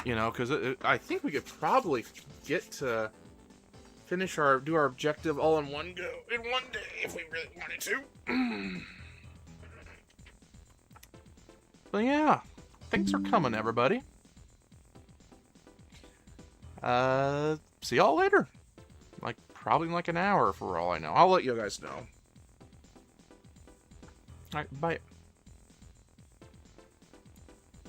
You know, because I think we could probably get to do our objective all in one go in one day if we really wanted to. But yeah, thanks for coming, everybody. See y'all later. Probably in an hour for all I know. I'll let you guys know. Alright, bye.